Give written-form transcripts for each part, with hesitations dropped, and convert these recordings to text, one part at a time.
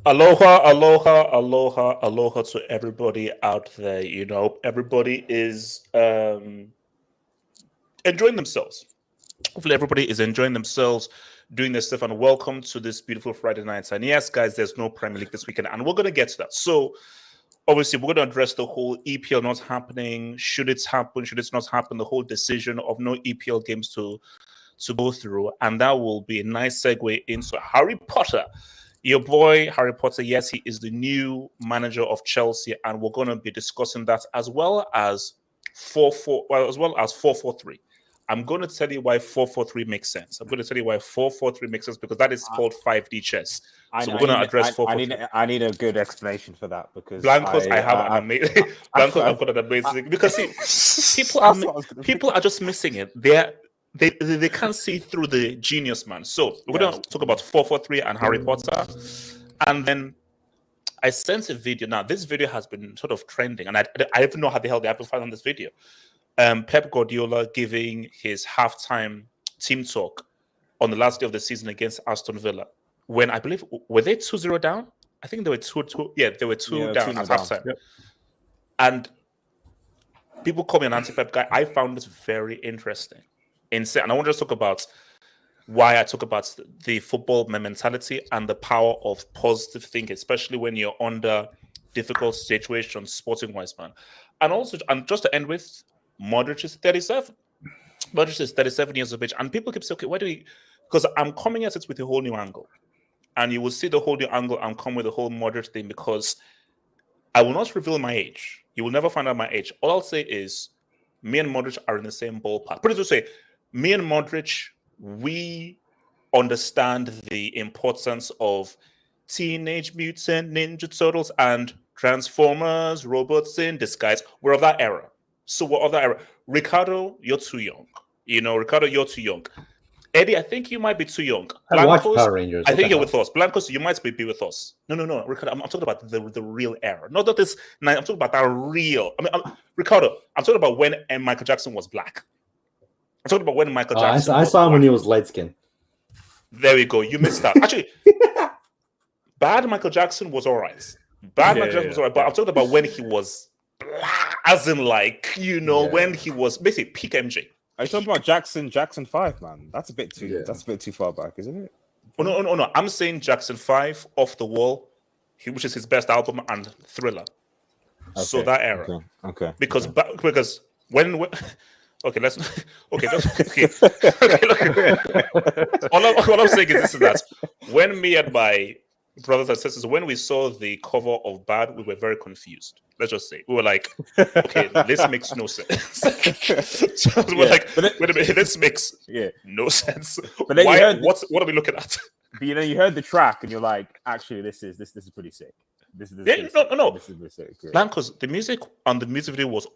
Aloha, aloha, aloha, aloha to everybody out there. You know, everybody is enjoying themselves. Hopefully, everybody is enjoying themselves, doing their stuff. And welcome to this beautiful Friday night. And yes, guys, there's no Premier League this weekend, and we're going to get to that. So, obviously, we're going to address the whole EPL not happening. Should it happen? Should it not happen? The whole decision of no EPL games to go through. And that will be a nice segue into Harry Potter. Your boy, Harry Potter, yes, he is the new manager of Chelsea, and we're going to be discussing that as well as 4-4-3. I'm going to tell you why 4-4-3 makes sense. I'm going to tell you why 4-4-3 makes sense because that is called 5D chess. So we're going to address 4-4-3. I need a good explanation for that because Blancos, I have an amazing. Blancos, I've got an amazing because see, people are just missing it. They can't see through the genius, man. So we're going to talk about 4-4-3 and Harry Potter. And then I sent a video. Now, this video has been sort of trending, and I don't know how the hell they have to find on this video. Pep Guardiola giving his halftime team talk on the last day of the season against Aston Villa. When I believe, were they 2-0 down? I think they were 2-2. Yeah, they were 2 down at halftime. Yep. And people call me an anti-Pep guy. I found this very interesting. And I want to just talk about why I talk about the football mentality and the power of positive thinking, especially when you're under difficult situations, sporting-wise, man. And also, and just to end with, Modric is 37. Modric is 37 years of age. And people keep saying, okay, why do we... Because I'm coming at it with a whole new angle. And you will see the whole new angle. I'm coming with the whole Modric thing because I will not reveal my age. You will never find out my age. All I'll say is me and Modric are in the same ballpark. Put it to say, me and Modric, we understand the importance of Teenage Mutant Ninja Turtles and Transformers, robots in disguise. We're of that era. So we're of that era. Ricardo, you're too young. Ricardo, you're too young. Eddie, I think you might be too young. I watch Power Rangers. I think you're with us. Blancos, you might be with us. No. Ricardo, I'm talking about the real era. Not that this. I'm talking about that real. Ricardo, I'm talking about when Michael Jackson was black. I'm talking about when Michael Jackson. I saw him when he was light skinned. There we go. You missed that. Actually, bad Michael Jackson was all right. Michael Jackson was all right. But I'm talking about when he was black, as in when he was basically peak MJ. Are you talking about Jackson 5, man? That's a bit too far back, isn't it? Oh, no. I'm saying Jackson 5, Off the Wall, which is his best album, and Thriller. Okay. So that era. Okay. Because when okay, let's okay. All I'm saying is this is that when me and my brothers and sisters, when we saw the cover of Bad, we were very confused. Let's just say we were like, okay, this makes no sense. So we're like, wait a minute, this makes no sense. But then what are we looking at? But you heard the track and you're like, actually, this is pretty sick. This is no. This is pretty sick. Yeah. Because the music on the music video was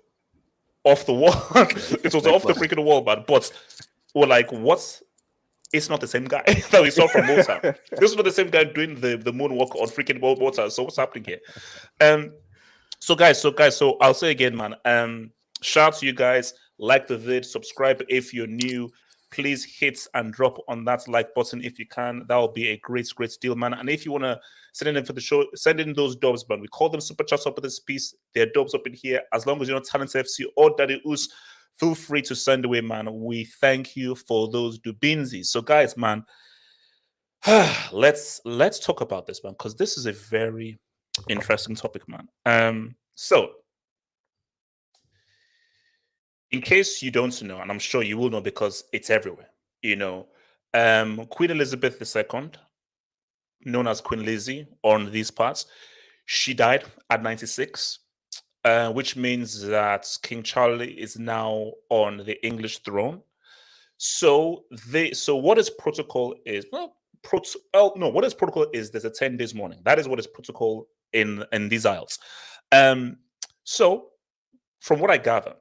off the wall. It was off the freaking wall, man. But we're like, what's? It's not the same guy that we saw from Mozart. This is not the same guy doing the moonwalk on freaking Mozart. So what's happening here? So guys, I'll say again, man. Shout out to you guys. Like the vid, subscribe if you're new. Please hit and drop on that like button if you can. That will be a great deal, man. And if you want to send in for the show, send in those dubs, man. We call them super chats up at this piece. They're dubs up in here. As long as you're not Talent FC or Daddy Oos, feel free to send away, man. We thank you for those dubinzis. So, guys, man, let's talk about this, man, because this is a very interesting topic, man. So in case you don't know, and I'm sure you will know because it's everywhere, Queen Elizabeth II, known as Queen Lizzie on these parts, she died at 96, which means that King Charlie is now on the English throne. So what is protocol is what is protocol is there's a 10 days mourning. That is what is protocol in these isles. So from what I gather,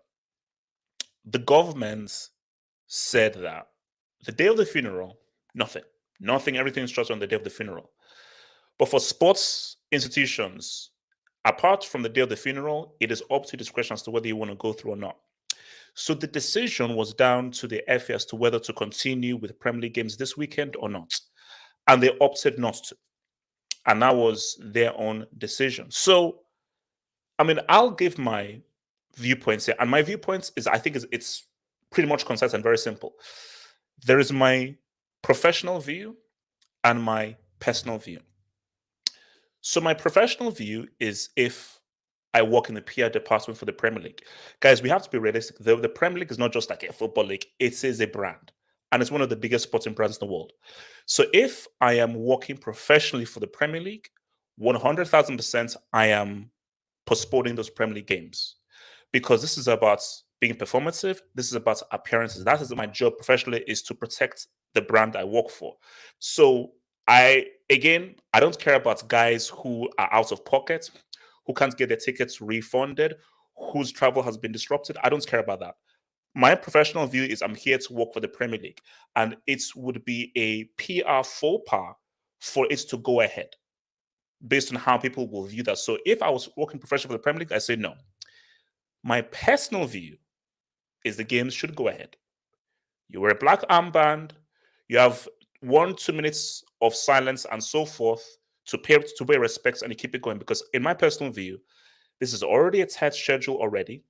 the government said that the day of the funeral, nothing, everything is just on the day of the funeral. But for sports institutions, apart from the day of the funeral, it is up to discretion as to whether you want to go through or not. So the decision was down to the FA as to whether to continue with Premier League games this weekend or not. And they opted not to. And that was their own decision. So, I mean, I'll give my viewpoints here. And my viewpoints is, I think it's pretty much concise and very simple. There is my professional view and my personal view. So my professional view is if I work in the PR department for the Premier League. Guys, we have to be realistic. The Premier League is not just like a football league. It is a brand. And it's one of the biggest sporting brands in the world. So if I am working professionally for the Premier League, 100,000% I am postponing those Premier League games. Because this is about being performative. This is about appearances. That is my job professionally, is to protect the brand I work for. So I don't care about guys who are out of pocket, who can't get their tickets refunded, whose travel has been disrupted. I don't care about that. My professional view is I'm here to work for the Premier League, and it would be a PR faux pas for it to go ahead based on how people will view that. So if I was working professionally for the Premier League, I say no. My personal view is the games should go ahead. You wear a black armband, you have 1-2 minutes of silence and so forth to pay respects, and you keep it going. Because in my personal view, this is already a tight schedule already.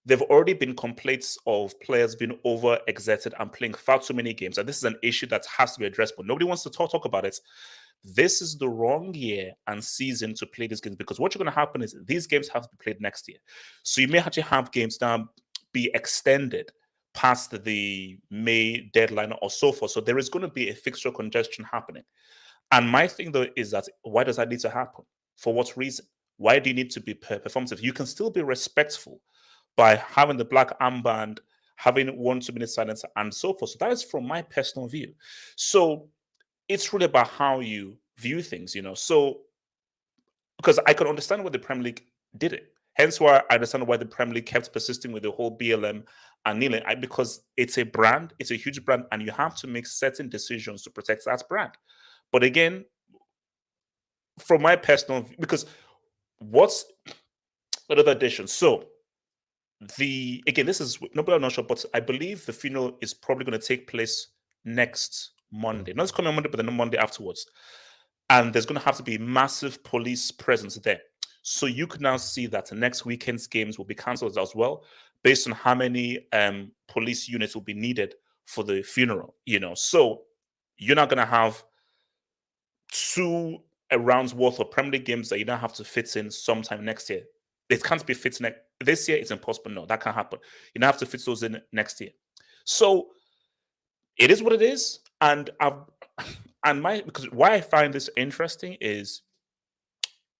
There've already been complaints of players being over-exerted and playing far too many games. And this is an issue that has to be addressed, but nobody wants to talk about it. This is the wrong year and season to play these games, because what's going to happen is these games have to be played next year. So you may actually have games now be extended past the May deadline or so forth. So there is going to be a fixture congestion happening. And my thing, though, is that why does that need to happen? For what reason? Why do you need to be performative? You can still be respectful by having the black armband, having 1-2 minute silence, and so forth. So that is from my personal view. So it's really about how you view things, So, because I can understand why the Premier League did it. Hence why I understand why the Premier League kept persisting with the whole BLM and kneeling, because it's a brand, it's a huge brand, and you have to make certain decisions to protect that brand. But again, from my personal view, because what's another addition? So, this is nobody, I'm not sure, but I believe the funeral is probably going to take place next Monday. Not this coming Monday, but the Monday afterwards. And there's going to have to be massive police presence there. So you can now see that the next weekend's games will be cancelled as well, based on how many police units will be needed for the funeral. So you're not going to have 2 rounds worth of Premier League games that you now have to fit in sometime next year. It can't be fit this year. It's impossible. No, that can't happen. You now have to fit those in next year. So it is what it is. And because why I find this interesting is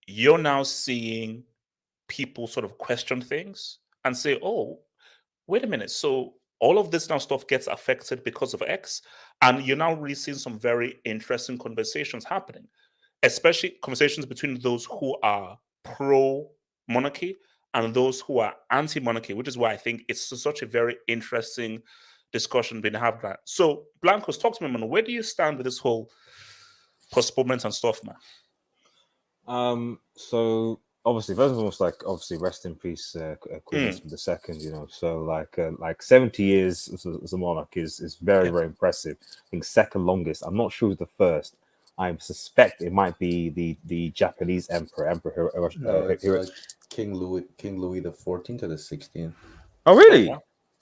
you're now seeing people sort of question things and say, oh, wait a minute. So all of this now stuff gets affected because of X. And you're now really seeing some very interesting conversations happening, especially conversations between those who are pro-monarchy and those who are anti-monarchy, which is why I think it's such a very interesting discussion being had. That. So, Blancos, talk to me, man. Where do you stand with this whole postponement and stuff, man? So obviously, first of all, rest in peace, Queen Elizabeth II. So like 70 years as a monarch is very very impressive. I think second longest. I'm not sure who's the first. I suspect it might be the Japanese emperor. King Louis the 14th to the 16th. Oh really?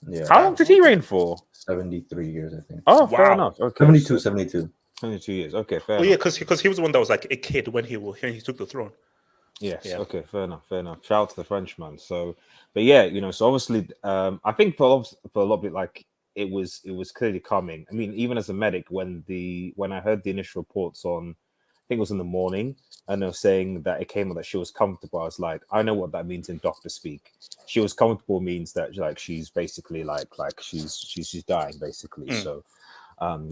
Yeah. How long did he reign for? 73 years, I think. Oh, fair enough. Okay. 72. 22 years. Okay, fair Oh enough. yeah, because he was the one that was like a kid when he took the throne. Yes. Yeah. Okay. Fair enough. Fair enough. Shout out to the Frenchman. So, but yeah, so obviously, I think for a lot of it, like it was clearly coming. I mean, even as a medic, when I heard the initial reports on, I think it was in the morning, and they were saying that it came out that she was comfortable. I was like, I know what that means in doctor speak. She was comfortable means that like she's basically like she's dying basically. So.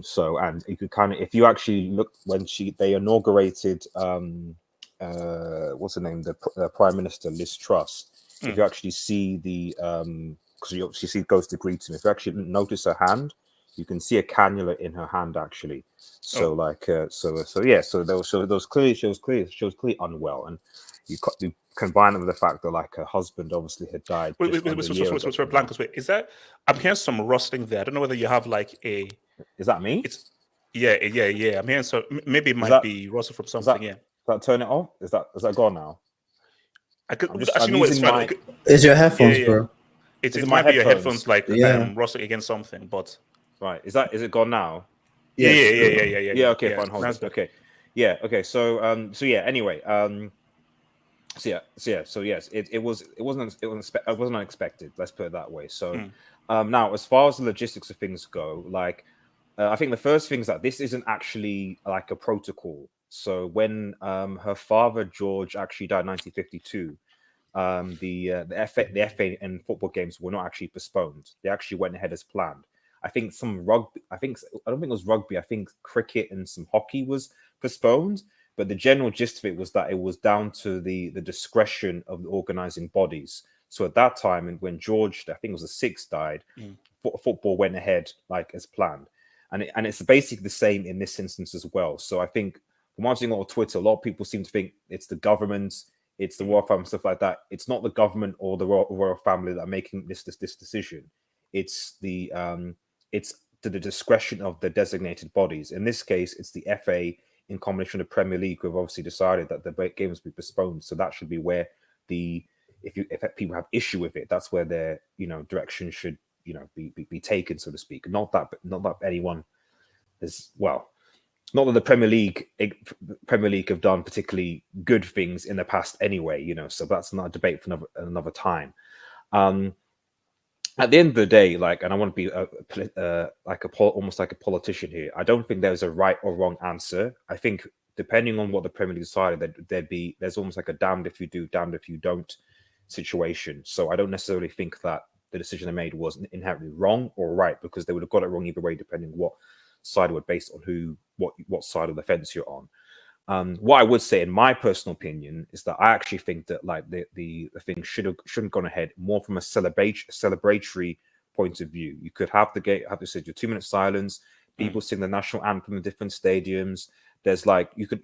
So, and you could kind of, if you actually look when they inaugurated, what's her name, the Prime Minister Liz Truss. If you actually see the, because you obviously see goes to greet him. If you actually notice her hand, you can see a cannula in her hand actually. So yeah, so those clearly she was clearly unwell, and you combine it with the fact that like her husband obviously had died. Wait, Blancos, wait, is that? I'm hearing some rustling there. I don't know whether you have like a. Is that me? It's yeah. I'm hearing so maybe it might be rustle from something. Does that turn it off? Is that gone now? I could I'm actually know it's fine. It's your headphones, bro. It might be your headphones like rustling against something, but right. Is it gone now? Yes. Yeah. Okay, fine. Hold on. Okay. Yeah. Okay. So yeah. Anyway. So yes, it wasn't unexpected. Let's put it that way. So, now as far as the logistics of things go, like, I think the first thing is that this isn't actually like a protocol. So when her father George actually died in 1952, the FA and football games were not actually postponed. They actually went ahead as planned. I think some rugby. I don't think it was rugby. I think cricket and some hockey was postponed. But the general gist of it was that it was down to the discretion of the organizing bodies. So at that time, and when George, I think it was the sixth, died, football went ahead like as planned, and it's basically the same in this instance as well. So I think from what I'm seeing on Twitter, a lot of people seem to think it's the government, it's the royal family, stuff like that. It's not the government or the royal family that are making this decision. It's it's to the discretion of the designated bodies. In this case, it's the FA. In combination with the Premier League, who have obviously decided that the games will be postponed. So that should be where if people have issue with it, that's where their direction should be taken, so to speak. Not that anyone is not that the Premier League have done particularly good things in the past anyway. So that's not a debate for another time. At the end of the day, like, and I want to be almost like a politician here. I don't think there's a right or wrong answer. I think depending on what the Premier League decided, there's almost like a damned if you do, damned if you don't situation. So I don't necessarily think that the decision they made was inherently wrong or right, because they would have got it wrong either way, depending on what side it was based on what side of the fence you're on. What I would say, in my personal opinion, is that I actually think that like the thing shouldn't gone ahead more from a celebratory point of view. You could have your 2-minute silence, people sing the national anthem in different stadiums. There's like you could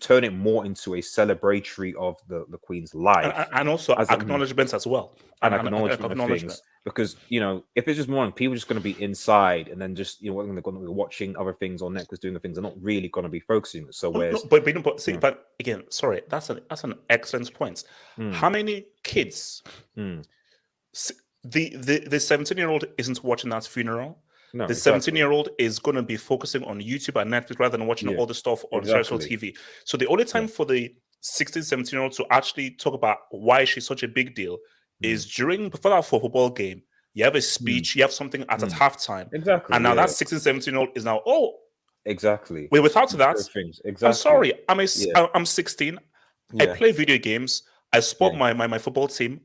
turn it more into a celebratory of the Queen's life, and also acknowledgements as well, and acknowledgement of things. Because if it's just more people just going to be inside and then just they're going to be watching other things on Netflix, doing the things, they're not really going to be focusing. So but again, sorry, that's an excellent point. How many kids? The 17-year-old isn't watching that funeral. No, the 17-year-old is going to be focusing on YouTube and Netflix rather than watching all the stuff on social TV. So the only time for the 16, 17-year-old to actually talk about why she's such a big deal is before that football game. You have a speech, you have something at halftime. Exactly. And now that 16, 17-year-old is now, exactly. Without that, exactly. I'm sorry, I'm 16. I play video games. I support my football team.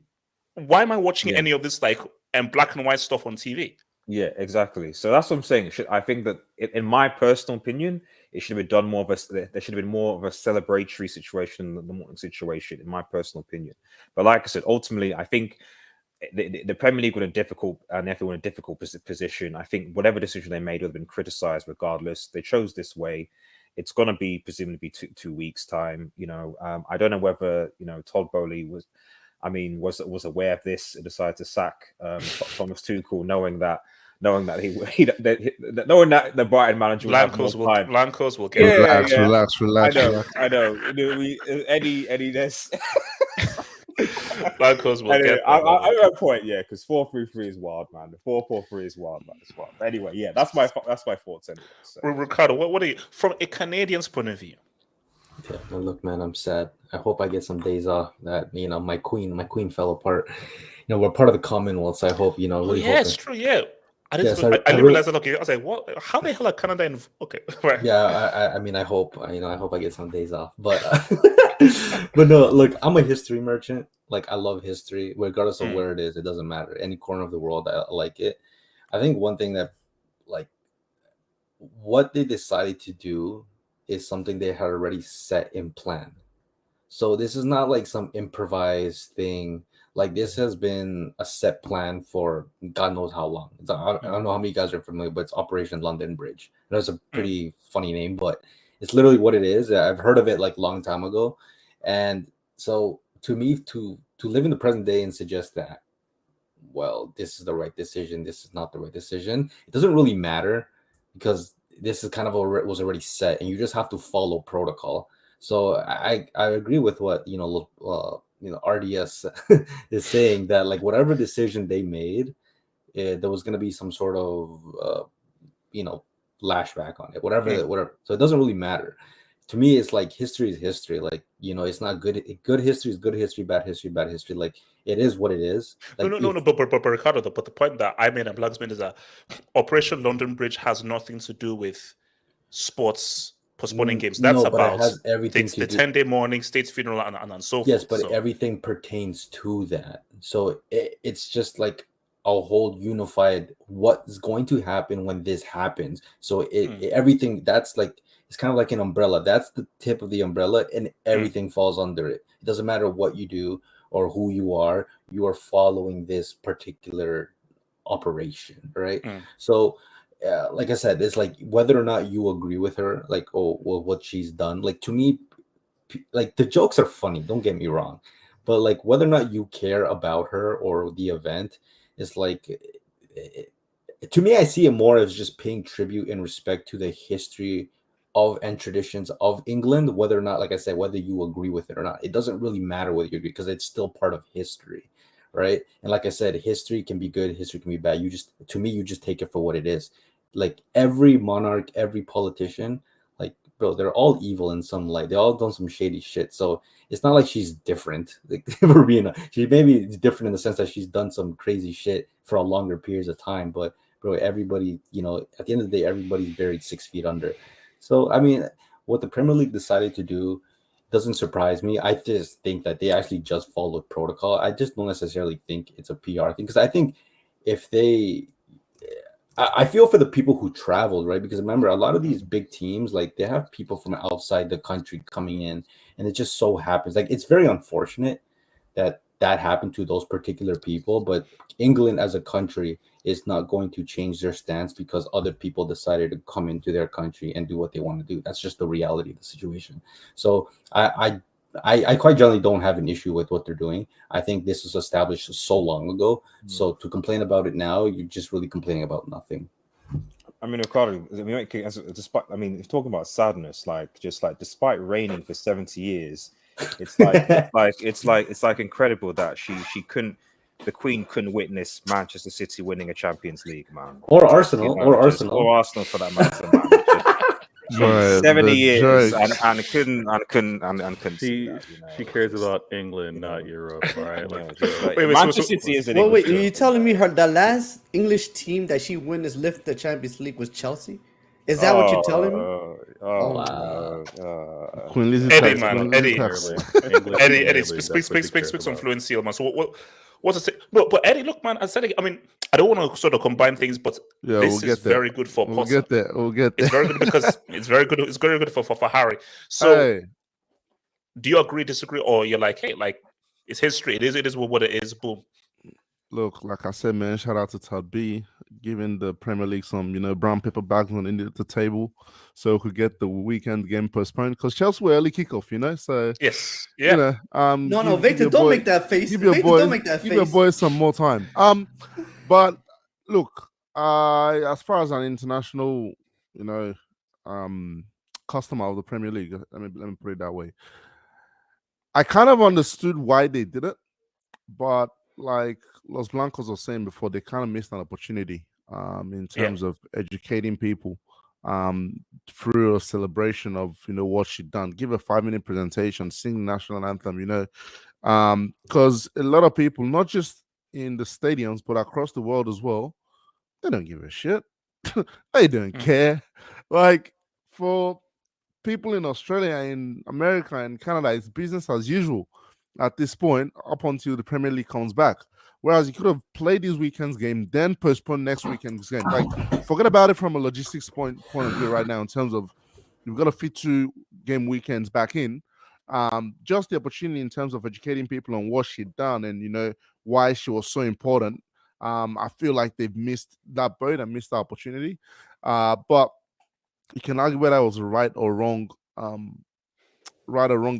Why am I watching any of this like black and white stuff on TV? Yeah, exactly. So that's what I'm saying. I think that, in my personal opinion, it should have been done more of there should have been more of a celebratory situation than the morning situation, in my personal opinion. But like I said, ultimately, I think the Premier League were in a difficult position. I think whatever decision they made would have been criticised regardless. They chose this way. It's going to be presumably 2 weeks' time. I don't know whether Todd Boehly was aware of this and decided to sack Thomas Tuchel, knowing that the Brighton manager would have more time. Blancos will get relax. I know. Eddie, this. Blancos will Anyway, get I that. got a point, yeah, because 4-3-3 is wild, man. The 4-4-3 is wild, man. It's wild. But anyway, yeah, that's my thoughts anyway. So. Ricardo, what are you from a Canadian's point of view? Yeah, well, look, man, I'm sad. I hope I get some days off. That my queen fell apart. We're part of the Commonwealth, so I hope really yeah, it's hoping. true. Yeah, I didn't. Yes, I I didn't really- realize that. Okay, I was like, what? How the hell are Canada in? Okay, right. Yeah, I mean, I hope I hope I get some days off, but but no, look, I'm a history merchant. Like, I love history, regardless of where it is. It doesn't matter. Any corner of the world, I like it. I think one thing that, like, what they decided to do is something they had already set in plan. So this is not like some improvised thing. Like, this has been a set plan for God knows how long. I don't know how many guys are familiar, but it's Operation London Bridge. And that's a pretty funny name, but it's literally what it is. I've heard of it like long time ago. And so to me, to live in the present day and suggest that, well, this is the right decision, this is not the right decision, it doesn't really matter, because this is kind of was already set, and you just have to follow protocol. So I agree with what RDS is saying, that like whatever decision they made, there was going to be some sort of lashback on it, whatever. So it doesn't really matter. To me, it's like history is history. Like, it's not good. Good history is good history, bad history, bad history. Like, it is what it is. Like, No. But Ricardo, but the point that I made and Blacks made is that Operation London Bridge has nothing to do with sports postponing games. That's but about it has everything to the do. 10-day mourning, state's funeral, and so forth. Yes, but so. everything pertains to that. So it's just like a whole unified what's going to happen when this happens. So everything that's like, it's kind of like an umbrella. That's the tip of the umbrella, and everything falls under it. It doesn't matter what you do or who you are following this particular operation, right? So like I said, it's like whether or not you agree with her, like, oh, well, what she's done, like, to me, like, the jokes are funny, don't get me wrong, but like whether or not you care about her or the event is like, to me, I see it more as just paying tribute and respect to the history of and traditions of England, whether or not, like I said, whether you agree with it or not. It doesn't really matter whether you agree, because it's still part of history, right? And like I said, history can be good, history can be bad. To me, you just take it for what it is. Like, every monarch, every politician, like, bro, they're all evil in some light. They all done some shady shit. So it's not like she's different. Like, she maybe is different in the sense that she's done some crazy shit for a longer periods of time. But bro, everybody, at the end of the day, everybody's buried 6 feet under. So I mean, what the Premier League decided to do doesn't surprise me. I just think that they actually just followed protocol. I just don't necessarily think it's a PR thing, because I think if they I feel for the people who traveled, right? Because remember, a lot of these big teams, like, they have people from outside the country coming in, and it just so happens, like, it's very unfortunate that happened to those particular people. But England as a country is not going to change their stance because other people decided to come into their country and do what they want to do. That's just the reality of the situation. So I quite generally don't have an issue with what they're doing. I think this was established so long ago. So to complain about it now, you're just really complaining about nothing. I mean, Ricardo, despite, I mean, if talking about sadness, despite reigning for 70 years, it's like incredible that she couldn't, the Queen couldn't witness Manchester City winning a Champions League, man. Or Arsenal, or Arsenal for that matter, man. Right, 70 years jokes. and couldn't see that, She cares about England, not Europe. All right. Manchester City is an Well, English wait, are you club. telling me the last English team that she witnessed lift the Champions League was Chelsea? Is that what you're telling me? Wow. Queen Lizzie Eddie, tax, man, Queen Eddie. Lizzie tax. Eddie, speak some fluency, man. So what's it say? No, but Eddie, look, man, I said, I mean, I don't want to sort of combine things, but Yeah, this we'll is get there. very good for We'll Potter. get there. We'll get there. It's very good because it's very good. It's very good for Harry. So, Hey, do you agree, disagree, or you're like, hey, like, it's history. It is what it is. Boom. look, like I said, man, shout out to Todd B giving the Premier League some, brown paper bags on the table, so we could get the weekend game postponed because Chelsea were early kickoff, So Yes, yeah. No, Victor, don't make that face. Give your Victor, boy, don't make that give your face. boys some more time. But look, as far as an international, customer of the Premier League, let me put it that way. I kind of understood why they did it but like Los Blancos was saying before, they kind of missed an opportunity in terms of educating people through a celebration of what she done. Give a 5-minute presentation, sing the national anthem, because a lot of people, not just in the stadiums but across the world as well, they don't give a shit. They don't care. Like for people in Australia, in America, and Canada, it's business as usual at this point up until the Premier League comes back. Whereas you could have played this weekend's game, then postpone next weekend's game. Like, forget about it from a logistics point of view right now in terms of you've got to fit 2 game weekends back in. Just the opportunity in terms of educating people on what she'd done and why she was so important. I feel like they've missed that boat and missed the opportunity. But you can argue whether it was a right or wrong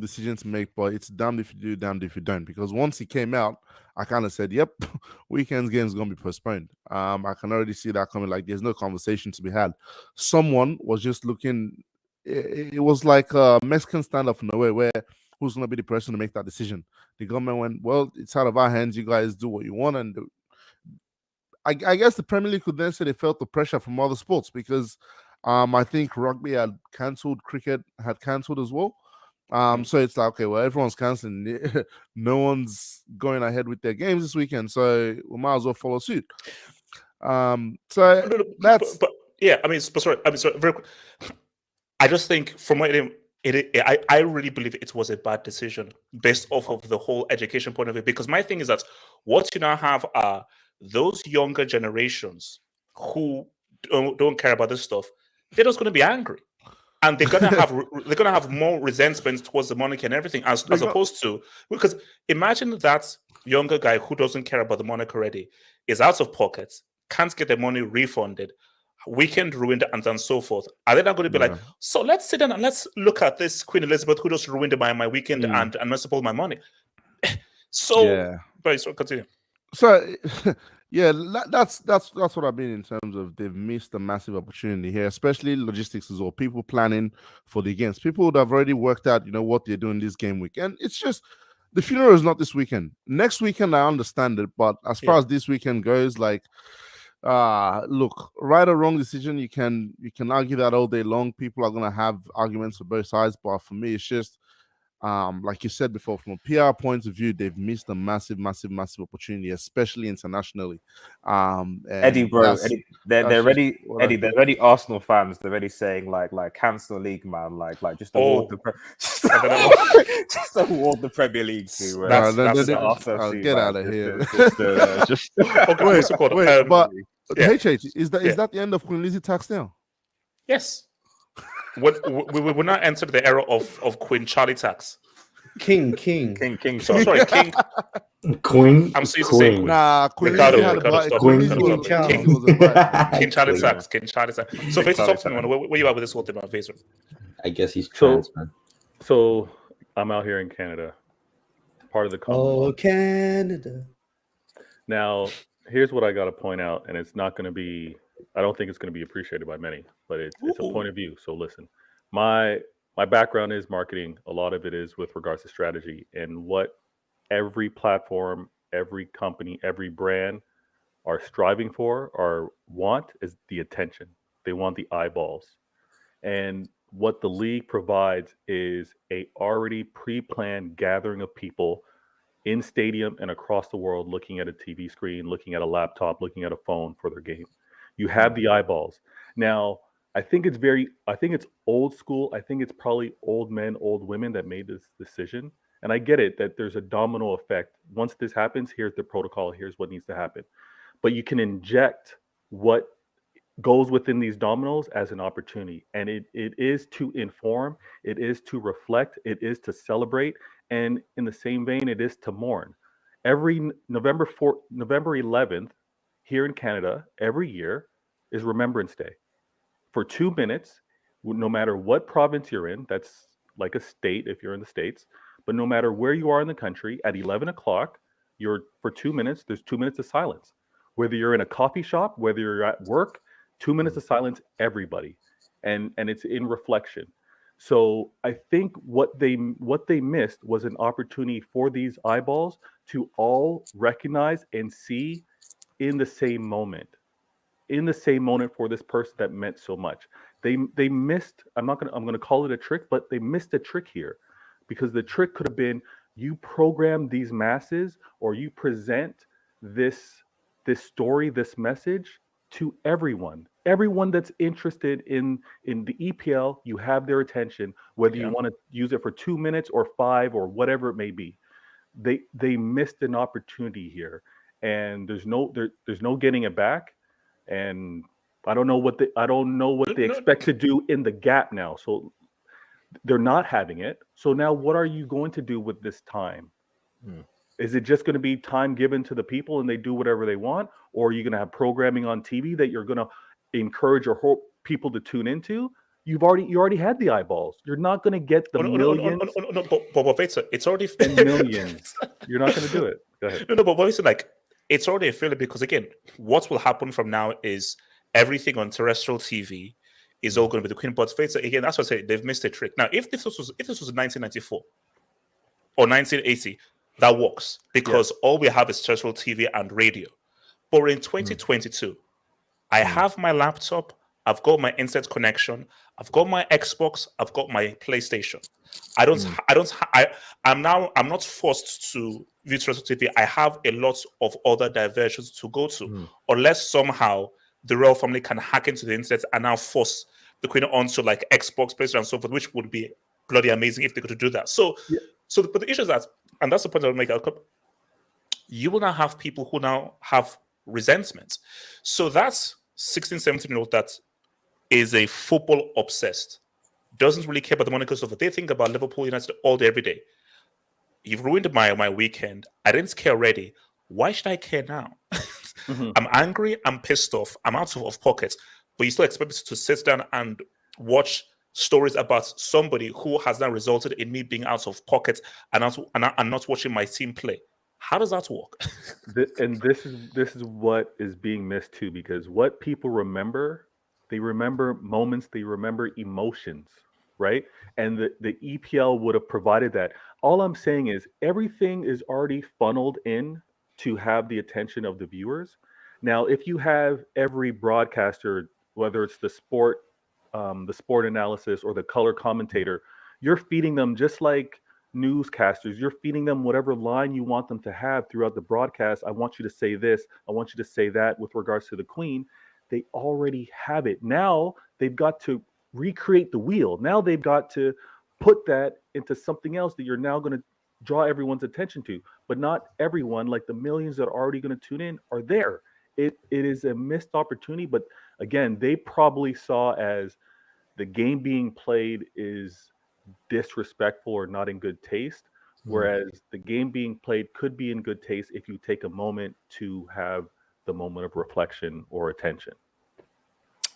decision to make, but it's damned if you do, damned if you don't. Because once he came out, I kind of said, "Yep, weekend's game is going to be postponed." I can already see that coming. Like, there's no conversation to be had. Someone was just looking. It was like a Mexican standoff in a way, where who's going to be the person to make that decision? The government went, "Well, it's out of our hands. You guys do what you want." And I guess the Premier League could then say they felt the pressure from other sports because I think rugby had cancelled, cricket had cancelled as well. So it's like, okay, well, everyone's cancelling. No one's going ahead with their games this weekend, so we might as well follow suit. So that's. But yeah, I mean, sorry, very quick. I just think from what I really believe it was a bad decision based off of the whole education point of view. Because my thing is that what you now have are those younger generations who don't care about this stuff. They're just going to be angry. And they're gonna have more resentment towards the monarchy and everything, as opposed to, because imagine that younger guy who doesn't care about the monarchy already is out of pocket, can't get the money refunded, weekend ruined, and so forth. Are they not going to be like, so let's sit down and let's look at this Queen Elizabeth who just ruined my weekend and messed up all my money? But continue. So yeah, that's what I mean in terms of they've missed a massive opportunity here, especially logistics as well. People planning for the games, people would have already worked out, what they're doing this game week, and it's just the funeral is not this weekend. Next weekend, I understand it, but as far as this weekend goes, like, look, right or wrong decision, you can argue that all day long. People are gonna have arguments for both sides, but for me, it's just. Like you said before, from a PR point of view, they've missed a massive opportunity, especially internationally. Eddie, bro, they're already Arsenal fans. They're already saying like cancel the league, man. Like just award just award the Premier League to. Get out of here. Wait, but HH, is that the end of Queen Lizzie tax now? Yes. We will not enter the era of Queen Charlie tax. King. Sorry, King. Queen. I'm so used to saying Queen. Nah, Queen Ricardo, Lizzie had a King Charlie tax. King Charlie tax. So, Faisal, talk to me, man. Where you at with this whole thing, man, Faisal? I guess he's trans, man. So I'm out here in Canada, part of the Commonwealth. Oh, Canada. Now, here's what I got to point out, and it's not going to be. I don't think it's going to be appreciated by many, but it's a point of view. So listen, my background is marketing. A lot of it is with regards to strategy, and what every platform, every company, every brand are striving for or want is the attention. They want the eyeballs. And what the league provides is a already pre-planned gathering of people in stadium and across the world looking at a TV screen, looking at a laptop, looking at a phone for their game. You have the eyeballs. Now, I think it's old school. I think it's probably old men, old women that made this decision. And I get it that there's a domino effect. Once this happens, here's the protocol. Here's what needs to happen. But you can inject what goes within these dominoes as an opportunity. And it is to inform. It is to reflect. It is to celebrate. And in the same vein, it is to mourn. Every November 11th, here in Canada, every year is Remembrance Day. For 2 minutes, no matter what province you're in, that's like a state if you're in the States, but no matter where you are in the country, at 11 o'clock, for 2 minutes, there's 2 minutes of silence. Whether you're in a coffee shop, whether you're at work, 2 minutes of silence, everybody. And it's in reflection. So I think what they missed was an opportunity for these eyeballs to all recognize and see in the same moment. In the same moment for this person that meant so much. They missed, I'm gonna call it a trick, but they missed a trick here, because the trick could have been you program these masses, or you present this story, this message to everyone that's interested in the EPL. You have their attention, whether you want to use it for 2 minutes or 5 or whatever it may be. They missed an opportunity here, and there's no getting it back. And I don't know what they expect to do in the gap now. So they're not having it. So now what are you going to do with this time? Is it just going to be time given to the people and they do whatever they want? Or are you going to have programming on TV that you're going to encourage or hope people to tune into? You already had the eyeballs. You're not going to get the millions. But it's already millions. You're not going to do it. Go ahead. No, but it's like, it's already a failure, because again, what will happen from now is everything on terrestrial TV is all going to be the Queen. But again, that's what I say, they've missed a trick. Now, if this was 1994 or 1980, that works, because all we have is terrestrial TV and radio. But in 2022, I have my laptop, I've got my internet connection, I've got my Xbox, I've got my PlayStation. I'm not forced to view terrestrial TV. I have a lot of other diversions to go to, unless somehow the royal family can hack into the internet and now force the Queen onto like Xbox, PlayStation, and so forth, which would be bloody amazing if they could do that. But the issue is that, and that's the point I'll make, you will now have people who now have resentment. So that's 16, 17-year-old that is a football obsessed, doesn't really care about the money because of it. They think about Liverpool United all day, every day. You've ruined my weekend. I didn't care already. Why should I care now? I'm angry. I'm pissed off. I'm out of pocket. But you still expect me to sit down and watch stories about somebody who has now resulted in me being out of pocket and not watching my team play. How does that work? And this is what is being missed too, because what people remember, they remember moments, they remember emotions, right? And the EPL would have provided that. All I'm saying is everything is already funneled in to have the attention of the viewers. Now, if you have every broadcaster, whether it's the sport analysis or the color commentator, you're feeding them just like newscasters. You're feeding them whatever line you want them to have throughout the broadcast. I want you to say this. I want you to say that with regards to the Queen. They already have it. Now they've got to recreate the wheel. Now they've got to put that into something else that you're now going to draw everyone's attention to. But not everyone, like the millions that are already going to tune in, are there. It is a missed opportunity. But again, they probably saw as the game being played is disrespectful or not in good taste, whereas the game being played could be in good taste if you take a moment to have the moment of reflection or attention.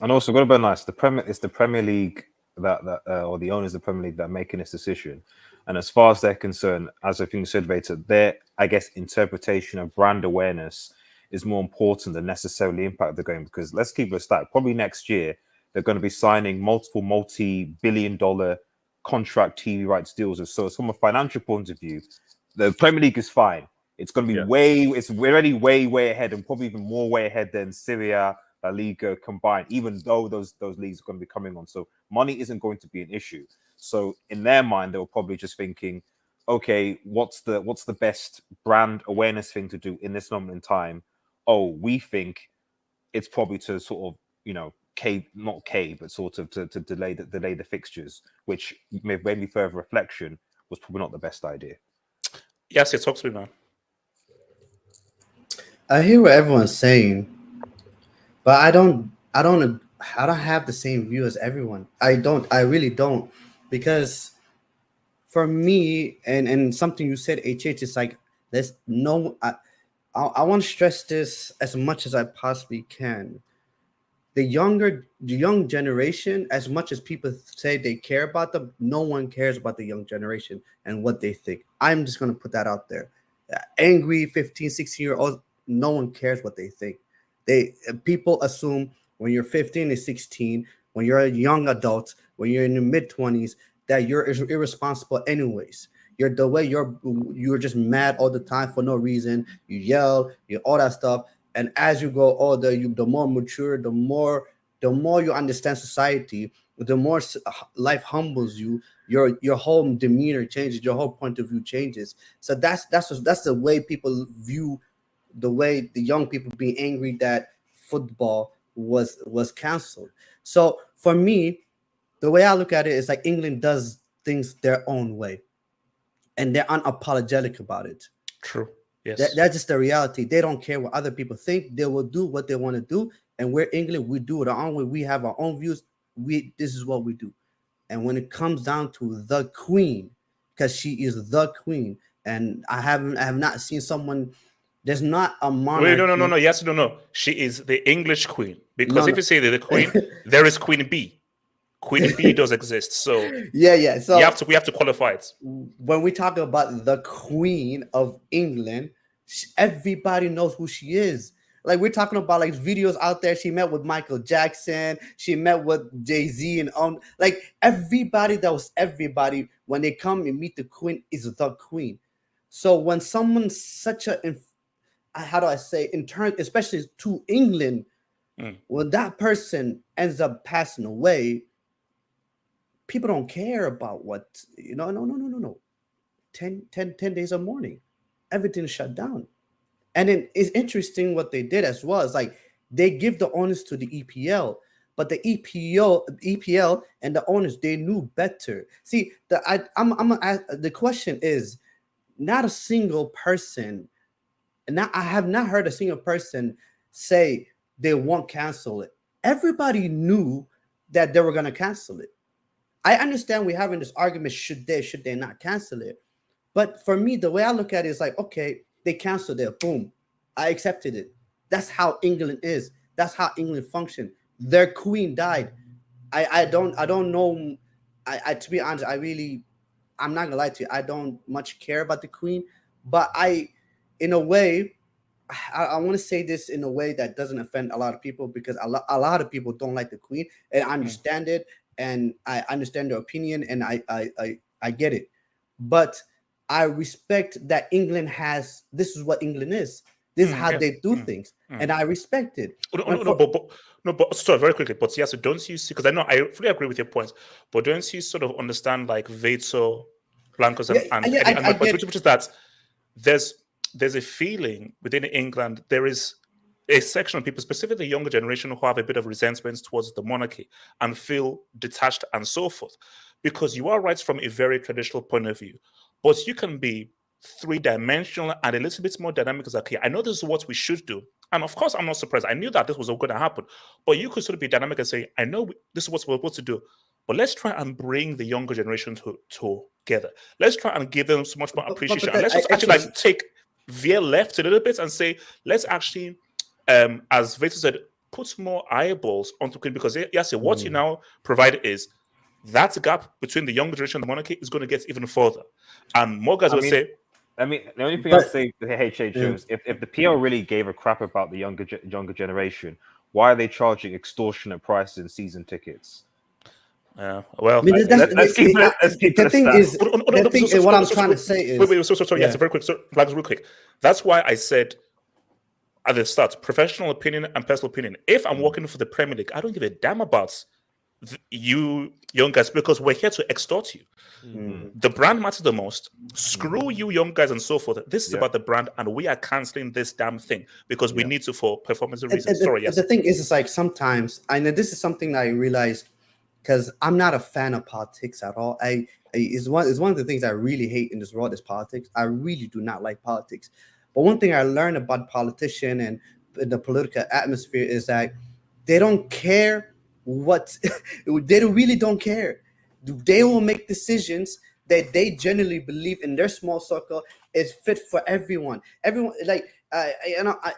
And also, got to be nice. It's the Premier League that or the owners of the Premier League that are making this decision. And as far as they're concerned, as I think you said, Veta, their, I guess, interpretation of brand awareness is more important than necessarily impact of the game. Because let's keep it a stat. Probably next year they're going to be signing multiple multi-billion-dollar contract TV rights deals. So from a financial point of view, the Premier League is fine. It's going to be it's already way ahead, and probably even more way ahead than Serie, La Liga combined, even though those leagues are going to be coming on. So money isn't going to be an issue. So in their mind, they were probably just thinking, okay, what's the best brand awareness thing to do in this moment in time? Oh, we think it's probably to sort of, but sort of to delay the fixtures, which maybe further reflection was probably not the best idea. Yes, it talks to me, man. I hear what everyone's saying, but I don't have the same view as everyone. I really don't, because for me, and something you said, HH, is like, there's no. I want to stress this as much as I possibly can. The young generation, as much as people say they care about them, no one cares about the young generation and what they think. I'm just going to put that out there. Angry 15, 16-year-olds, no one cares what they think. People assume when you're 15 and 16, when you're a young adult, when you're in your mid-20s, that you're irresponsible anyways. You're just mad all the time for no reason. You yell, you all that stuff. And as you grow older, the more mature, the more you understand society, the more life humbles you. Your whole demeanor changes, your whole point of view changes. So that's the way people view the way the young people being angry that football was canceled. So for me, the way I look at it is like England does things their own way, and they're unapologetic about it. True. Yes. That's just the reality. They don't care what other people think. They will do what they want to do. And we're England. We do it our own way. We have our own views. This is what we do. And when it comes down to the Queen, because she is the Queen, and I have not seen someone. There's not a monarchy. Wait, no. Yes, no. She is the English Queen, because No, if you say the Queen, there is Queen B. Queen B does exist. So yeah. So we have to qualify it. when we talk about the Queen of England, everybody knows who she is. Like we're talking about like videos out there. She met with Michael Jackson. She met with Jay-Z and like everybody that was everybody when they come and meet the Queen is the Queen. So when someone's such a how do I say in turn, especially to England, when that person ends up passing away, people don't care about what no. 10 days of mourning, everything's shut down. And then it's interesting what they did as well. It's like they give the onus to the EPL, but the EPL and the owners, they knew better. See, the question is not a single person. I have not heard a single person say they won't cancel it. Everybody knew that they were going to cancel it. I understand we're having this argument, should they not cancel it? But for me, the way I look at it is like, okay, they canceled it. Boom. I accepted it. That's how England is. That's how England function. Their queen died. I don't know. To be honest, I'm not gonna lie to you. I don't much care about the queen, but in a way, I want to say this in a way that doesn't offend a lot of people, because a lot of people don't like the queen, and I understand it, and I understand their opinion, and I get it. But I respect that England has, this is what England is. This is how they do things, and I respect it. But sorry, very quickly. But yes, so don't you see? Because I fully agree with your points, but don't you sort of understand like Veto, Blancos, and my point, which is that there's a feeling within England. There is a section of people, specifically the younger generation, who have a bit of resentment towards the monarchy and feel detached and so forth. Because you are right from a very traditional point of view, but you can be three-dimensional and a little bit more dynamic. As okay, I know this is what we should do, and of course I'm not surprised. I knew that this was going to happen, but you could sort of be dynamic and say, I know this is what we're supposed to do, but let's try and bring the younger generation together. Let's try and give them so much more appreciation, and let's just actually like take veer left a little bit and say, let's actually, as Vito said, put more eyeballs onto Queen, because yes, what you now provide is that gap between the younger generation and the monarchy is going to get even further, and more guys will say. I mean, the only thing I'd say to the HH is if the PL really gave a crap about the younger generation, why are they charging extortionate prices in season tickets? Well, let's keep it. The thing is, what I'm trying to say is, wait, sorry, yes, very quick, real quick. That's why I said at the start, professional opinion and personal opinion. If I'm working for the Premier League, I don't give a damn about you young guys, because we're here to extort you. The brand matters the most. Screw you young guys and so forth. This is about the brand, and we are canceling this damn thing because we need to for performance reasons. Sorry, yes. The thing is, it's like sometimes I know this is something that I realized, because I'm not a fan of politics at all. It's one of the things I really hate in this world is politics. I really do not like politics. But one thing I learned about politicians and the political atmosphere is that they don't care they really don't care. They will make decisions that they genuinely believe in their small circle is fit for everyone. Everyone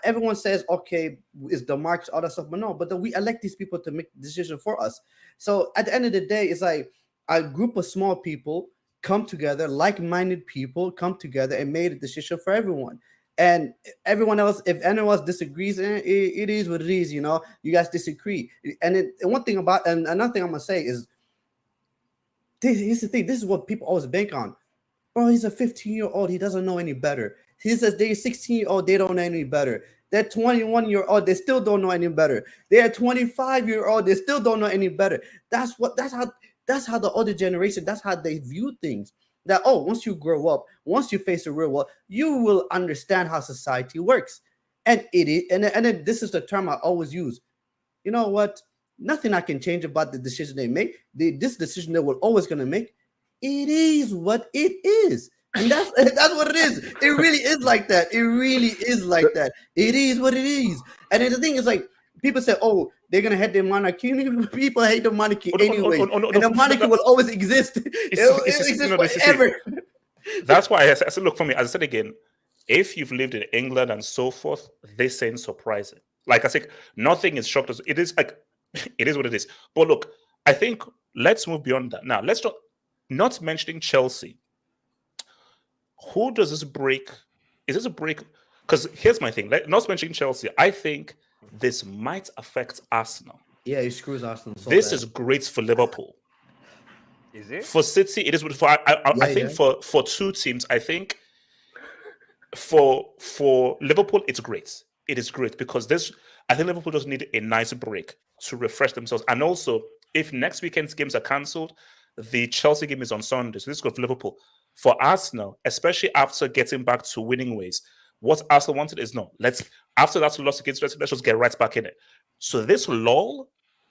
everyone says, okay, it's the marks, all that stuff, but no, we elect these people to make decisions for us. So at the end of the day, it's like a group of small people come together, like-minded people come together and made a decision for everyone. And everyone else, if anyone else disagrees, it is what it is. You guys disagree. And one thing about, and another thing I'm gonna say is, Here's the thing. This is what people always bank on. Bro, he's a 15-year-old. He doesn't know any better. He says they're 16-year-old. They don't know any better. They're 21-year-old. They still don't know any better. They're 25-year-old. They still don't know any better. That's how the older generation. That's how they view things. That once you grow up, once you face the real world, you will understand how society works. And it is. And then this is the term I always use. You know what? Nothing I can change about the decision they make. This decision they were always going to make. It is what it is. And that's what it is. It really is like that. It really is like that. It is what it is. And then the thing is, like, people say, oh, they're going to hate the monarchy. People hate the monarchy anyway. And the monarchy will always exist. It will exist forever. That's why I said, look, for me, as I said again, if you've lived in England and so forth, this ain't surprising. Like I said, nothing is shocked. It is like, it is what it is. But look, I think let's move beyond that. Now, let's not mentioning Chelsea. Who does this break? Is this a break? Because here's my thing. Not mentioning Chelsea, I think this might affect Arsenal. Yeah, it screws Arsenal. So this bad. is great for Liverpool. Is it? For City, it is. I think for two teams, I think for Liverpool, it's great. It is great because I think Liverpool just need a nice break to refresh themselves. And also, if next weekend's games are cancelled, the Chelsea game is on Sunday. So this goes for Liverpool. For Arsenal, especially after getting back to winning ways, what Arsenal wanted is after that loss against Leicester, let's just get right back in it. So this lull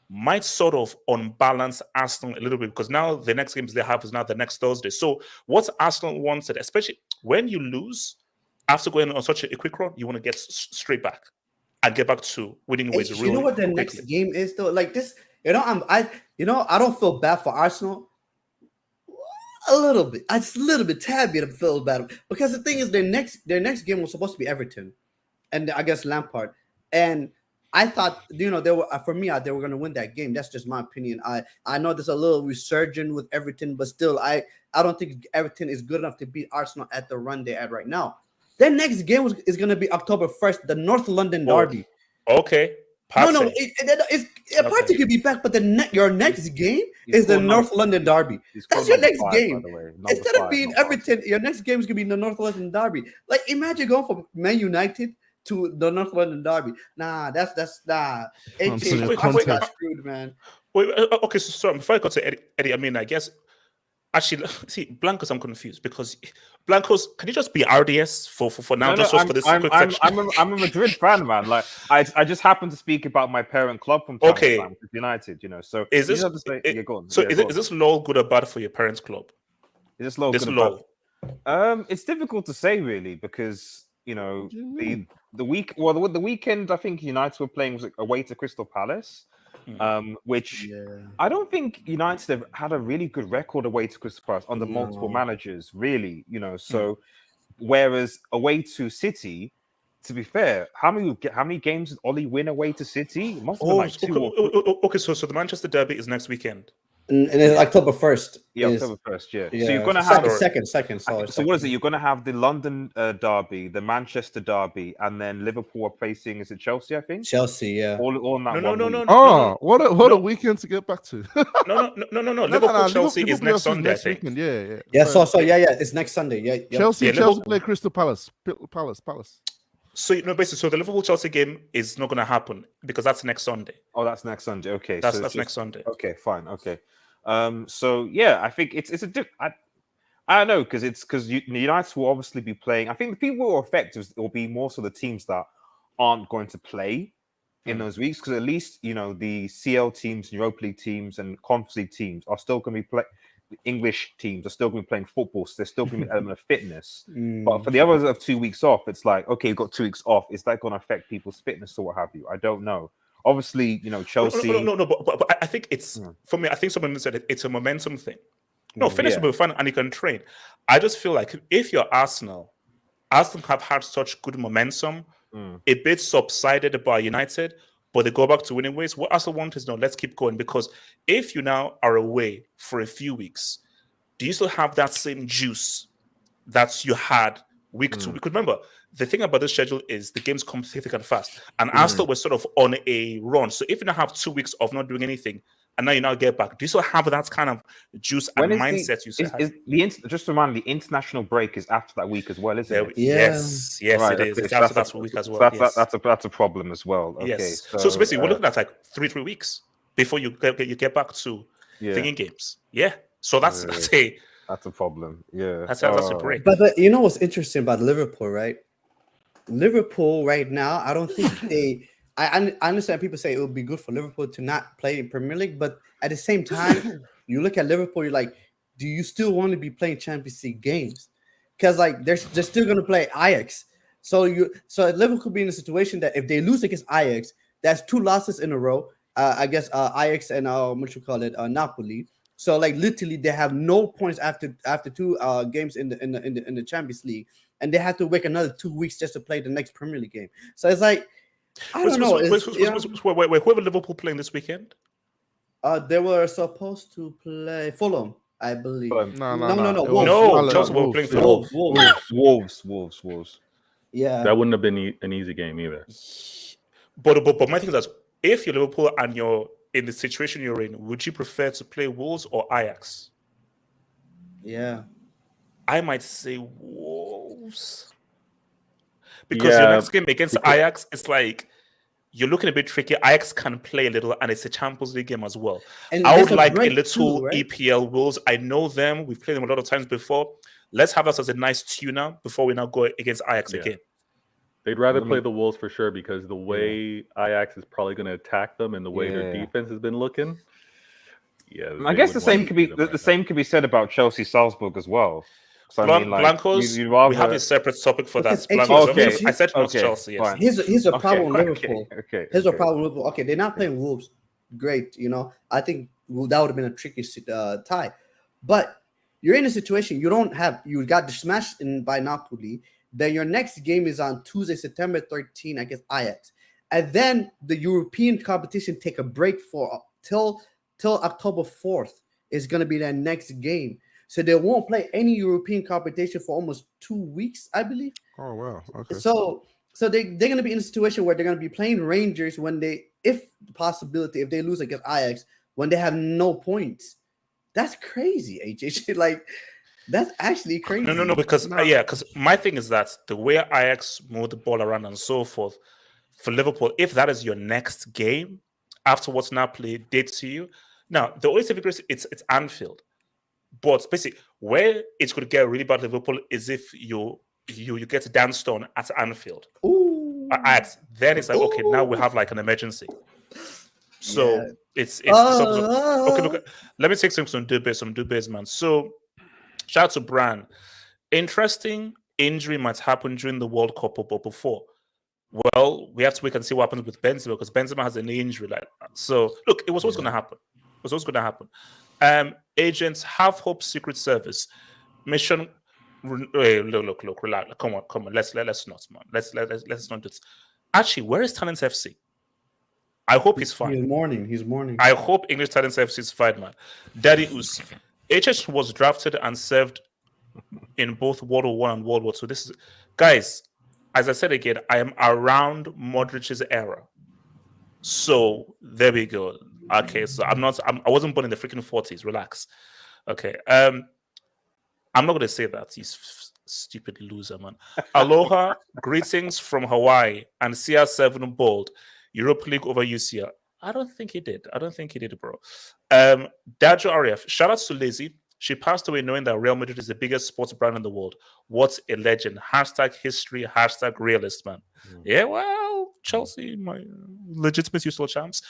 might sort of unbalance Arsenal a little bit because now the next games they have is now the next Thursday. So what Arsenal wanted, especially when you lose after going on such a quick run, you want to get straight back and get back to winning ways. You know what the next game is though? Like this, I don't feel bad for Arsenal. A little bit, tad bit of feel bad because the thing is, their next game was supposed to be Everton, and I guess Lampard. And I thought, they were going to win that game. That's just my opinion. I know there's a little resurgence with Everton, but still, I don't think Everton is good enough to beat Arsenal at the run they're at right now. Their next game is going to be October 1st, the North London Derby. Okay. Partey. No, Partey could be back, but your next game is the North London Derby. That's your next game. Instead of being Everton, your next game is going to be the North London Derby. Like, imagine going from Man United to the North London Derby. Nah, that's nah. Wait, screwed, man. Wait, okay, so before I go to Eddie, I mean, I guess actually, see, Blancos, I'm confused because Blancos, can you just be RDS for now? I'm a Madrid fan, man. Like I just happen to speak about my parent club from time to time, United. So is this is this lull good or bad for your parents' club? Is this lull good or bad? It's difficult to say really because the weekend I think United were playing was away to Crystal Palace. Which I don't think United have had a really good record away to Crystal Palace under multiple managers, really. So whereas away to City, to be fair, how many games did Ollie win away to City? It must have been like two. Okay, so the Manchester Derby is next weekend. And it's October 1st. Yeah, October 1st, yeah. So you're going to have... Second. So what is it? You're going to have the London Derby, the Manchester Derby, and then Liverpool are facing, is it Chelsea, I think? Chelsea, yeah. All in that No. Oh, what a weekend to get back to. No. Liverpool-Chelsea is next Sunday, I think. Weekend. Yeah. Yeah, it's next Sunday. Yeah. Chelsea play Crystal Palace. Palace. So basically, so the Liverpool-Chelsea game is not going to happen because that's next Sunday. Oh, that's next Sunday. Okay, that's next Sunday. Okay, fine. Okay. So yeah, I think it's I don't know because United will obviously be playing. I think the people who are affected will be more so the teams that aren't going to play in those weeks because at least the CL teams, Europa League teams, and Conference League teams are still going to be playing. English teams are still going to be playing football, so there's still going to be an element of fitness. But for the others of 2 weeks off, it's like, okay, you've got 2 weeks off. Is that going to affect people's fitness or what have you? I don't know. Obviously, Chelsea. No. But I think it's for me. I think someone said it's a momentum thing. No, fitness will be fun and you can train. I just feel like if you're Arsenal have had such good momentum, a bit subsided by United, but they go back to winning ways. What Arsenal want is let's keep going because if you now are away for a few weeks, do you still have that same juice that you had week to week? Remember, the thing about this schedule is the games come thick and fast, and Arsenal was sort of on a run. So if you now have 2 weeks of not doing anything, and now you now get back. Do you still have that kind of juice and mindset you said? Just to remind me, the international break is after that week as well, isn't it? Yes, right, it is. It's after that week as well. That's a problem as well. Okay, yes. So basically, we're looking at like 3 weeks before you get back to thinking games. Yeah. So that's a problem. Yeah, that's a break. But you know what's interesting about Liverpool, right? Liverpool right now, I don't think they. I understand people say it would be good for Liverpool to not play in Premier League, but at the same time, you look at Liverpool, you're like, do you still want to be playing Champions League games? Because like they're still going to play Ajax. So Liverpool could be in a situation that if they lose against Ajax, that's 2 losses in a row. I guess Ajax and Napoli. So like literally they have no points after 2 games in the Champions League, and they have to wait another 2 weeks just to play the next Premier League game. So it's like I don't know. Wait, who are Liverpool playing this weekend? They were supposed to play Fulham, I believe. No. Chelsea were playing Wolves. Yeah, that wouldn't have been an easy game either. But my thing is that if you're Liverpool and you're in the situation you're in, would you prefer to play Wolves or Ajax? Yeah, I might say Wolves. Because your next game against Ajax, it's like you're looking a bit tricky. Ajax can play a little, and it's a Champions League game as well. And I would like a little EPL Wolves. I know them. We've played them a lot of times before. Let's have us as a nice tuner before we now go against Ajax again. They'd rather play the Wolves for sure because the way Ajax is probably going to attack them and the way their defense has been looking. Yeah, I guess the same could be said about Chelsea Salzburg as well. So Blancos, we have a separate topic for that. Blancos, I said not Chelsea. Yes. Here's a problem with Liverpool. Here's a problem with Liverpool. Okay, they're not playing Wolves. Great, I think that would have been a tricky tie. But you're in a situation you got smashed in by Napoli. Then your next game is on Tuesday, September 13, against Ajax, and then the European competition take a break for till October 4th is going to be their next game. So they won't play any European competition for almost 2 weeks, I believe. Oh wow! Okay. So they're going to be in a situation where they're going to be playing Rangers if they lose against Ajax when they have no points. That's crazy, HH. Like that's actually crazy. No, because my thing is that the way Ajax move the ball around and so forth for Liverpool, if that is your next game after what Napoli did to you, now the only difficulty it's Anfield. But basically, where it could get really bad Liverpool is if you get Dan Stone at Anfield. Then it's like, okay, now we have like an emergency. So it's okay. Look, let me take some debates, man. So shout out to Bran. Interesting injury might happen during the World Cup, but before. Well, we have to wait and see what happens with Benzema because Benzema has a knee injury like that. So look, it was always going to happen. Agents have hope. Secret Service mission. Look, relax. Come on. Let's not, man. Let's not do this. Actually, where is Talents FC? I hope he's fine. He's mourning. I hope English Talents FC is fine, man. Daddy Us. HH was drafted and served in both World War I and World War II. This is, guys, as I said again, I am around Modric's era. So there we go. Okay, so I wasn't born in the freaking 40s. Relax. Okay. I'm not gonna say that. He's stupid loser, man. Aloha, greetings from Hawaii and CR7 bold. Europa League over UCL. I don't think he did, bro. Dajo RF, shout out to Lizzie. She passed away knowing that Real Madrid is the biggest sports brand in the world. What a legend. #history, #realist, man. Yeah, well, Chelsea, my legitimate UCL champs.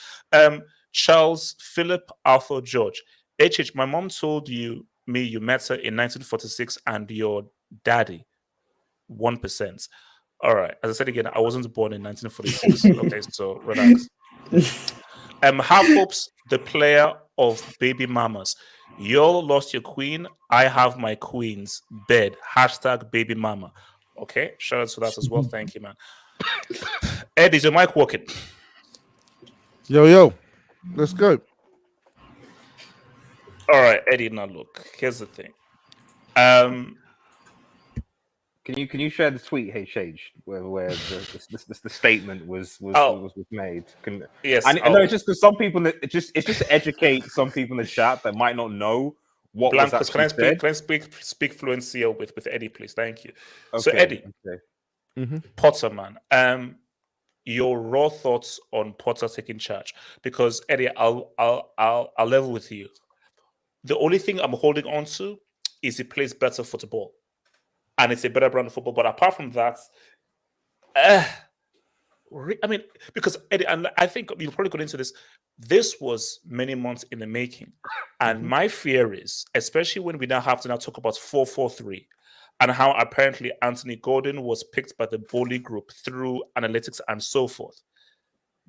Charles Philip Arthur George. HH, my mom told me you met her in 1946 and your daddy 1%. All right. As I said again, I wasn't born in 1946. Okay, so relax. Half hopes the player of baby mamas. Y'all lost your queen. I have my queen's bed. #baby mama. Okay, shout out to that as well. Thank you, man. Ed, is your mic working? Yo, let's go. All right, Eddie. Now look, here's the thing. Can you share the tweet, HH, where the statement was made? Yes. I know it's just because some people it's just to educate some people in the chat that might not know what was Blancos, actually said. can I speak fluency with Eddie, please? Thank you. Okay, So Eddie, Mm-hmm. Potter, man, your raw thoughts on Potter taking charge, because Eddie, I'll level with you. The only thing I'm holding on to is he plays better football, and it's a better brand of football. But apart from that, I mean, because Eddie, and I think you probably got into this. This was many months in the making, and my fear is, especially when we now have to talk about 4-4-3, and how apparently Anthony Gordon was picked by the Boehly group through analytics and so forth.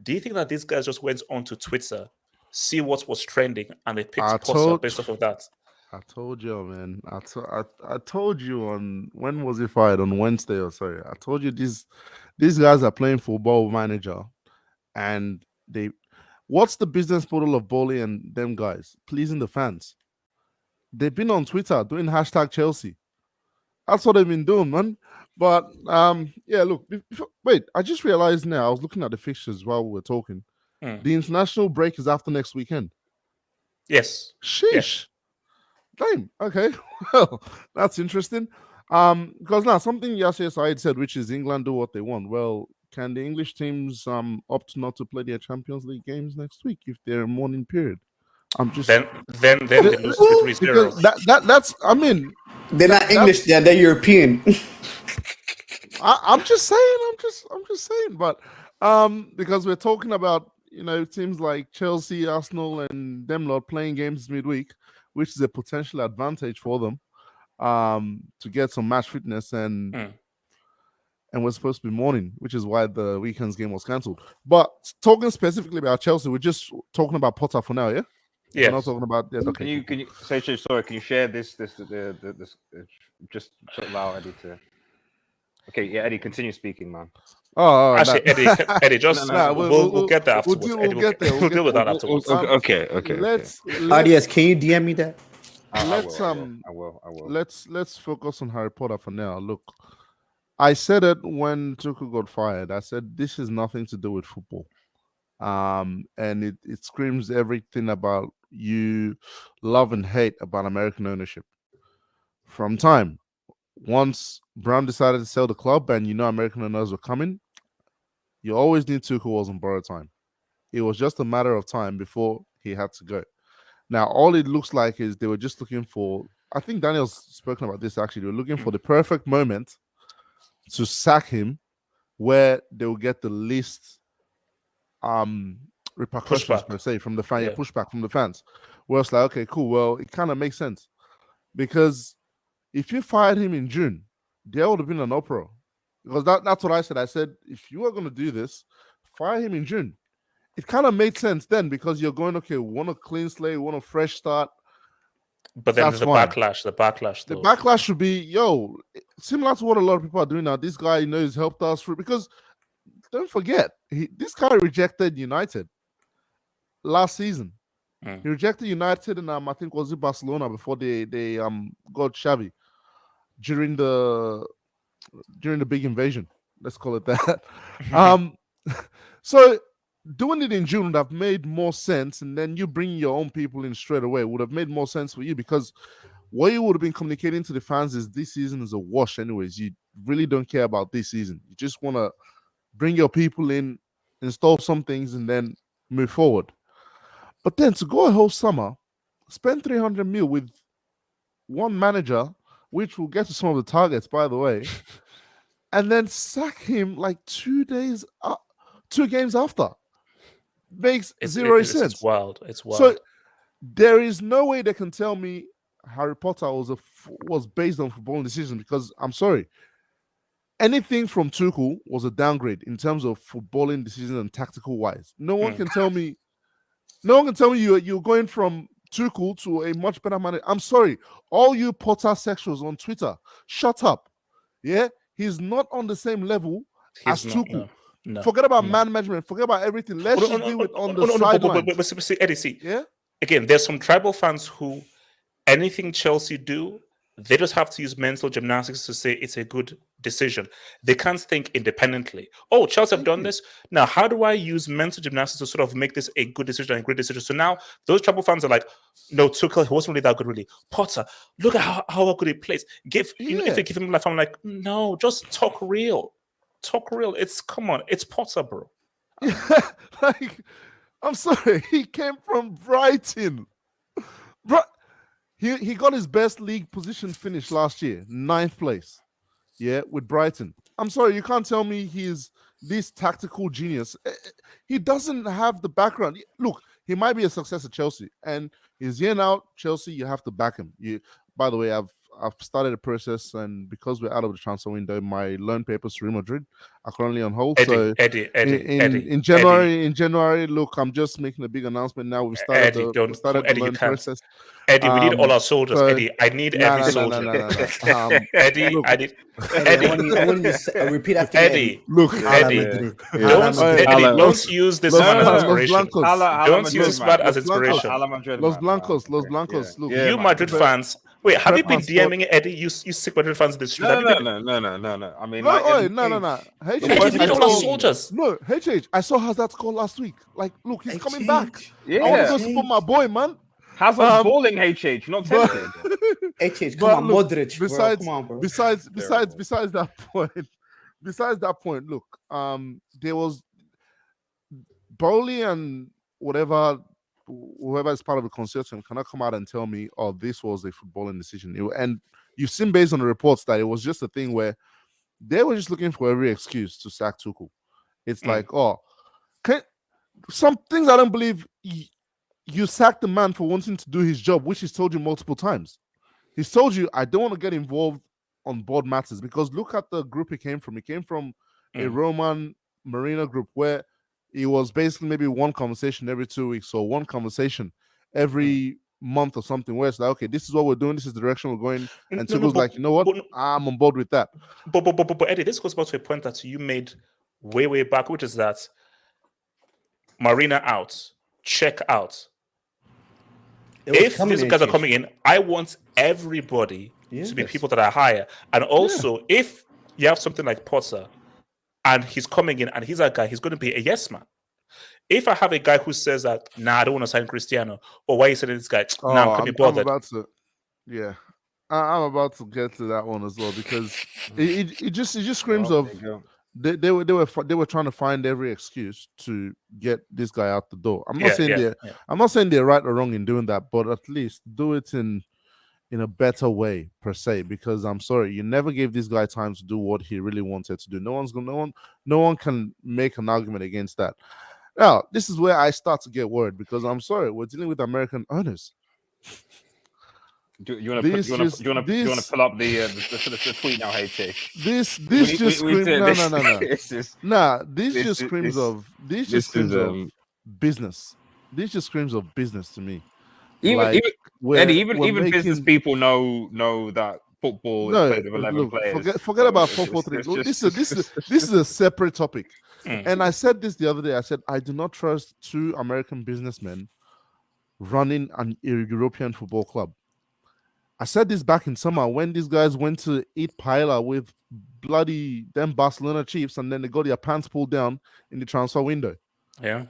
Do you think that these guys just went onto Twitter, see what was trending, and they picked Potter based off of that? I told you, man. I told you on, when was he fired? On Wednesday or sorry. I told you these guys are playing Football Manager, and what's the business model of Boehly and them guys? Pleasing the fans. They've been on Twitter doing hashtag Chelsea. That's what they've been doing, man. But yeah, look, wait, I just realized now, I was looking at the fixtures while we were talking. The international break is after next weekend. Yes. Sheesh. Yes. Damn. Okay. Well, that's interesting. Because now something Yasser Said said, which is England do what they want. Well, can the English teams opt not to play their Champions League games next week if they're in morning period? I'm just then they lose 3-0. That's I mean, they're not English, they're European. I'm just saying. I'm just saying. But because we're talking about teams like Chelsea, Arsenal, and them lot playing games midweek, which is a potential advantage for them to get some match fitness, and we're supposed to be morning, which is why the weekend's game was cancelled. But talking specifically about Chelsea, we're just talking about Potter for now, yeah. Yeah. We're not talking about. Yeah, okay. Can you say sorry? Can you share this just to allow Eddie to? Okay, yeah, Eddie, continue speaking, man. Oh, actually, Eddie, just we'll get that afterwards. We'll get there. We'll deal with that afterwards. Okay. Adias, can you DM me that? I will. Let's focus on Harry Potter for now. Look, I said it when Tuchel got fired. I said this is nothing to do with football. And it screams everything about you love and hate about American ownership. From time, once Brown decided to sell the club and American owners were coming, you always knew Tuchel was on borrowed time. It was just a matter of time before he had to go. Now, all it looks like is they were just looking for, I think Daniel's spoken about this actually, they were looking for the perfect moment to sack him where they will get the least repercussions per se from the fan, pushback from the fans. Where it's like, okay, cool. Well, it kind of makes sense because if you fired him in June, there would have been an uproar. Because that's what I said. I said, if you are going to do this, fire him in June. It kind of made sense then because you're going, okay, we want a clean slate, we want a fresh start. But then the backlash. The backlash should be, similar to what a lot of people are doing now. This guy, he's helped us through, because don't forget, this guy rejected United last season. He rejected United and I think was it Barcelona before they got Xavi during the big invasion. Let's call it that. So doing it in June would have made more sense, and then you bring your own people in straight away would have made more sense for you, because what you would have been communicating to the fans is this season is a wash anyways. You really don't care about this season. You just want to bring your people in, install some things, and then move forward. But then to go a whole summer, spend 300 mil with one manager, which we'll get to some of the targets, by the way, and then sack him like 2 games after. Makes zero sense. It's wild. So there is no way they can tell me Harry Potter was based on footballing decisions, because I'm sorry, anything from Tuchel was a downgrade in terms of footballing decisions and tactical wise. No one can tell me. No one can tell me you're going from Tuchel to a much better manager. I'm sorry, all you Potter sexuals on Twitter, shut up. Yeah, he's not on the same level as Tuchel. No, forget about man management. Forget about everything. Let's just do it on the sideline. But Eddie, see, yeah. Again, there's some tribal fans who anything Chelsea do, they just have to use mental gymnastics to say it's a good decision. They can't think independently. Oh, Chelsea have done this. Now, how do I use mental gymnastics to sort of make this a good decision and a great decision? So now those Travel fans are like, no, Tuchel, he wasn't really that good, really. Potter, look at how good he plays. If they give him life, I'm like, no, just talk real. Talk real. Come on, it's Potter, bro. Like, I'm sorry, he came from Brighton. He got his best league position finish last year, 9th place. Yeah, with Brighton. I'm sorry, you can't tell me he's this tactical genius. He doesn't have the background. Look, he might be a success at Chelsea, and he's here now. Chelsea, you have to back him. By the way, I've started a process, and because we're out of the transfer window, my loan papers to Real Madrid are currently on hold. Eddie, in January, look, I'm just making a big announcement now. We started the loan process. Eddie, we need all our soldiers. Eddie, I need every soldier. Eddie, look, I need. Eddie, I want you to repeat after Eddie. Look, Eddie, don't use this man as inspiration. Don't use this man as inspiration. Los Blancos. Look, you Madrid fans. Wait, have you been DMing Eddie? You sick Madrid fans in the street? No. I mean, no. We need all our soldiers. No, HH. I saw Hazard's call last week. Like, look, he's coming back. Yeah. I want to go support my boy, man. Hazard's balling, HH, not tempted. HH, come on, Modric. Besides, come on, bro. Besides that point, look, there was Boehly and whoever is part of the consortium cannot come out and tell me, oh, this was a footballing decision. And you've seen based on the reports that it was just a thing where they were just looking for every excuse to sack Tuchel. It's like, some things I don't believe. You sacked the man for wanting to do his job, which he's told you multiple times. He's told you, I don't want to get involved on board matters, because look at the group he came from. He came from a Roman Marina group where it was basically maybe one conversation every 2 weeks or one conversation every month or something, where it's like, okay, this is what we're doing, this is the direction we're going. And Tuchel's like, you know what? I'm on board with that. But Eddie, this goes back to a point that you made way back, which is that Marina out, check out. If these guys are coming in, I want everybody to be people that are higher. And also, if you have something like Potter and he's coming in and he's a guy, he's going to be a yes man. If I have a guy who says that, I don't want to sign Cristiano, or why are you saying this guy? I can't be bothered. I'm about to get to that one as well, because it just screams of they were trying to find every excuse to get this guy out the door. I'm not saying they're right or wrong in doing that, but at least do it in a better way per se. Because I'm sorry, you never gave this guy time to do what he really wanted to do. No one can make an argument against that. Now, this is where I start to get worried, because I'm sorry, we're dealing with American owners. Do you want to pull up the tweet now, HT? This just screams of business. This just screams of business to me. Even business people know that football is played with 11 players. Forget about 4-4-3. This is a separate topic. And I said this the other day. I said I do not trust two American businessmen running a European football club. I said this back in summer when these guys went to eat paella with bloody them Barcelona Chiefs, and then they got their pants pulled down in the transfer window. Yeah.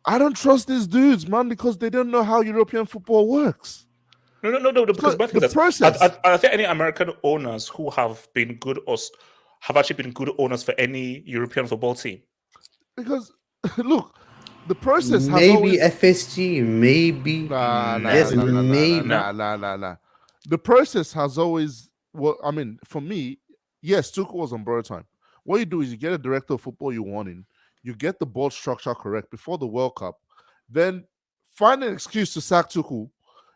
I don't trust these dudes, man, because they don't know how European football works. No. Because the process. Are there any American owners who have been good or have actually been good owners for any European football team? Because look, the process has maybe FSG, maybe nah. The process has always, for me, yes, Tuchel was on borrowed time. What you do is you get a director of football you want in, you get the board structure correct before the World Cup, then find an excuse to sack Tuchel,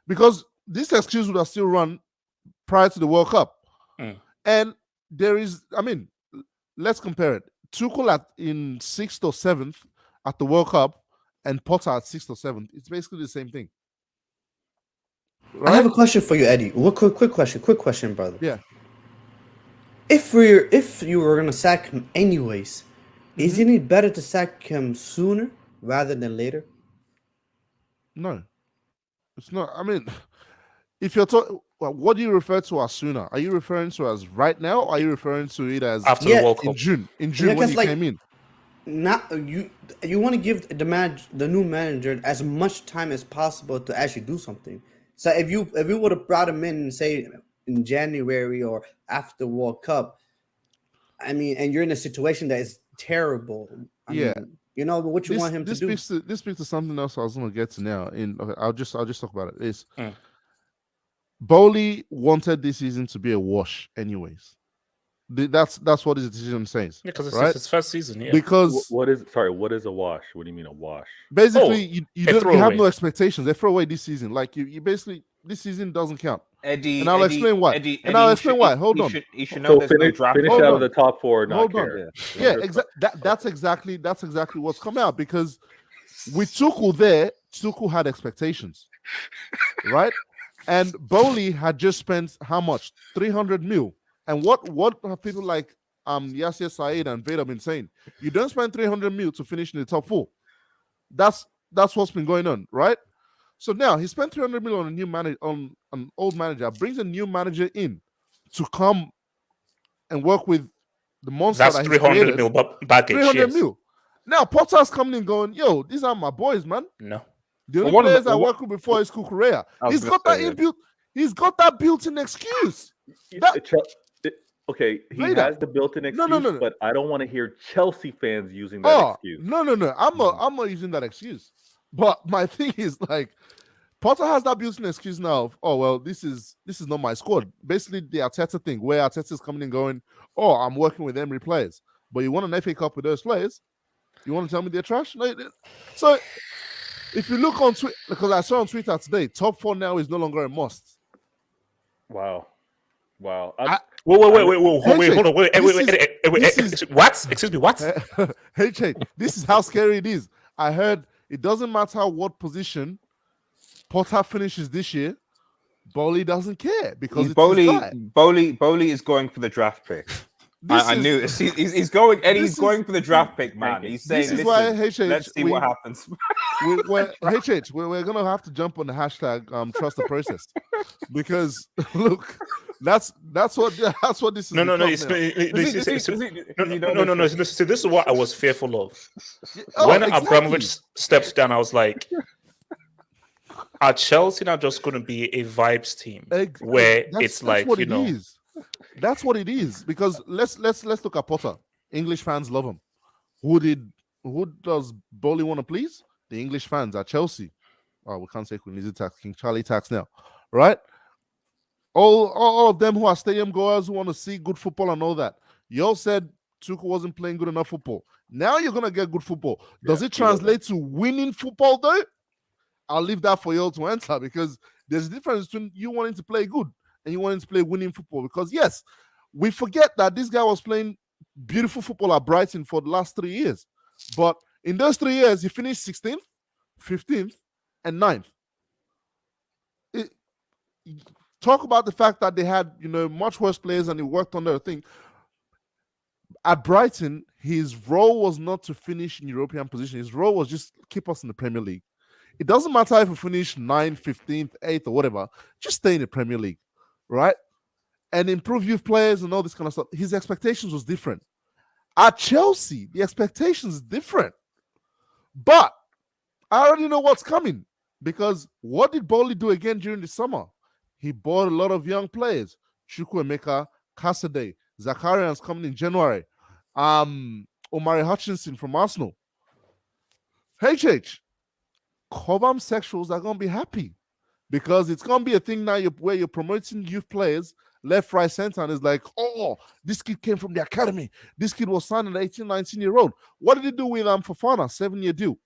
because this excuse would have still run prior to the World Cup. And there is, let's compare it. Tuchel in 6th or 7th at the World Cup and Potter at 6th or 7th. It's basically the same thing. Right? I have a question for you, Eddie. Quick question, brother. Yeah. If you were gonna sack him anyways, isn't it better to sack him sooner rather than later? No, it's not. If you're talking, what do you refer to as sooner? Are you referring to as right now? Or are you referring to it as after Yeah, the World in Cup. June? In June when because, he came in. Not you want to give the new manager as much time as possible to actually do something. So if you would have brought him in, say in January or after World Cup, I mean, and you're in a situation that is terrible. I Yeah. mean, you know what you want him to do. This speaks to something else I was going to get to now. I'll just talk about it. Is Boehly wanted this season to be a wash, anyways. That's what his decision says. Yeah, because it's right? his first season. Yeah. Because What is a wash? What do you mean a wash? basically you a have throwaway. no expectations. They throw away this season. Like you basically this season doesn't count. Eddie, And I'll explain why. And I'll explain why. Hold on. He should know there's no draft. Finish Hold out on. of the top four. And not Hold on. care. Yeah, that's exactly what's come out, because with Tuchel there, Tuchel had expectations, right? And Boehly had just spent how much? 300 mil. And what have people like Yasser Said and Vader been saying? You don't spend 300 mil to finish in the top four. That's what's been going on, right? So now he spent 300 mil on a new manager, on an old manager, brings a new manager in to come and work with the monster That's that 300 mil baggage. 300 yes. mil. Now Potter's coming in going, yo, these are my boys, man. No. The only But one of players the- I worked with before is Kukurea. I was He's gonna got that say, yeah. inbuilt. He's got that built-in excuse. Okay, he Vader. has the built-in excuse, No. but I don't want to hear Chelsea fans using that excuse. No. I'm not using that excuse. But my thing is, like, Potter has that built-in excuse now of, oh well, this is not my squad. Basically, the Arteta thing, where Arteta is coming and going, oh, I'm working with Emery players. But you want an FA Cup with those players? You want to tell me they're trash? No. So if you look on Twitter, because I saw on Twitter today, top four now is no longer a must. Wow. Wait, hold on. Wait. What? Excuse me, what? Hey, this is how scary it is. I heard it doesn't matter what position Potter finishes this year, Boehly doesn't care because it's his guy. Boehly is going for the draft pick. I knew it. He's going, and he's going for the draft pick, man. He's saying, this is why HH, let's see what happens. We're gonna have to jump on the hashtag trust the process, because look, that's what this is. No. See, this is what I was fearful of. When Abramovich steps down, I was like, are Chelsea now just going to be a vibes team where it's like, you know? That's what it is. Because let's look at Potter. English fans love him. Who does Boehly want to please? The English fans at Chelsea. Oh, we can't say Queen Lizzie tax, King Charlie tax now, right? All of them who are stadium goers who want to see good football and all that. You all said Tuchel wasn't playing good enough football. Now you're gonna get good football. Does it translate to winning football though? I'll leave that for you all to answer, because there's a difference between you wanting to play good and you wanting to play winning football. Because yes, we forget that this guy was playing beautiful football at Brighton for the last 3 years. But in those 3 years, he finished 16th, 15th, and 9th. Talk about the fact that they had, much worse players and he worked on their thing. At Brighton, his role was not to finish in European position. His role was just keep us in the Premier League. It doesn't matter if we finish 9th, 15th, 8th, or whatever. Just stay in the Premier League, right? And improve youth players and all this kind of stuff. His expectations was different. At Chelsea, the expectations is different. But I already know what's coming, because what did Boehly do again during the summer? He bought a lot of young players. Chukwuemeka, Cassidy, Zacharias coming in January. Omari Hutchinson from Arsenal. HH, Cobham sexuals are going to be happy, because it's going to be a thing now where you're promoting youth players left, right, center, and it's like, oh, this kid came from the academy. This kid was signed at 18, 19-year-old. What did he do with Fofana? 7-year deal,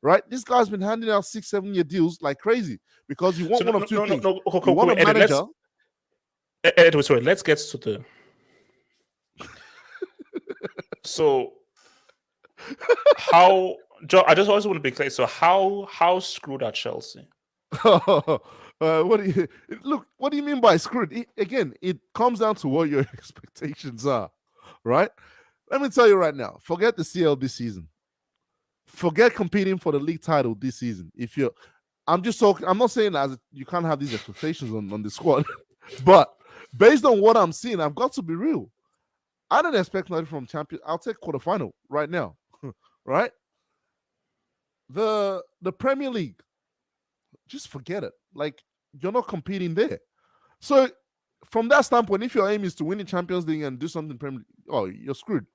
right? This guy's been handing out 6, 7-year deals like crazy, because you want one of two things. You want a manager. Sorry, let's get to the... So, how... Joe, I just always want to be clear. So how screwed are Chelsea? What do you mean by screwed? It comes down to what your expectations are, right? Let me tell you right now. Forget the CL this season. Forget competing for the league title this season. I'm not saying that you can't have these expectations on the squad, But based on what I'm seeing, I've got to be real. I don't expect nothing from champion. I'll take quarterfinal right now, right? The Premier League, just forget it. Like, you're not competing there. So from that standpoint, if your aim is to win the Champions League and do something Premier League, oh, you're screwed.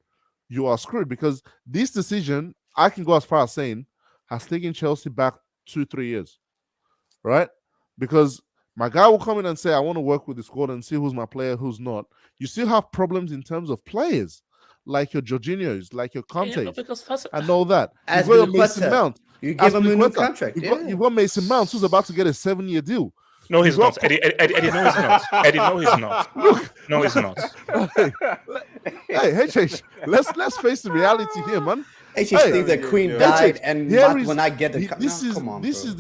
You are screwed, because this decision, I can go as far as saying, has taken Chelsea back 2-3 years, right? Because my guy will come in and say, I want to work with the squad and see who's my player, who's not. You still have problems in terms of players, like your Jorginhos, like your Contes, and all that. As You've got your Mason Mount. You give him a new Azpilicueta. contract. You've got Mason Mount, who's about to get a 7-year deal. No, he's not. Eddie, no, he's not. Eddie, no, he's not. No, he's not. Hey, HH, let's face the reality here, man. HH think the Queen died, and when I get the this is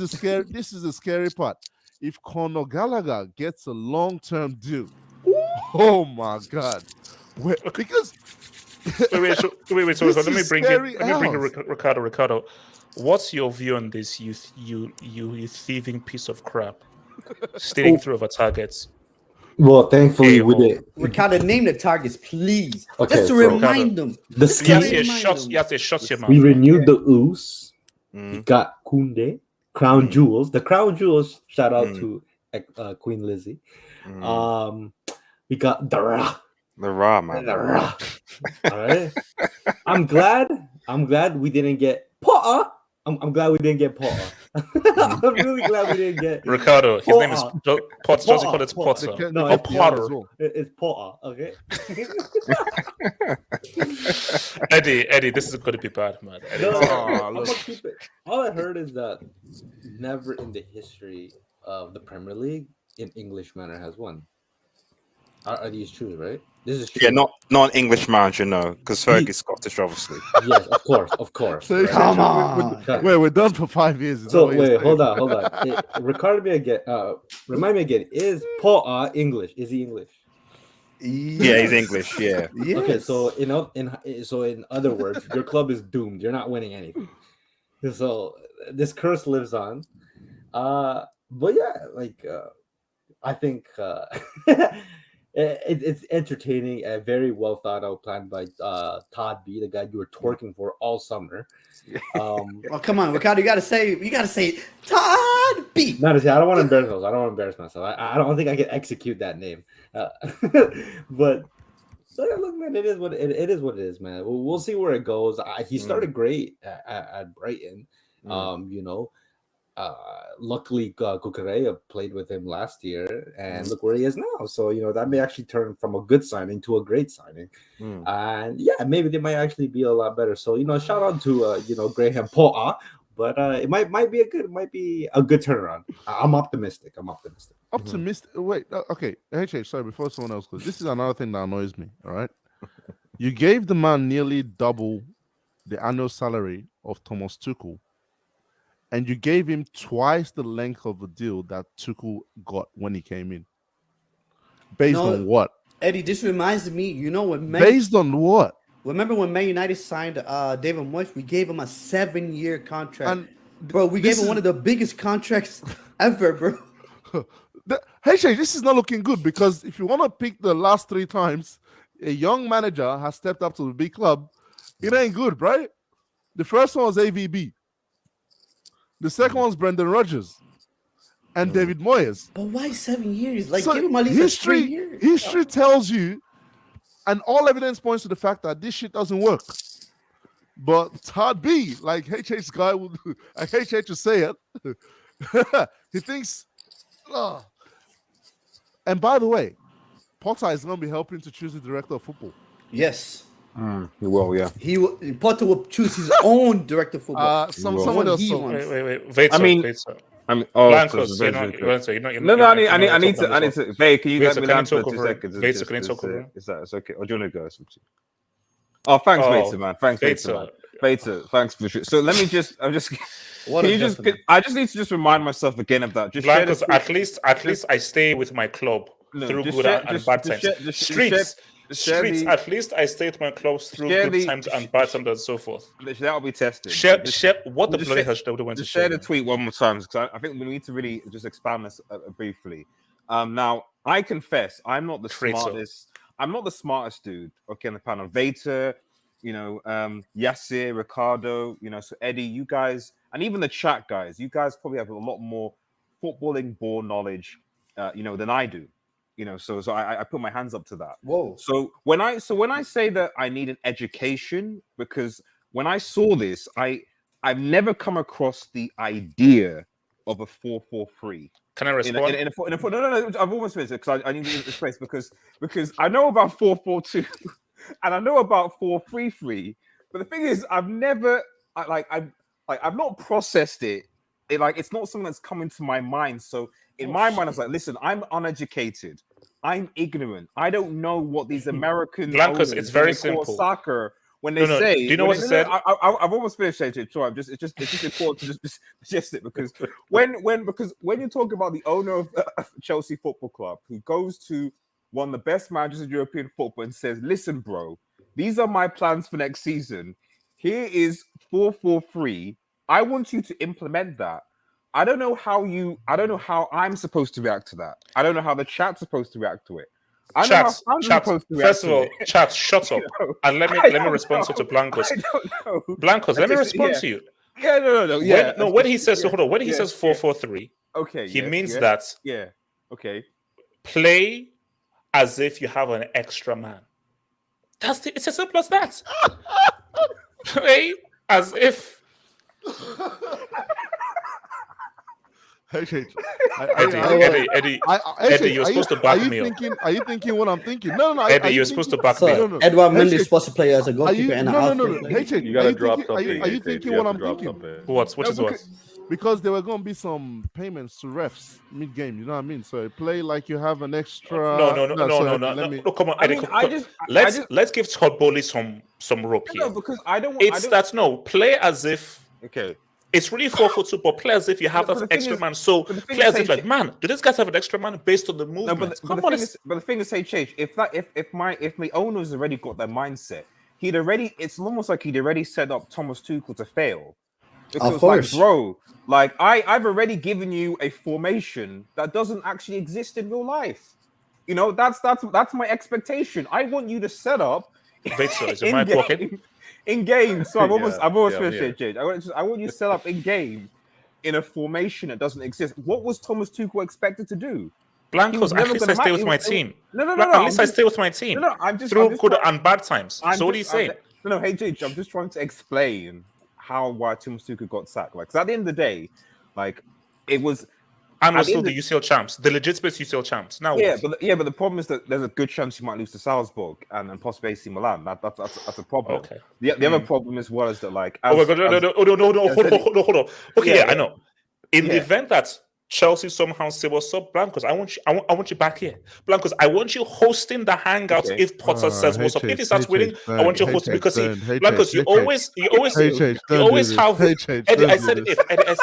the scary part. If Conor Gallagher gets a long-term deal, oh my God! Because wait. So let me bring Ricardo. Ricardo, what's your view on this? You thieving piece of crap, stealing through over targets. Well, thankfully, we did. Ricardo, name the targets, please. Okay, just to remind them. The shots your mouth. We renewed the Oos. We got Koundé, Crown Jewels. The Crown Jewels. Shout out to Queen Lizzie. We got the Ra, man. The Ra. All right. I'm glad we didn't get Potter. I'm glad we didn't get Potter. I'm really glad we didn't get Ricardo. His name is Potter. Just call it Potter. No, it's Potter. It's Potter. Okay. Eddie, this is going to be bad, man. I'm gonna keep it. All I heard is that never in the history of the Premier League an English manor has won. Are these true, right? This is true. Yeah, not an English manager, no, because Fergie's Scottish, obviously. Yes, of course. So right? Come on. We're done for 5 years. So wait, hold on. Ricardo me again. Remind me again. Is Potter English? Is he English? Yeah, he's English. Yeah. Yes. Okay, so in other words, your club is doomed. You're not winning anything. So this curse lives on. But yeah, I think it's entertaining and very well thought out plan by Todd B, the guy you were twerking for all summer. Oh, come on, Ricardo, you gotta say Todd B. No, I don't want to embarrass myself. I don't think I can execute that name. But so yeah, look, man, it is what it is, man. We'll see where it goes. He started great at Brighton. Luckily, Kukureya played with him last year, and look where he is now. So that may actually turn from a good signing to a great signing, and yeah, maybe they might actually be a lot better. So shout out to Graham Potter, but it might be a good turnaround. I'm optimistic. Optimistic. Wait, okay. HH, sorry. Before someone else goes, this is another thing that annoys me. All right, you gave the man nearly double the annual salary of Thomas Tuchel. And you gave him twice the length of the deal that Tuchel got when he came in. Based on what? Eddie, this reminds me, based on what? Remember when Man United signed David Moyes? We gave him a 7-year contract. Bro, we gave him one of the biggest contracts ever, bro. This is not looking good, because if you want to pick the last 3 times a young manager has stepped up to the big club, it ain't good, right? The first one was AVB. The second one's Brendan Rodgers and David Moyes. But why 7 years? Give him at least 3 years. History tells you, and all evidence points to the fact that this shit doesn't work. But Todd B, like HH's guy would, like HH to say it, he thinks. And by the way, Potter is going to be helping to choose the director of football. Yes. He will, yeah. Potter will choose his own director of football. Someone else. Wait. I mean, Blancos, I need to. Hey, can you let me land for 2 seconds? It's okay. Or do you want to go? Oh, thanks, Beta, man. Thanks, Beta, thanks for sure. So let me just. I just need to remind myself again of that. Just Blancos, at least I stay with my club through good and bad times. Streets, at least I stay with my clubs through good times and bad times and so forth. That will be tested. Share what the bloody hell should I want to share the tweet one more time, because I think we need to really just expand this briefly. Now I confess I'm not the Traitor. smartest. I'm not the smartest dude. Okay, on the panel, Vater, Yasser, Ricardo, so Eddie, you guys, and even the chat guys, you guys probably have a lot more footballing ball knowledge, than I do. So I put my hands up to that. Whoa. So when I say that I need an education, because when I saw this, I've never come across the idea of a 4-4-3. Can I respond? No, I've almost finished it because I need to give it space because I know about 4-4-2 and I know about 4-3-3, but the thing is, I've not processed it. It's not something that's come into my mind. So in my mind, I was like, listen, I'm uneducated. I'm ignorant. I don't know what these American Blancos, it's very when they call simple. Soccer when they say. Do you know what he said? I've almost finished it. Sorry, it's just important to just suggest it because when you talk about the owner of Chelsea Football Club who goes to one of the best managers in European football and says, "Listen, bro, these are my plans for next season. Here is 4-4-3. I want you to implement that." I don't know how I'm supposed to react to that. I don't know how the chat's supposed to react to it. I know how I'm supposed to react first of all, to it. chat, shut up. And let me respond to Blancos. I don't know. Blancos, let me respond to you. Yeah, no. Yeah. When he says 4-4-3, okay, he means that okay. Play as if you have an extra man. It's as simple as that. Play as if. Eddie, you're supposed to back me up. Are you thinking what I'm thinking? No. Eddie, you're supposed to back me up. Edouard Mendy is supposed to play as a goalkeeper and You gotta drop something. Are you thinking what I'm thinking? What is what? Because there were going to be some payments to refs mid-game. You know what I mean? So play like you have an extra. No. Come on, Eddie. Let's give Todd Boehly some rope here. No, because I don't. Play as if. Okay. It's really 4-4-2, but play as if you have that extra man. So play as if do these guys have an extra man based on the movement? No, but the thing is, Change. If the owners already got their mindset, it's almost like he'd already set up Thomas Tuchel to fail. Because of course, I've already given you a formation that doesn't actually exist in real life. That's my expectation. I want you to set up. Is your mic working? In game, so I've almost finished it, Jade. I want you to set up in game in a formation that doesn't exist. What was Thomas Tuchel expected to do? Blancos, at least I stay with my team. No. At least I stay with my team. No, I'm just through good and bad times. So what are you saying? No, hey, Jade, I'm just trying to explain why Thomas Tuchel got sacked. Because at the end of the day, it was. And we're still the UCL champs, the legitimate UCL champs. Now, but the problem is that there's a good chance you might lose to Salzburg and possibly AC Milan. That's a problem. Okay. The other problem is that oh my God, no, hold on. Okay, I know. In the event that Chelsea somehow say, "What's up, Blancos? I want you back here, Blancos. I want you hosting the hangouts if Potter says what's up. If he starts winning, I want you hosting because Blancos, you always have Eddie. I said if Eddie. I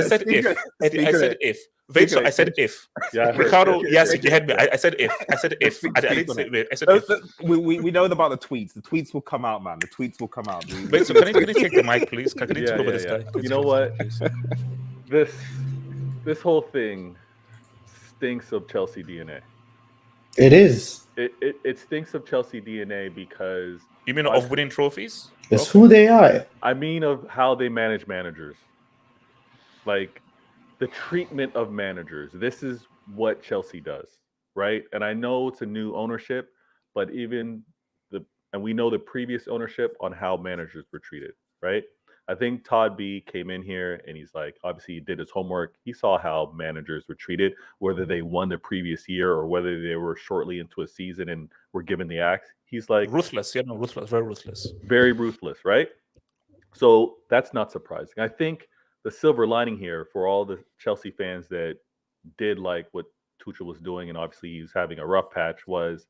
said if. Victor, I said if. Yeah, Ricardo, yes, you heard me. I said if. I said if. I didn't say if. I said if. We know about the tweets. The tweets will come out, man. The tweets will come out. Victor, can you take the mic, please? Can you take over this guy? You know what? This whole thing stinks of Chelsea DNA. It is. It stinks of Chelsea DNA because you mean of winning trophies? It's who they are. I mean of how they manage managers. Like the treatment of managers. This is what Chelsea does, right? And I know it's a new ownership, but and we know the previous ownership on how managers were treated, right? I think Todd B came in here and he's like, obviously he did his homework. He saw how managers were treated, whether they won the previous year or whether they were shortly into a season and were given the axe. He's like ruthless, ruthless, very ruthless. Very ruthless, right? So that's not surprising. I think the silver lining here for all the Chelsea fans that did like what Tuchel was doing, and obviously he was having a rough patch, was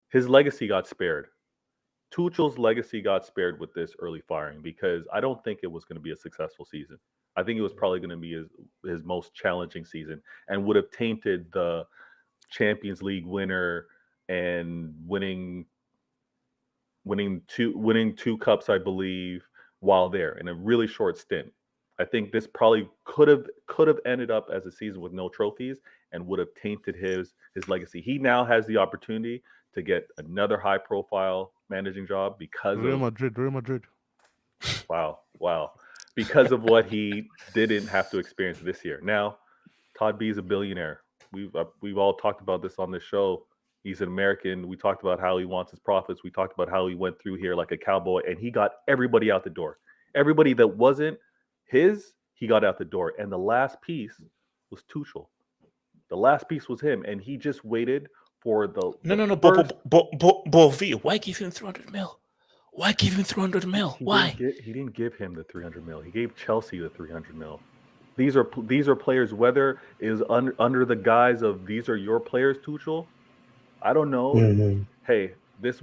his legacy got spared. Tuchel's legacy got spared with this early firing because I don't think it was going to be a successful season. I think it was probably going to be his most challenging season and would have tainted the Champions League winner and winning two cups, I believe, while there in a really short stint. I think this probably could have ended up as a season with no trophies and would have tainted his legacy. He now has the opportunity to get another high profile managing job because Real of Madrid. Wow. Because of what he didn't have to experience this year. Now, Todd B is a billionaire. We've all talked about this on this show. He's an American. We talked about how he wants his profits. We talked about how he went through here like a cowboy, and he got everybody out the door. Everybody that wasn't his, he got out the door. And the last piece was Tuchel. The last piece was him, and he just waited for the But V, why give him 300 mil? Why give him 300 mil? Why? He didn't give him the 300 mil. He gave Chelsea the 300 mil. These are players, whether it is under the guise of these are your players, Tuchel. I don't know. Mhm. Hey, this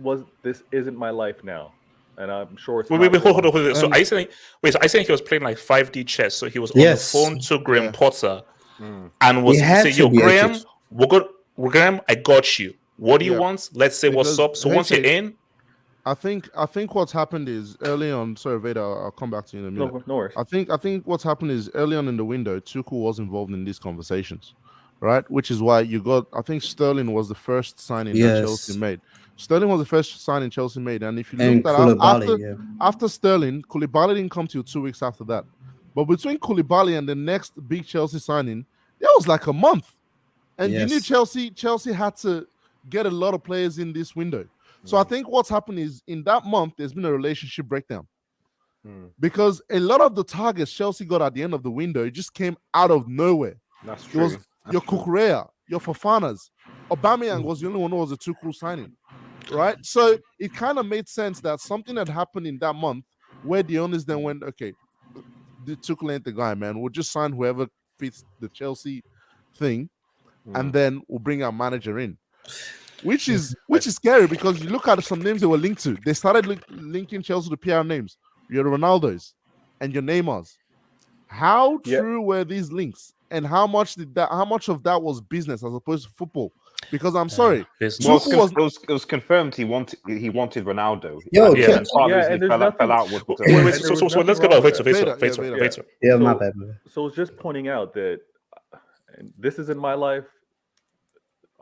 isn't my life now, and I'm sure it's. Wait, hold on. So I think he was playing like 5D chess. So he was on the phone to Graham Potter, and was saying, "Yo, Graham, Graham, I got you. What do you want? Let's say what's up." So once you're in, I think what's happened is early on. Sorry, Vader, I'll come back to you in a minute. No worries. I think what's happened is early on in the window, Tuchel was involved in these conversations, right? Which is why you got. I think Sterling was the first signing that Chelsea made. Sterling was the first signing Chelsea made, and if you look at after Sterling, Koulibaly didn't come till 2 weeks after that. But between Koulibaly and the next big Chelsea signing, there was like a month, and you knew Chelsea had to get a lot of players in this window. So I think what's happened is in that month, there's been a relationship breakdown because a lot of the targets Chelsea got at the end of the window just came out of nowhere. That's true. It was your Kukurea, your Fofanas. Aubameyang was the only one who was a Tuchel signing, right? So it kind of made sense that something had happened in that month where the owners then went, okay, the Tuchel ain't the guy, man. We'll just sign whoever fits the Chelsea thing, and then we'll bring our manager in. Which is scary because you look at some names they were linked to. They started linking Chelsea to PR names. Your Ronaldos and your Neymars. How true were these links, and how much of that was business as opposed to football? Because I'm sorry, it was confirmed he wanted Ronaldo. And fell out with. So let's get over Vader. Yeah, my bad. So it's just pointing out that, and this is in my life.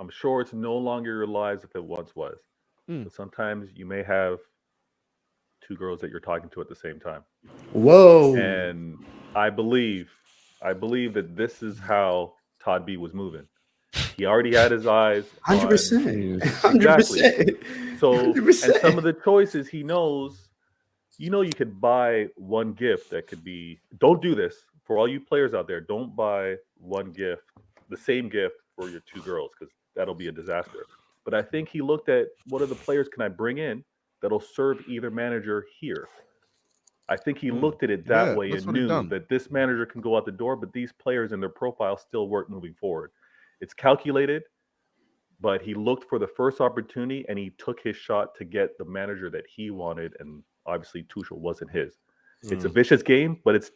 I'm sure it's no longer your lives if it once was. But sometimes you may have two girls that you're talking to at the same time. Whoa. And I believe that this is how Todd B was moving. He already had his eyes 100%. Exactly. So 100%. and some of the choices he knows, you could buy one gift that could be, don't do this for all you players out there. Don't buy one gift, the same gift for your two girls, because that'll be a disaster. But I think he looked at what other players can I bring in that'll serve either manager here. I think he looked at it that way and knew that this manager can go out the door, but these players and their profile still work moving forward. It's calculated, but he looked for the first opportunity and he took his shot to get the manager that he wanted, and obviously Tuchel wasn't his. It's a vicious game, but it's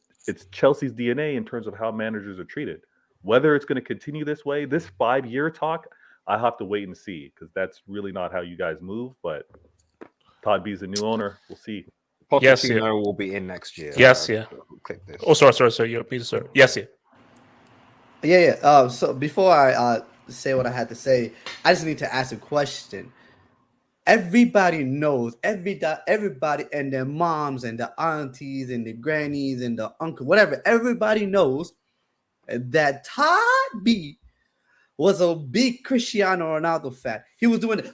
Chelsea's DNA in terms of how managers are treated. Whether it's going to continue this way, this 5-year talk, I have to wait and see, because that's really not how you guys move. But Todd B's a new owner. We'll see. Pochettino will be in next year. Click this. Oh, sorry. You're Peter, sir. Yeah. So before I say what I had to say, I just need to ask a question. Everybody knows, everybody and their moms and the aunties and the grannies and the uncle, whatever, everybody knows that Todd B was a big Cristiano Ronaldo fan. He was doing it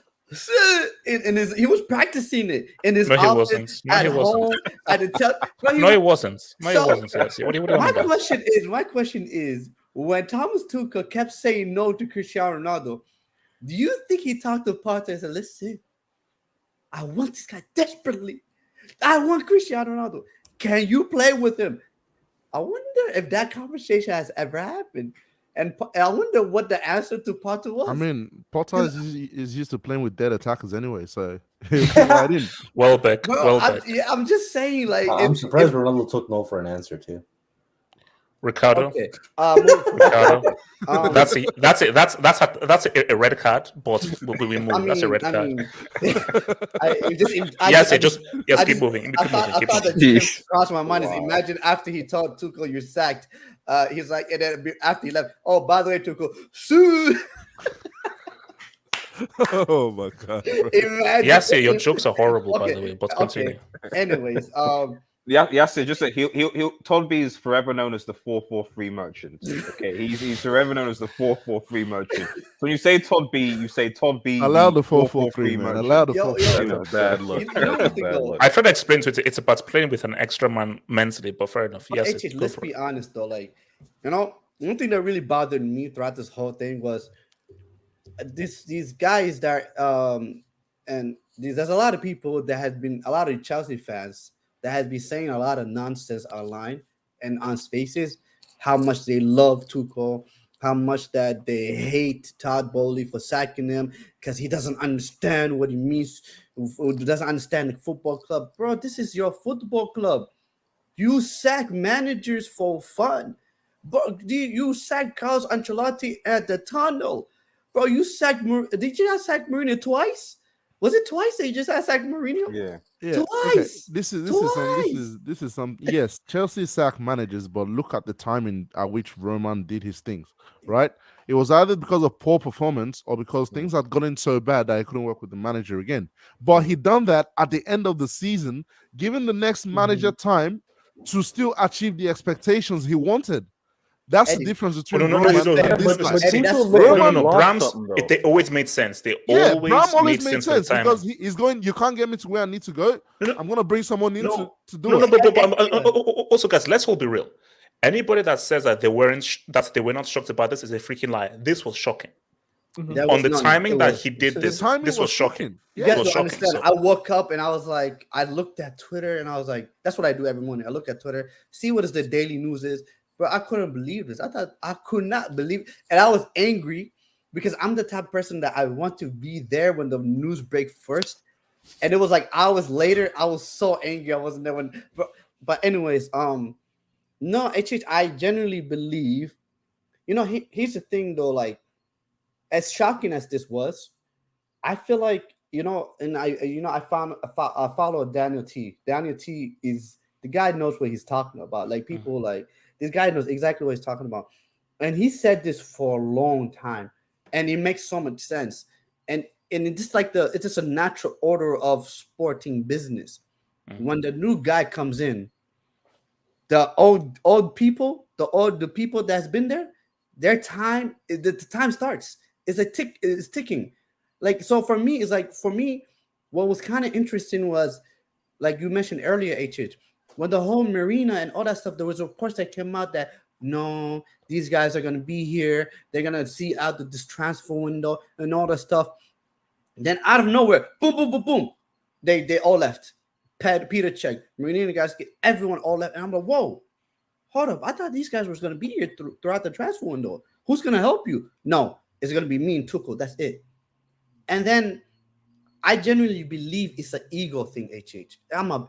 he was practicing it in his office at home. No, he wasn't. Yes. My question is, when Thomas Tuchel kept saying no to Cristiano Ronaldo, do you think he talked to Potter and said, listen, I want this guy desperately. I want Cristiano Ronaldo. Can you play with him? I wonder if that conversation has ever happened. And I wonder what the answer to Potter was. I mean, Potter is used to playing with dead attackers anyway, so he'll be right in. Welbeck. I'm just saying, like, I'm surprised Ronaldo took no for an answer too. Ricardo. Okay. Ricardo. Um, That's a red card, but we move. That's a red I card. mean, I Yes, just, keep moving. I Keep thought, moving. I Keep thought moving. that came across my mind is imagine after he told Tuchel you're sacked, he's like, and then after he left, oh, by the way, Tuchel, sue. Oh my god. Bro. Imagine. Yes, your jokes are horrible, by Okay, the way. But continue. Anyways, Yeah, so just that he'll Todd is forever known as the 4-4-3 merchant. Okay, he's forever known as the 4-4-3 merchant. So when you say Todd B, you say Todd B. Allow the 4-4-3, man. Allow the 4-4-3. That's a bad look. That's a bad look. I tried to explain to it. It's about playing with an extra man mentally, but fair enough. Yes, HH, let's be honest though. Like, you know, one thing that really bothered me throughout this whole thing was these guys that there's a lot of people that has been a lot of Chelsea fans that has been saying a lot of nonsense online and on spaces, how much they love Tuchel, how much that they hate Todd Boehly for sacking him because he doesn't understand what he means, doesn't understand the football club. Bro, this is your football club. You sack managers for fun. Bro, you sacked Carlos Ancelotti at the tunnel. Bro, you sacked did you not sack Mourinho twice? Was it twice that you just sacked Mourinho? Yeah. Twice. Okay. This is some yes, Chelsea sack managers, but look at the timing at which Roman did his things, right? It was either because of poor performance or because things had gotten so bad that he couldn't work with the manager again. But he done that at the end of the season, giving the next manager time to still achieve the expectations he wanted. That's the difference between Roman and this guy. Brahms, they always made sense. They always made sense because he's going. You can't get me to where I need to go. I'm going to bring someone in to do it. But also, guys, let's all be real. Anybody that says that they were not shocked about this is a freaking lie. This was shocking. On the timing that he did this was shocking. You guys don't understand. I woke up and I was like, I looked at Twitter and I was like, that's what I do every morning. I look at Twitter, see what is the daily news is. But I couldn't believe this. I could not believe, and I was angry because I'm the type of person that I want to be there when the news break first. And it was like hours later. I was so angry. I wasn't there when. But anyways, no, I genuinely believe. You know, here's the thing though. Like, as shocking as this was, I feel like and I follow Daniel T. Daniel T is the guy knows what he's talking about. Like people like. This guy knows exactly what he's talking about. And he said this for a long time. And it makes so much sense. And it's just like it's just a natural order of sporting business. When the new guy comes in, the old people, the people that's been there, their time, the time starts. It's ticking. Like, so for me, what was kind of interesting was, like you mentioned earlier, HH, when the whole Marina and all that stuff, there was reports that came out that no, these guys are gonna be here. They're gonna see out this transfer window and all that stuff. Then out of nowhere, boom, boom, boom, boom, they all left. Peter Cech, Marina guys, everyone all left, and I'm like, whoa, hold up! I thought these guys were gonna be here throughout the transfer window. Who's gonna help you? No, it's gonna be me and Tuchel. That's it. And then I genuinely believe it's an ego thing, HH.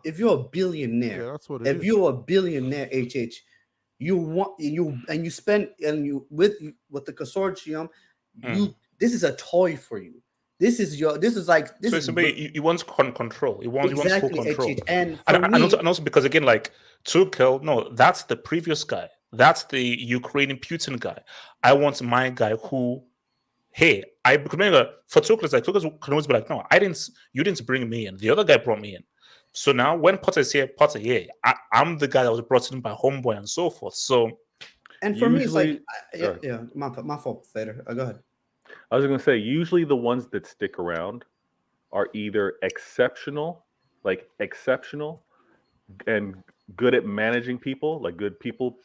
If you're a billionaire, that's what it is. You're a billionaire, HH, you spend with the consortium, this is a toy for you. He wants control. He wants full control. HH. And also because again, like Tuchel, no, that's the previous guy. That's the Ukrainian Putin guy. I want my guy who. Hey, for Tuchel can always be like, no, you didn't bring me in. The other guy brought me in. So now when Potter is here, I'm the guy that was brought in by homeboy and so forth. So, and for me, it's like, my fault. Later, go ahead. I was going to say, usually the ones that stick around are either exceptional and good at managing people, like good people,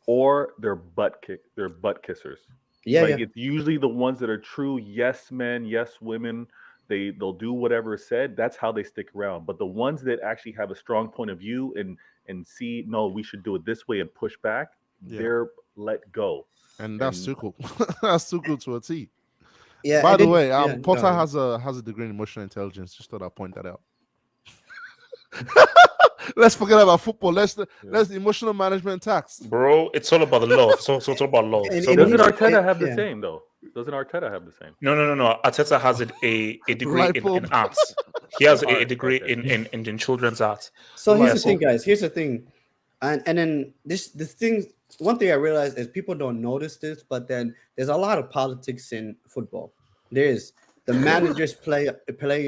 or they're butt kissers. It's usually the ones that are true yes men, yes women. They'll do whatever is said. That's how they stick around. But the ones that actually have a strong point of view and see, no, we should do it this way and push back, they're let go. And that's Tuchel. That's Tuchel to a T. Yeah. By the way, Potter has a degree in emotional intelligence. Just thought I'd point that out. Let's forget about football. Let's emotional management tax. Bro, it's all about the love. So it's all about love. And So Doesn't he's- Arteta have the yeah. same though? Doesn't Arteta have the same? no. Arteta has a degree Light in bulb. arts. He has a Art, degree okay. in children's art. So here's Yeah, the so- thing, guys. Here's the thing, and then this thing. One thing I realized is people don't notice this, but then there's a lot of politics in football. There's the managers playing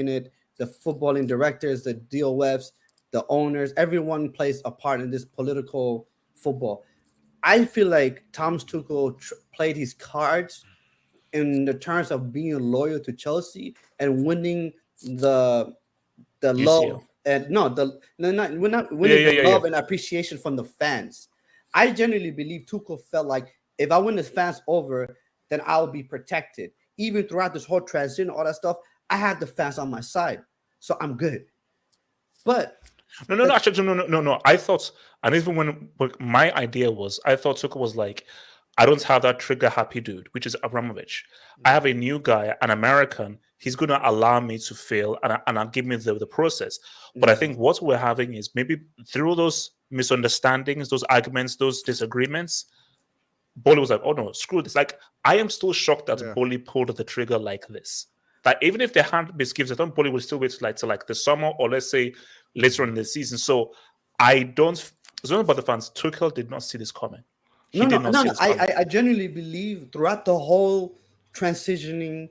it, the footballing directors, the DOFs, the owners. Everyone plays a part in this political football. I feel like Thomas Tuchel played his cards in the terms of being loyal to Chelsea and winning the UCL. love and we're not winning the love and appreciation from the fans. I genuinely believe Tuchel felt like if I win the fans over, then I'll be protected. Even throughout this whole transition, all that stuff, I have the fans on my side, so I'm good. But No. Actually, no. I thought, and even when my idea was, I thought Tuchel was like, I don't have that trigger happy dude, which is Abramovich. I have a new guy, an American. He's going to allow me to fail and give me the process. But I think what we're having is maybe through those misunderstandings, those arguments, those disagreements, Boehly was like, oh no, screw this. Like, I am still shocked that Boehly pulled the trigger like this. That even if they had misgivings, I thought Boehly would still wait till the summer or let's say later on in the season. So it's not about the fans. Tuchel did not see this coming. I genuinely believe throughout the whole transitioning,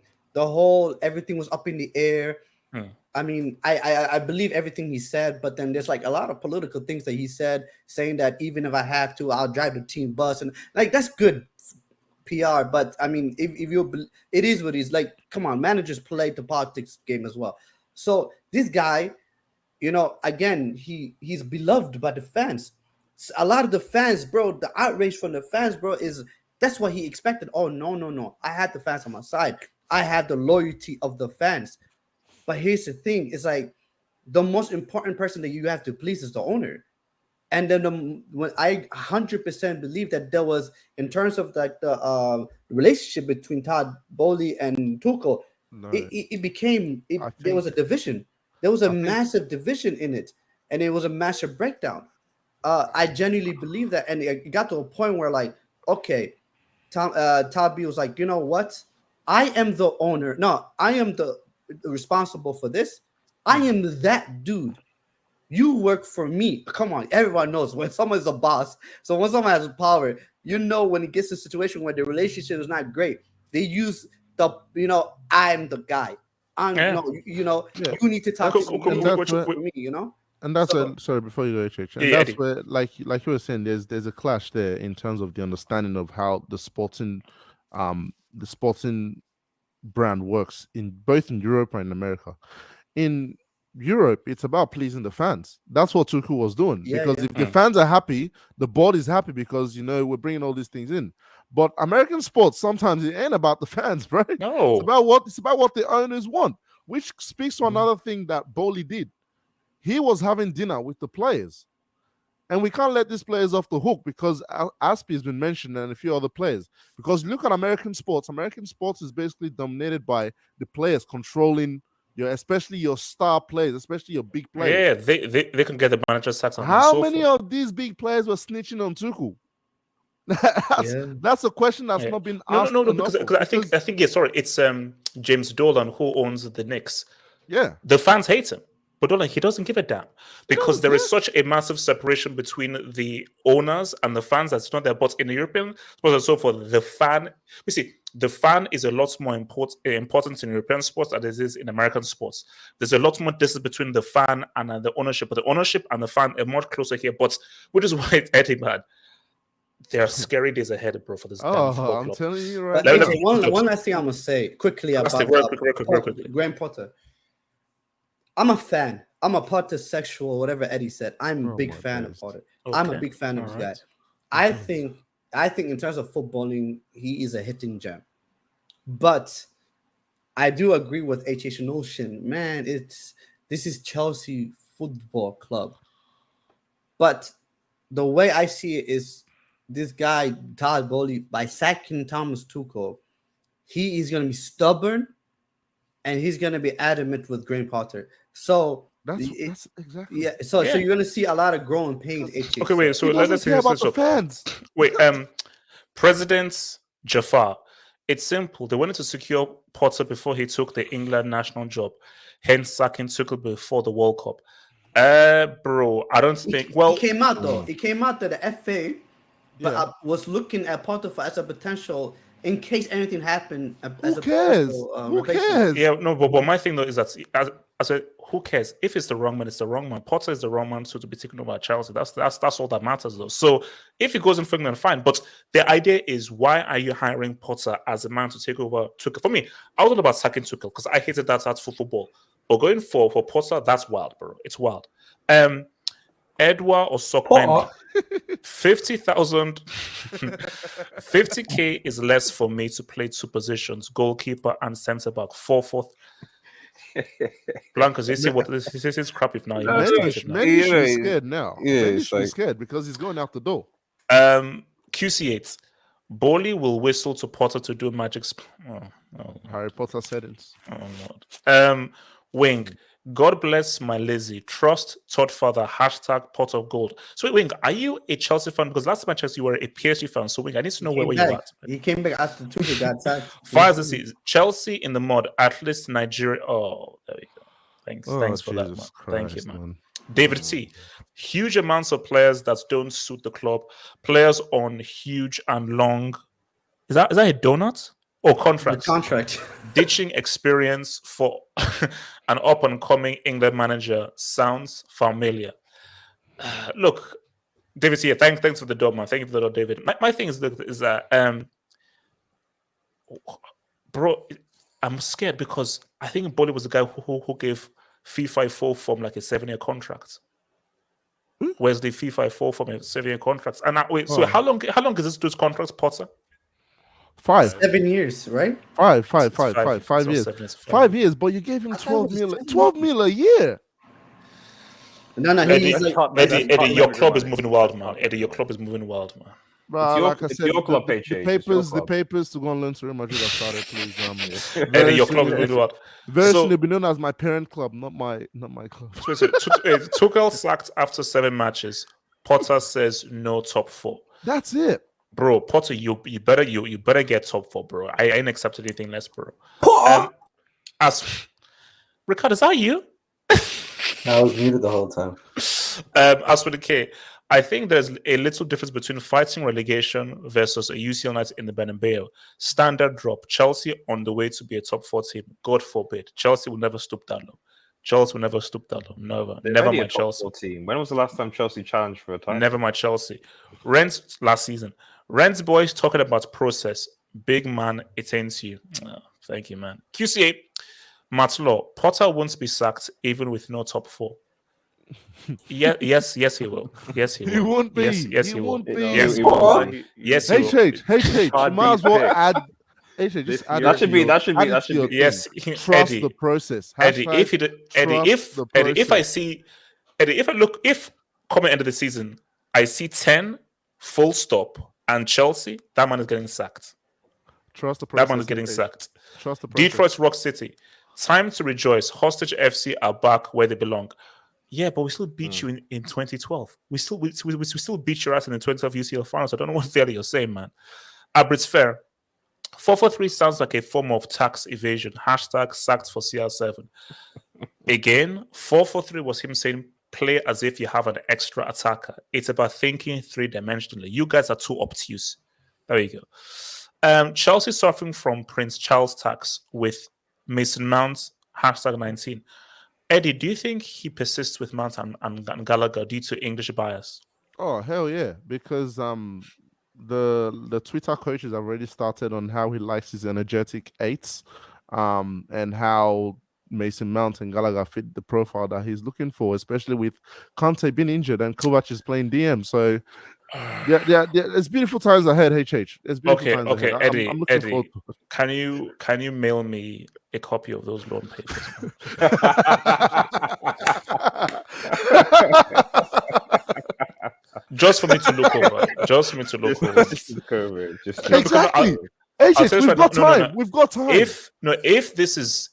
everything was up in the air. I mean, I believe everything he said, but then there's like a lot of political things that he said, saying that even if I have to, I'll drive the team bus, and like that's good PR. But I mean, it is what it is. Like, come on, managers play the politics game as well. So this guy, again, he's beloved by the fans. A lot of the fans, bro, the outrage from the fans, bro, that's what he expected. Oh, no. I had the fans on my side. I have the loyalty of the fans. But here's the thing. It's like the most important person that you have to please is the owner. And then when I 100% believe that there was, in terms of like the relationship between Todd Boehly and Tuchel, there was a division. There was a massive division in it. And it was a massive breakdown. I genuinely believe that, and it got to a point where, like, okay, Todd B was like, you know what? I am the owner. No, I am the responsible for this. I am that dude. You work for me. Come on, everyone knows when someone's a boss. So when someone has power, when it gets to a situation where the relationship is not great, they use I'm the guy. You need to talk to me. And that's sorry, before you go, Church, and that's where, like you were saying, there's a clash there in terms of the understanding of how the sporting brand works in both in Europe and in America. In Europe, it's about pleasing the fans. That's what Tuchel was doing. Because if the fans are happy, the board is happy because we're bringing all these things in. But American sports, sometimes it ain't about the fans, right? No, it's about what the owners want, which speaks to another thing that Boehly did. He was having dinner with the players. And we can't let these players off the hook because Aspie has been mentioned and a few other players. Because look at American sports. American sports is basically dominated by the players controlling especially your star players, especially your big players. Yeah, they can get the manager sacked. How many of these big players were snitching on Tuchel? That's a question that's not been asked. No, because I think it's James Dolan who owns the Knicks. Yeah, the fans hate him. But Dolan, he doesn't give a damn because there is such a massive separation between the owners and the fans that's not there. But in the European sports and so forth, the fan is a lot more important in European sports than it is in American sports. There's a lot more distance between the fan and the ownership, but the ownership and the fan are much closer here. But which is why it's Eddie, man. There are scary days ahead, bro, for this. I'm telling you right now. One last thing I'm gonna say quickly about quick. Graham Potter. I'm a fan. I'm a Potter sexual, whatever Eddie said. I'm a big fan of Potter. Okay. I'm a big fan of this guy. I think in terms of footballing, he is a hitting gem. But I do agree with H.H. Notion. Man, this is Chelsea Football Club. But the way I see it is this guy, Todd Boehly, by sacking Thomas Tuchel, he is going to be stubborn and he's going to be adamant with Graham Potter. So That's exactly. Yeah. So Yeah. you're gonna see a lot of growing pains. Okay, wait. So He doesn't let's care hear about the fans. Wait, President Jafar. It's simple. They wanted to secure Potter before he took the England national job, hence sacking Tuchel before the World Cup. Bro, I don't think. Well, It came out though. It came out that the FA, but Yeah. I was looking at Potter as a potential in case anything happened. Who cares? Who cares? yeah, no, but my thing though is that I said, who cares? If it's the wrong man, it's the wrong man. Potter is the wrong man to be taken over at Chelsea. That's all that matters though. So if he goes in for England, fine. But the idea is, why are you hiring Potter as a man to take over Tuchel? For me, I was all about sacking Tuchel because I hated that for football. But going for Potter, that's wild, bro. It's wild. Edward or Sockman, 50,000, 50K is less for me to play two positions, goalkeeper and centre back, 4/4. Blancos, you see what this is crap if now. Mendy should be scared now. Yeah, Mendy it's should be like- scared because he's going out the door. QC8. Boehly will whistle to Potter to do magic. Harry Potter settings. Lord. Wing. God bless my lazy. Trust Todd Father. # pot of gold. So Wing, are you a Chelsea fan? Because last time I checked, you were a PSG fan. So Wing, I need to know where you're at. He came back after Tuchel got sacked. Fire the season. Chelsea in the mud. At least Nigeria. Oh, there we go. Thanks for that, man. Jesus Thank you, Christ, man. David T. Huge amounts of players that don't suit the club. Players on huge and long. Is that a donut or contract? Contract. Ditching experience for an up and coming England manager sounds familiar. Look, David T. Thanks for the dog, man. Thank you for the dog, David. My thing is that bro, I'm scared because I think Boehly was the guy who gave FIFA 4 from like a 7-year contract. Where's the FIFA 4 from a 7-year contract? And wait, so how long is this dude's contract, Potter? 5. 7 years, right? 5 So years. 7 years. 5 years, but you gave him 12 mil. 12 mil a year. No, Eddie, he's like, Eddie, your club is moving wild, man. Eddie, your club is moving wild, man. But like I said, your club, the HH, papers to go and learn to Real Madrid have started, please. Eddie, your club is moving wild. Very So- soon they'll be known as my parent club, not my club. Tuchel sacked after 7 matches. Potter says no top 4. That's it. Bro, Potter, you better get top 4, bro. I ain't accepted anything less, bro. As Ricardo, is that you? I was muted the whole time. As for the K, I think there's a little difference between fighting relegation versus a UCL night in the Bernabeu. Standard drop. Chelsea on the way to be a top 4 team. God forbid. Chelsea will never stoop that low. Chelsea will never stoop that low. Never my Chelsea. Team. When was the last time Chelsea challenged for a title? Never my Chelsea. Rents last season. Rents boys talking about process. Big man, it ain't you. Oh, thank you, man. QCA. Matt Law. Potter won't be sacked even with no top 4. Yes, he will. Yes, he will. He won't be. Yes, he will. won't be. Yes, he will. Yes, he will. Hey, you might as well add. Just add That should be. Yes, trust Eddie, the process. Eddie, if coming end of the season, I see 10 full stop and Chelsea, that man is getting sacked. Trust the process. That man is getting sacked. Trust the process. Detroit Rock City, time to rejoice. Hostage FC are back where they belong. Yeah, but we still beat you in 2012. We still beat your ass in the 2012 UCL finals. I don't know what the hell you're saying, man. Abrit's fair. 443 sounds like a form of tax evasion. # sacked for CR7. Again, 443 was him saying play as if you have an extra attacker. It's about thinking 3-dimensionally. You guys are too obtuse. There you go. Chelsea suffering from Prince Charles tax with Mason Mount #19. Eddie, do you think he persists with Mount and Gallagher due to English bias? Oh hell yeah! Because the Twitter coaches have already started on how he likes his energetic 8s, and how Mason Mount and Gallagher fit the profile that he's looking for, especially with Conte being injured and Kovac is playing DM. So yeah, it's beautiful times ahead. HH, it's beautiful times okay, ahead. Eddie, I'm looking Eddie, forward to it. can you mail me a copy of those loan papers? Just for me to look over. Just for me to look over. Exactly. I'll AJ, tell you we've right got now- no, no, time. no. We've got time.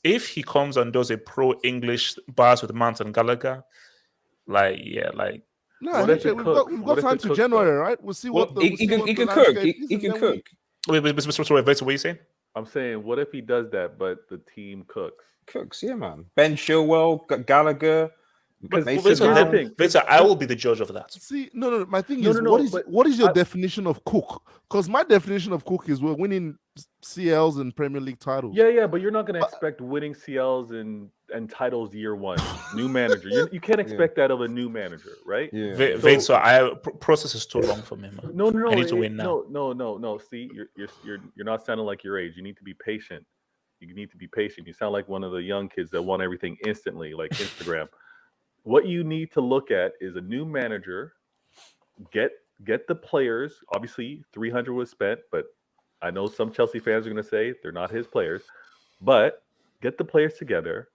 If he comes and does a pro English bars with Mountain Gallagher, like no, What if AJ, it we've cooks? got What if time it to cooks, January, though? right? We'll see Well, what the he can the cook. landscape He is, can and then cook. wait, Victor, what are you saying? I'm saying, what if he does that, but the team cooks? Cooks, yeah, man. Ben Chilwell, Gallagher. But Mason Victor, here's the Mount. thing. Victor, I will be the judge of that. See, no. My thing No, is, no, no, what is but what is your I- definition of cook? Because my definition of cook is we're winning CLs and Premier League titles. Yeah, but you're not going to expect winning CLs and titles year one. New manager, you can't expect that of a new manager, right? Yeah. Victor, process is too long for me, man. No, I need to win now. No. See, you're not sounding like your age. You need to be patient. You need to be patient. You sound like one of the young kids that want everything instantly, like Instagram. What you need to look at is a new manager. Get the players. Obviously, 300 was spent, but I know some Chelsea fans are going to say they're not his players. But get the players together.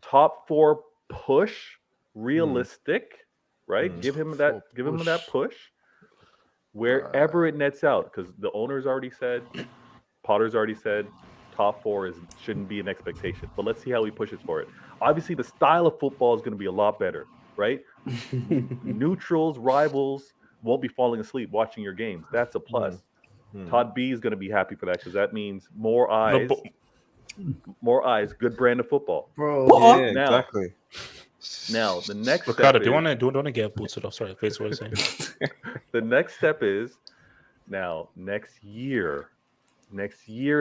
Top 4 push, realistic, right? Give him that push. Wherever it nets out, because the owner's already said, Potter's already said, top 4 shouldn't be an expectation. But let's see how he pushes for it. Obviously, the style of football is going to be a lot better, right? Neutrals, rivals won't be falling asleep watching your games. That's a plus. Todd B is going to be happy for that because that means more eyes. More eyes. Good brand of football, Bro. Yeah, Now- exactly. Now the next Ricardo, step do you is, want to get booted off? Sorry, Victor, what are you saying? the next step is now next year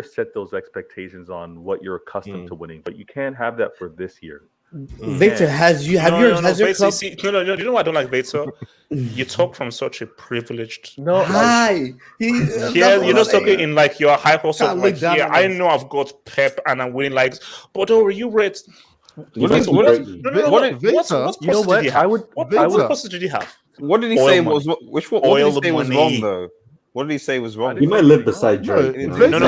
set those expectations on what you're accustomed to winning, but you can't have that for this year. Victor, has your Victor, club? see, no, you know what I don't like, Victor? You talk from such a privileged. No, Hi. Yeah, you're not talking in like your high hustle. Can't Like, look down yeah, on I us. know I've got Pep and I'm winning likes, but oh, you read. What What did- what did- What you know process what? did he have? I would. What I would. process did he have? What did he Oil say money. was what did he Oil say was money. wrong though? What did he say was wrong? He might live beside Drake. No, you know? Victor,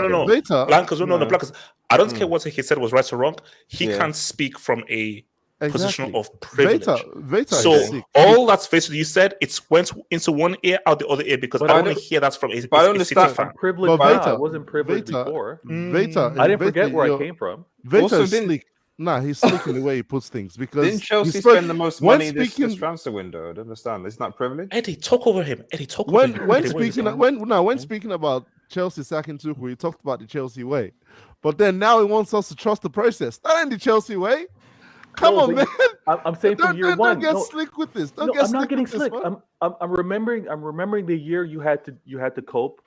No. Victor, Blancos, no, No. Blancos. I don't care what he said was right or wrong. He Yeah. can't speak from a position exactly. of privilege. Victor So is sick. all that's basically you said it went into one ear out the other ear because But I I don't want to don't- hear that from a but I City understand- fan. Privileged But now. Victor- I wasn't privileged Victor- before. Victor, I didn't Victor, forget where I you're- came from. Victor Also, is didn't- slick. Nah, he's slick in the way he puts things because Didn't Chelsea he spoke- spend the most when money this speaking- transfer window? I don't understand. It's not privilege. Eddie, talk over him. Eddie, talk over when him. when Eddie, what are you speaking saying? when speaking about Chelsea sacking Tuchel, he talked about the Chelsea way, but then now he wants us to trust the process. That ain't the Chelsea way. Come No, on, man. but I'm saying from year one. Don't get No, slick with this. Don't no, get I'm not slick getting with this, slick. man. I'm remembering the year you had to cope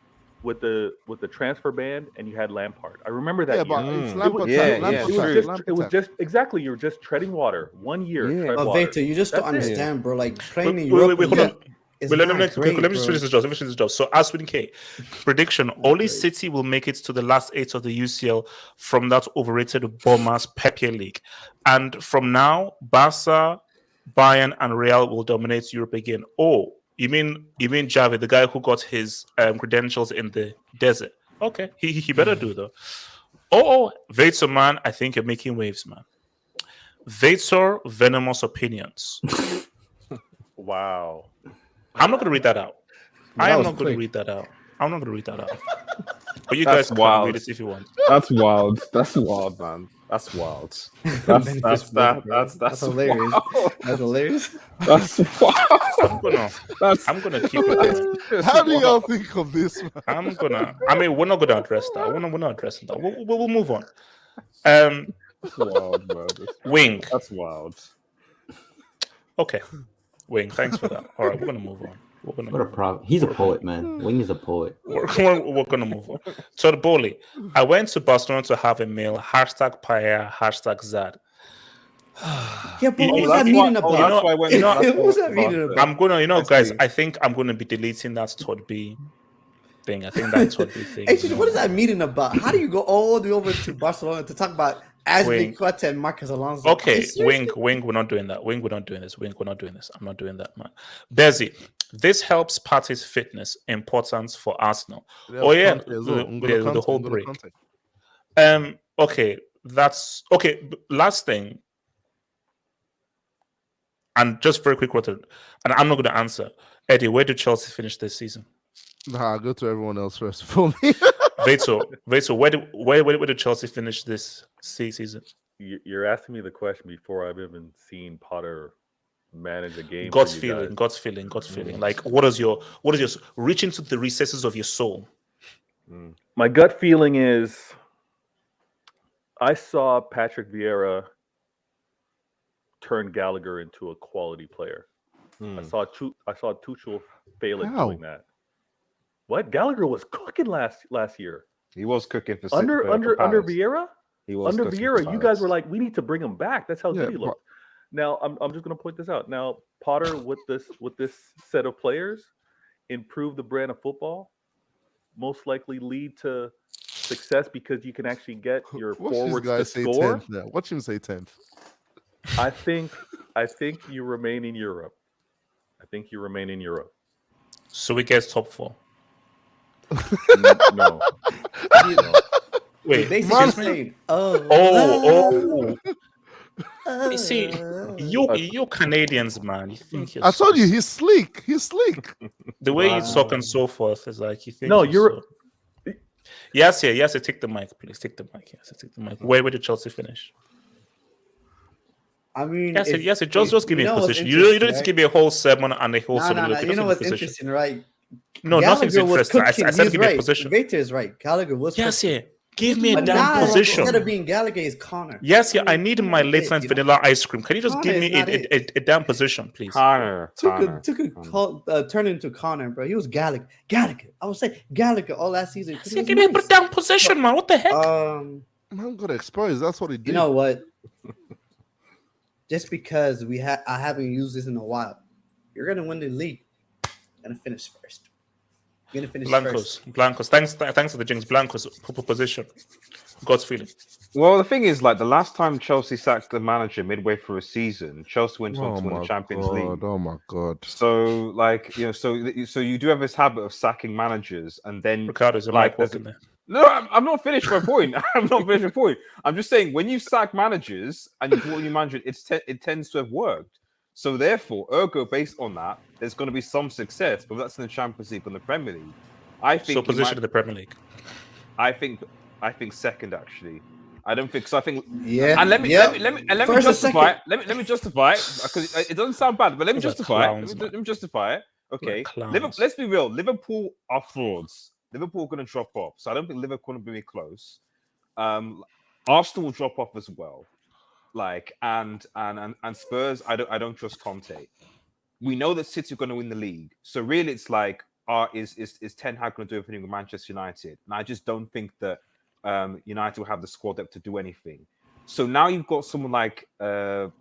with the transfer ban and you had Lampard. I remember that Yeah, year. but it's Mm. Lampard Yeah, time, yeah, Lampard true. time, It was Lampard just exactly you were just treading water. 1 year. Yeah. tread But water. Victor, you just don't That's it. understand, bro. Like playing in Wait, Europe. hold on. Is Wait, let not me great, just finish this job. Let me finish this job. So, as with K, prediction: only City will make it to the last 8 of the UCL from that overrated Bournemouth Premier League, and from now, Barca, Bayern, and Real will dominate Europe again. Oh, you mean Javi, the guy who got his credentials in the desert? Okay, he better do though. Oh, Vator, man, I think you're making waves, man. Vator, venomous opinions. Wow. I'm not going to read that out. I That am was not going quick. to read that out. I'm not going to read that out. But you That's guys can wild. read it if you want. That's wild. That's wild, man. That's wild. That's That's hilarious. wild. That's hilarious. That's wild. I'm gonna keep it. How do y'all think of this, man? I mean, we're not gonna address that. We're not addressing that. We'll move on. That's wild, bro. Wing. That's wild. Okay. Wing, thanks for that. All right, we're gonna move on. What a problem. He's a poet, man. Wing is a poet. We're gonna move on. So the Boehly, I went to Barcelona to have a meal. Hashtag Paya. Hashtag Zad. Yeah, but what was that's that why- meeting oh, about? that's why I went- you know, that's What was why I that went meeting to about? I'm gonna, Let's guys. see. I think I'm gonna be deleting that Todd B thing. I think that Todd B thing. Actually, what is that meeting about? How do you go all the way over to Barcelona to talk about Wing. Ashley Quetta and Marcus Alonso? Are Okay, you serious? Wing, we're not doing that. Wing, we're not doing this. Wing, we're not doing this. I'm not doing that, man. Bezzy, this helps Partey's fitness importance for Arsenal. Oh yeah, the whole break. Okay, that's okay. Last thing, and just very quick word, and I'm not going to answer. Eddie, where did Chelsea finish this season? Nah, go to everyone else first for me. Veto, where did Chelsea finish this season? You're asking me the question before I've even seen Potter manage a game. God's for you feeling, guys. God's feeling, God's feeling. Like, what is your reach into the recesses of your soul? My gut feeling is I saw Patrick Vieira turn Gallagher into a quality player. I saw Tuchel fail at doing that. What? Gallagher was cooking last year. He was cooking for under Palace. Vieira. He was Under cooking Vieira, for you Palace. guys were like, we need to bring him back. That's how good he looked. Now I'm just going to point this out. Now Potter with this set of players improve the brand of football. Most likely lead to success because you can actually get your forwards to score. Watch him say 10th. I think you remain in Europe. So we get top 4. No. Wait, Basically saying, You see, you Canadians, man. You think you're I told you he's sleek. He's sleek. the way you talk and so forth is like you think. No, you're. Yes, take the mic, please. Take the mic. Yes, take the mic. Where did Chelsea finish? I mean, yes. Just give me a position. You don't need to give me a whole sermon and a whole. No. You know what's interesting, right? No, nothing's interesting. I said give me a position. Vector is right. Gallagher was. Yes, give me a damn position. Instead of being Gallagher, is Connor. Yes, I need my late night vanilla ice cream. Can you just give me a damn position, please? Connor. Turn into Connor, bro. He was Gallagher. I would say Gallagher all last season. Give me a damn position, man. What the heck? I'm gonna expose. That's what he did. You know what? Just because I haven't used this in a while, you're gonna win the league. You're gonna finish first. You're gonna finish Blancos. Thanks for the jinx. Blancos position. God's feeling. Well, the thing is, like the last time Chelsea sacked the manager midway through a season, Chelsea went on to win the Champions League. Oh my god! So, like so you do have this habit of sacking managers, and then Ricardo's like walking there. No, I'm not finished my point. I'm just saying when you sack managers and you brought a new manager, it tends to have worked. So therefore, ergo, based on that, there's going to be some success, but that's in the Champions League and the Premier League. I think position in the Premier League. I think second actually. I don't think so. I think And let me justify it. Let me justify it because it doesn't sound bad, but let me justify it. Let me justify it. Okay, let's be real. Liverpool are frauds. Liverpool are going to drop off, so I don't think Liverpool will be close. Arsenal will drop off as well. Like and Spurs, I don't trust Conte. We know that City are going to win the league, so really it's like, is Ten Hag going to do everything with Manchester United? And I just don't think that United will have the squad depth to do anything. So now you've got someone like Potter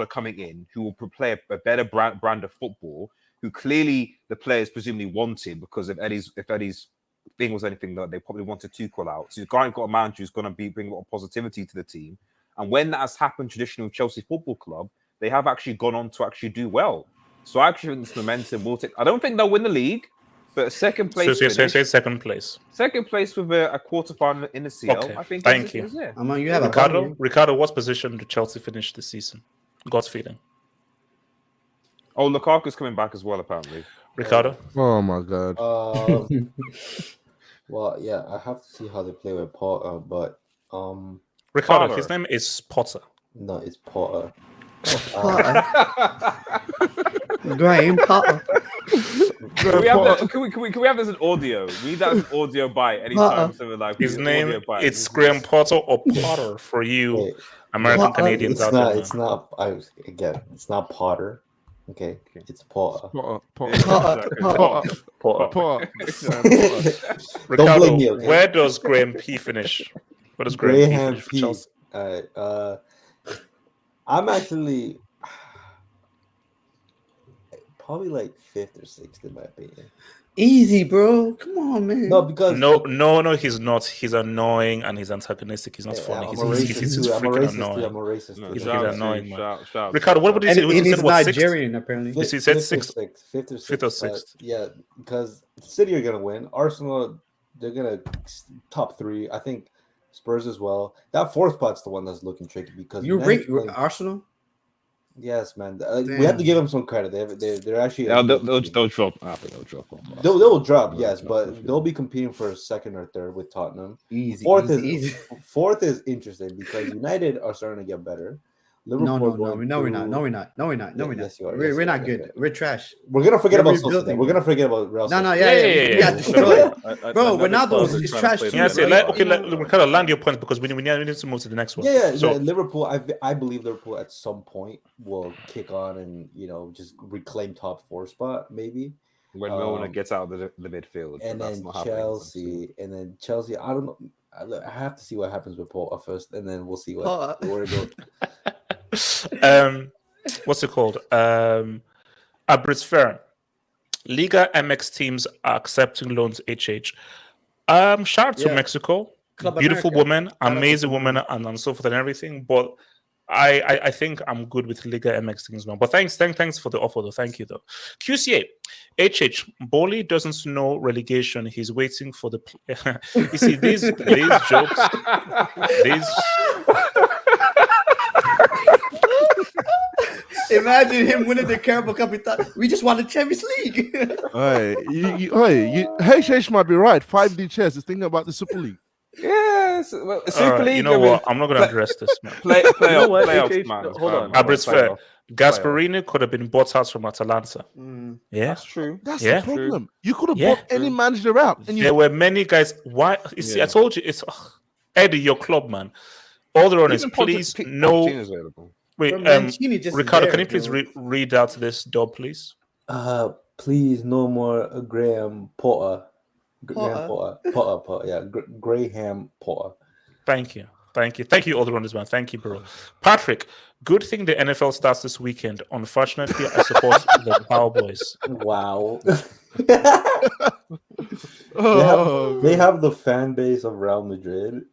coming in who will play a better brand of football, who clearly the players presumably wanted because if Eddie's thing was anything that they probably wanted Tuchel out. So you've got a manager who's going to bring a lot of positivity to the team. And when that has happened traditionally with Chelsea Football Club, they have actually gone on to actually do well. So I actually think this momentum will take. I don't think they'll win the league, but second place. So second place. Second place with a quarterfinal in the CL. Okay. I think. Thank you. You have Ricardo, what position did Chelsea finish this season? God's feeling. Oh, Lukaku's coming back as well, apparently. Ricardo. Oh my god. Well, yeah, I have to see how they play with Potter, but Ricardo, Potter. His name is Potter. no, it's Potter. Graham Potter. Can we have this in audio? We need that as an audio bite anytime. So we're like, His name it's Graham Potter or Potter for you Wait, American Canadians out there. It's not. It's not Potter. Okay, it's Potter. Potter. Ricardo, me, okay? where does Graham P finish? Where does Graham P finish for Chelsea? I'm actually probably like 5th or 6th in my opinion. Easy, bro. Come on, man. No, because no, he's not. He's annoying and he's antagonistic. He's not funny. He's freaking annoying. I'm a racist. He's too. annoying, man. Shout. Ricardo, what did you say? And he's what, sixth? Nigerian, apparently. He said sixth. 5th or 6th. Fifth or sixth. Yeah, because City are gonna win. Arsenal, they're gonna top 3. I think Spurs as well. That 4th spot's the one that's looking tricky because You rate Arsenal? Yes, man. We have to give them some credit. They're actually. They'll drop. I think they'll drop. They will drop, They'll yes, drop, but for sure. they'll be competing for second or third with Tottenham. Easy. Fourth easy. is interesting because United are starting to get better. No, Liverpool we're not. No, we're not. Yes, you are. We're not good. We're trash. We're gonna forget We're about Sociedad. rebuilding. We're gonna forget about Real No, Sociedad. we got destroyed. Bro, Ronaldo is trash too. Yeah, say, Right? we kind of land your points because we need to move to the next one. Yeah. So Liverpool. I believe Liverpool at some point will kick on and just reclaim top 4 spot maybe. When Milner gets out of the midfield, And that's then not happening. Chelsea. I don't know. I have to see what happens with Paul first, and then we'll see where it goes. What's it called? Abrisfer. Liga MX teams are accepting loans. HH. Shout out to Mexico. Club Beautiful America. woman, amazing woman, and so forth and everything. But I think I'm good with Liga MX things now. But thanks for the offer though. Thank you though. QCA. HH. Boehly doesn't know relegation. He's waiting for the. You see these jokes. These. Imagine him winning the Carabao Cup. He thought we just won the Champions League. HH might be right. 5D chess is thinking about the Super League. Yes. Well, Super League. You know what? I'm not going to address this, man. Playoffs, man. Hold on. Abrisfer. Gasparini could have been bought out from Atalanta. Yeah, That's true. That's the problem. You could have bought any manager out. And there were many guys. Why? You see, I told you, it's Eddie, your club, man. All the runners, please no. Wait, Ricardo, can you please read out this dub, please? Please, no more Graham Potter. Graham Potter. Thank you, all the runners, man. Thank you, bro. Patrick, good thing the NFL starts this weekend. Unfortunately, I support the Cowboys. Wow. They have the fan base of Real Madrid.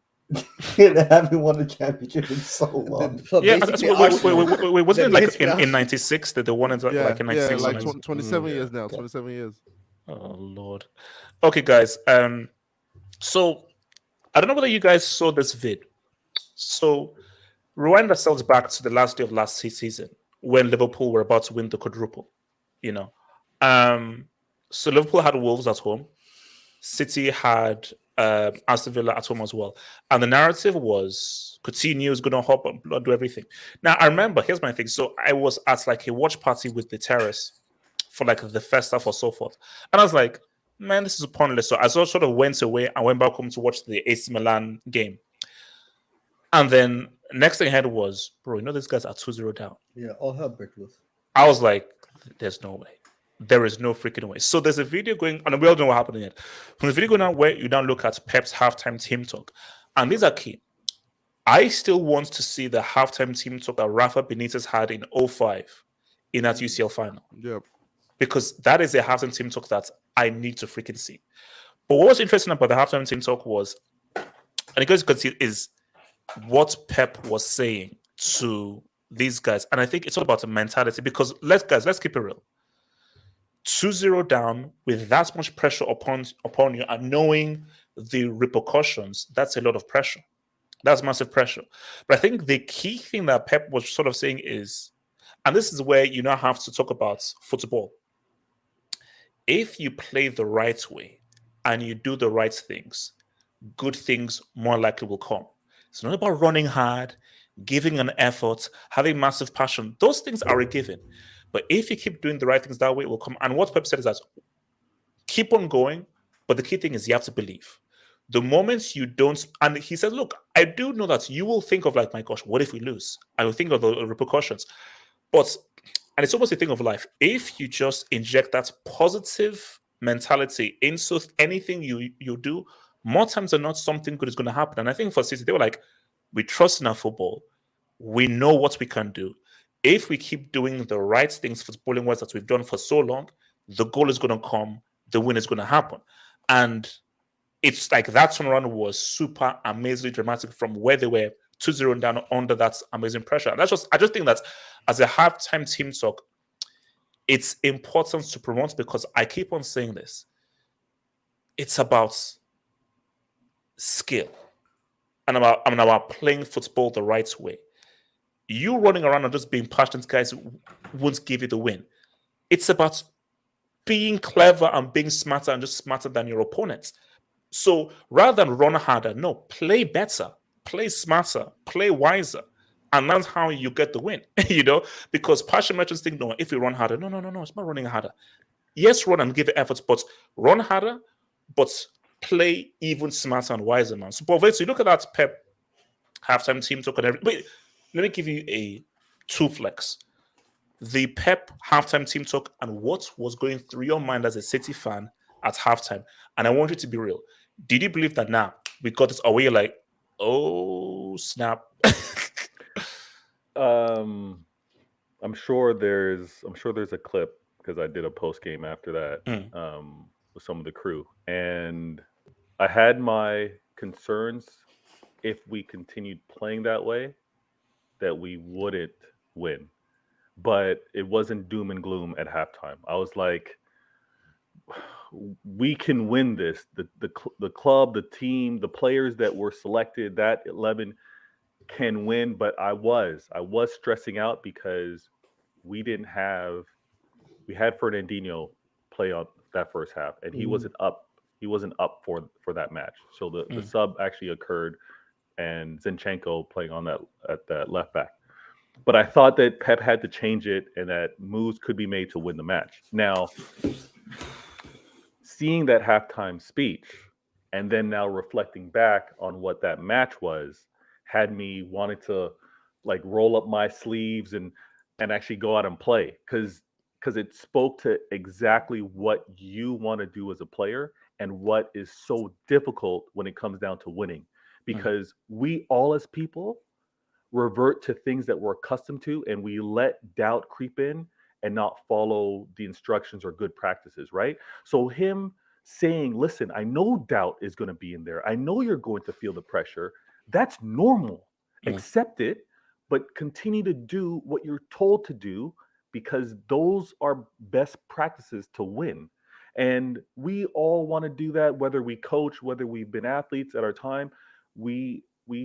They haven't won a championship in so long. Yeah, wait, wasn't it like in 96 that they won it like in 96? Yeah, like 27 years now. 27 years. Oh Lord. Okay, guys. So I don't know whether you guys saw this vid. So rewind ourselves back to the last day of last season when Liverpool were about to win the quadruple. So Liverpool had Wolves at home. City had Aston Villa at home as well. And the narrative was Coutinho is going to hop and do everything. Now, I remember, here's my thing. So I was at like a watch party with the Terrace for like the first half or so forth. And I was like, man, this is pointless. So I sort of went away and went back home to watch the AC Milan game. And then next thing I had was, bro, these guys are 2-0 down. Yeah, all hell break loose. I was like, there's no way. There is no freaking way. So there's a video going, and we all don't know what happened yet. From the video going on where you now look at Pep's halftime team talk, and these are key. I still want to see the halftime team talk that Rafa Benitez had in 2005 in that UCL final. Yep. Because that is a halftime team talk that I need to freaking see. But what was interesting about the halftime team talk was, and you guys could see, is what Pep was saying to these guys. And I think it's all about the mentality because let's keep it real. 2-0 down with that much pressure upon you and knowing the repercussions, that's a lot of pressure. That's massive pressure. But I think the key thing that Pep was sort of saying is, and this is where you now have to talk about football. If you play the right way and you do the right things, good things more likely will come. It's not about running hard, giving an effort, having massive passion. Those things are a given. But if you keep doing the right things, that way it will come. And what Pep said is that keep on going, but the key thing is you have to believe. The moments you don't, and he said, look, I do know that you will think of like, my gosh, what if we lose? I will think of the repercussions. But, and it's almost a thing of life. If you just inject that positive mentality into anything you do, more times than not, something good is going to happen. And I think for City, they were like, we trust in our football. We know what we can do. If we keep doing the right things, footballing wise that we've done for so long, the goal is going to come, the win is going to happen. And it's like that turnaround was super amazingly dramatic from where they were 2-0 down under that amazing pressure. And I just think that as a halftime team talk, it's important to promote because I keep on saying this. It's about skill and about playing football the right way. You running around and just being passionate guys won't give you the win. It's about being clever and being smarter and just smarter than your opponents. So rather than run harder, no, play better, play smarter, play wiser. And that's how you get the win, because passion merchants think, no, if we run harder, no, it's not running harder. Yes, run and give it efforts, but run harder, but play even smarter and wiser, man. So, but you look at that Pep halftime team talk and everything. Wait, let me give you a two flex. The Pep halftime team talk and what was going through your mind as a City fan at halftime. And I want you to be real. Did you believe that now we got this away? Like, oh snap! I'm sure there's a clip because I did a post game after that with some of the crew, and I had my concerns if we continued playing that way that we wouldn't win, but it wasn't doom and gloom at halftime. I was like, we can win this. The club, the team, the players that were selected, that 11 can win. But I was stressing out because we had Fernandinho play on that first half, and he wasn't up. He wasn't up for that match. So the sub actually occurred, and Zinchenko playing on at that left back. But I thought that Pep had to change it, and that moves could be made to win the match. Now, seeing that halftime speech, and then now reflecting back on what that match was, had me wanting to like roll up my sleeves and actually go out and play because it spoke to exactly what you want to do as a player and what is so difficult when it comes down to winning. Because we all as people revert to things that we're accustomed to, and we let doubt creep in and not follow the instructions or good practices, right? So him saying, listen, I know doubt is going to be in there. I know you're going to feel the pressure. That's normal. Accept it, but continue to do what you're told to do because those are best practices to win. And we all want to do that, whether we coach, whether we've been athletes at our time. We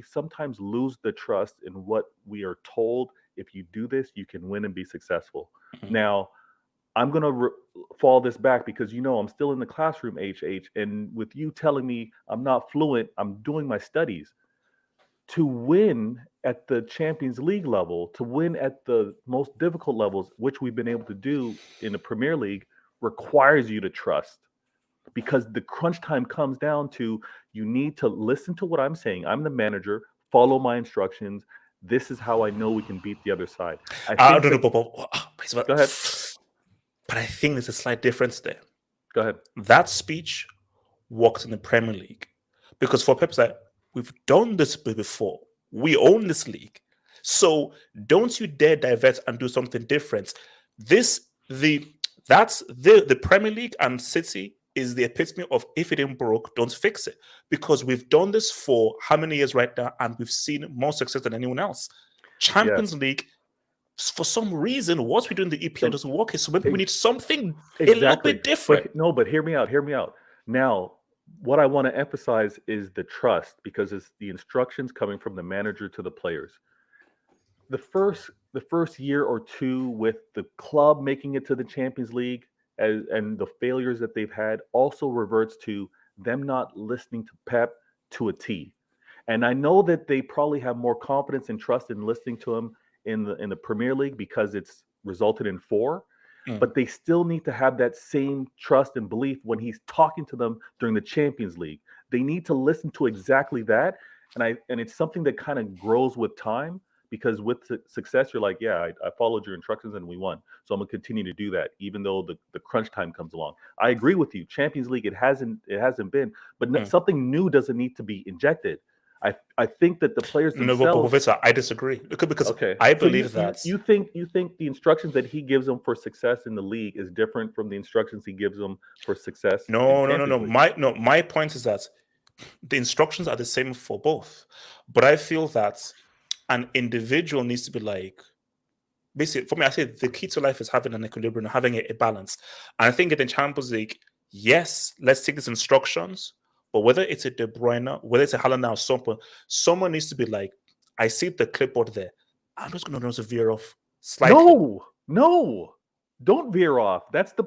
sometimes lose the trust in what we are told. If you do this, you can win and be successful. Now, I'm going to fall this back because, I'm still in the classroom, HH. And with you telling me I'm not fluent, I'm doing my studies. To win at the Champions League level, to win at the most difficult levels, which we've been able to do in the Premier League, requires you to trust. Because the crunch time comes down to you need to listen to what I'm saying. I'm the manager. Follow my instructions. This is how I know we can beat the other side. Go ahead. But I think there's a slight difference there. Go ahead. That speech worked in the Premier League because for Pep's like, we've done this before. We own this league. So don't you dare divert and do something different. The Premier League and City is the epitome of if it ain't broke, don't fix it. Because we've done this for how many years right now, and we've seen more success than anyone else. Champions League, for some reason, what we do in the EPL doesn't work. So maybe we need something a little bit different. But hear me out. Now, what I want to emphasize is the trust, because it's the instructions coming from the manager to the players. The first year or two with the club making it to the Champions League and the failures that they've had also reverts to them not listening to Pep to a T. And I know that they probably have more confidence and trust in listening to him in the Premier League because it's resulted in 4. But they still need to have that same trust and belief when he's talking to them during the Champions League. They need to listen to exactly that. And it's something that kind of grows with time, because with success, you're like, yeah, I followed your instructions and we won. So I'm going to continue to do that, even though the crunch time comes along. I agree with you. Champions League, it hasn't been, but something new doesn't need to be injected. I think that the players themselves. No, Professor, I disagree because I believe that you think the instructions that he gives them for success in the league is different from the instructions he gives them for success. No. My point is that the instructions are the same for both, but I feel that an individual needs to be like. Basically, for me, I say the key to life is having an equilibrium, having a balance. And I think in the Champions League, yes, let's take these instructions. But whether it's a De Bruyne, whether it's a Haaland or someone needs to be like, I see the clipboard there. I'm just going to veer off slightly. No, don't veer off. That's the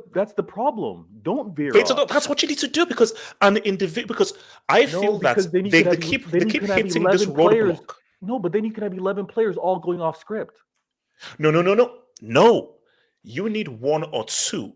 problem. Don't veer But off. that's what you need to do because I feel that then you they could keep have hitting 11 this players. roadblock. No, but then you can have 11 players all going off script. No. You need one or two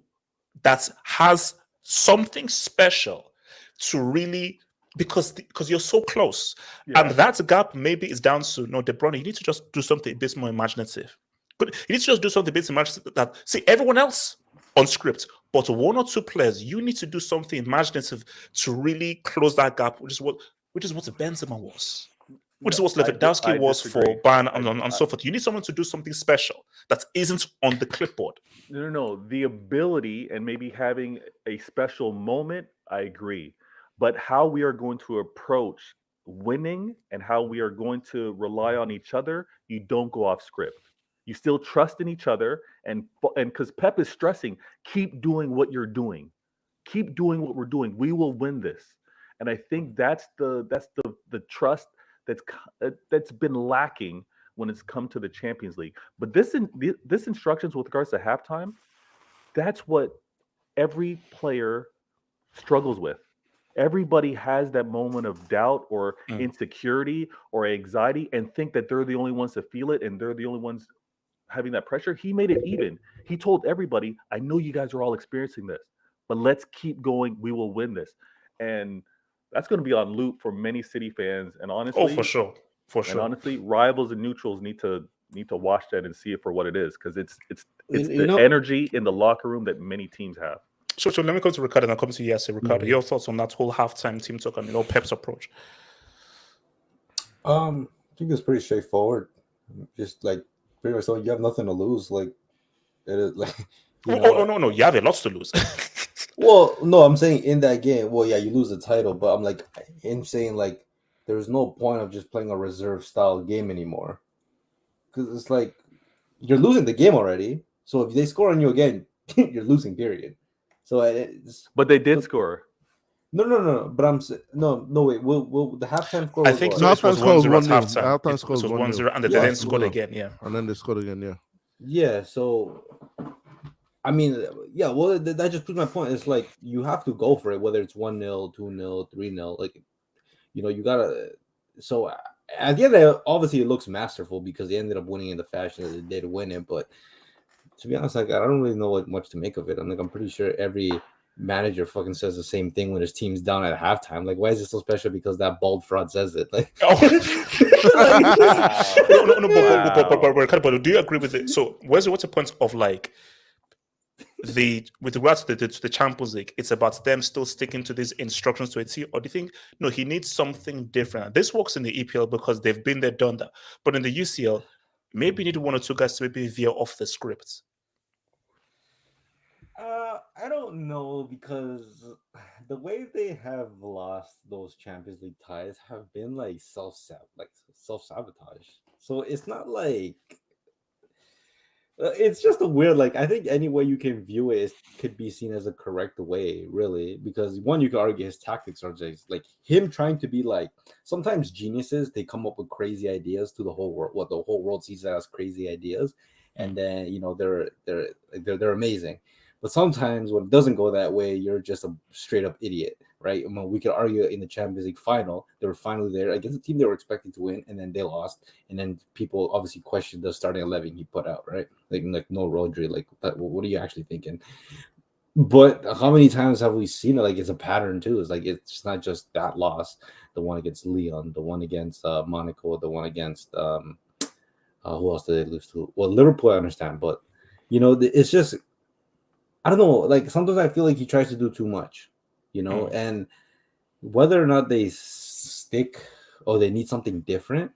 that has something special to really because you're so close, and that gap maybe is down to De Bruyne. You need to just do something a bit more imaginative. But you need to just do something a bit imaginative. That see everyone else on script, but one or two players, you need to do something imaginative to really close that gap, which is what Benzema was. Which is what Lewandowski was for Bayern and so forth. You need someone to do something special that isn't on the clipboard. No. The ability and maybe having a special moment, I agree. But how we are going to approach winning and how we are going to rely on each other, you don't go off script. You still trust in each other, and because Pep is stressing, keep doing what you're doing. Keep doing what we're doing. We will win this. And I think that's the trust that's been lacking when it's come to the Champions League. But this instructions with regards to halftime, that's what every player struggles with. Everybody has that moment of doubt or insecurity or anxiety and think that they're the only ones to feel it and they're the only ones having that pressure. He made it even. He told everybody, I know you guys are all experiencing this, but let's keep going. We will win this. And that's going to be on loop for many City fans. And honestly, for sure. And honestly, rivals and neutrals need to watch that and see it for what it is, because it's the energy in the locker room that many teams have. So let me come to Ricardo and I'll come to you. Ricardo, your thoughts on that whole halftime team talk and Pep's approach? I think it's pretty straightforward. Just like pretty much, you have nothing to lose. Like it is like. No, you have a lot to lose. Well, no, I'm saying in that game. Well, yeah, you lose the title, but I'm like, in saying like, there's no point of just playing a reserve style game anymore, because it's like you're losing the game already. So if they score on you again, you're losing. Period. So but they did score. No. But I'm no. Wait. Will the halftime score? I think so. Halftime score was 1-0. Halftime score was 1-0, and they then scored again. Yeah, and then they scored again. Yeah. Yeah. So, I mean, yeah. Well, that just proves my point. It's like you have to go for it, whether it's 1-0, 2-0, 3-0. Like, you gotta. So at the end, obviously, it looks masterful because they ended up winning in the fashion that they did win it, but. To be honest, like I don't really know what much to make of it. I'm pretty sure every manager fucking says the same thing when his team's down at halftime. Like, why is it so special? Because that bald fraud says it. Like, no, but do you agree with it? So, what's the point of like with regards to the Champions League? It's about them still sticking to these instructions to a T, or do you think no? He needs something different. This works in the EPL because they've been there, done that, but in the UCL. Maybe you need one or two guys to maybe veer off the script. I don't know, because the way they have lost those Champions League ties have been like self-sabotage. So it's not like it's just a weird, like, I think any way you can view it could be seen as a correct way, really, because one, you could argue his tactics are just like him trying to be like, sometimes geniuses, they come up with crazy ideas to the whole world, what the whole world sees as crazy ideas, and then they're amazing. But sometimes when it doesn't go that way, you're just a straight up idiot, right? I mean, we could argue in the Champions League final, they were finally there against a team they were expecting to win, and then they lost. And then people obviously questioned the starting 11 he put out, right? Like no Rodri, like what are you actually thinking? But how many times have we seen it? Like it's a pattern too. It's like it's not just that loss, the one against Lyon, the one against Monaco, the one against who else did they lose to? Well, Liverpool, I understand, but it's just. I don't know. Like sometimes I feel like he tries to do too much, and whether or not they stick or they need something different.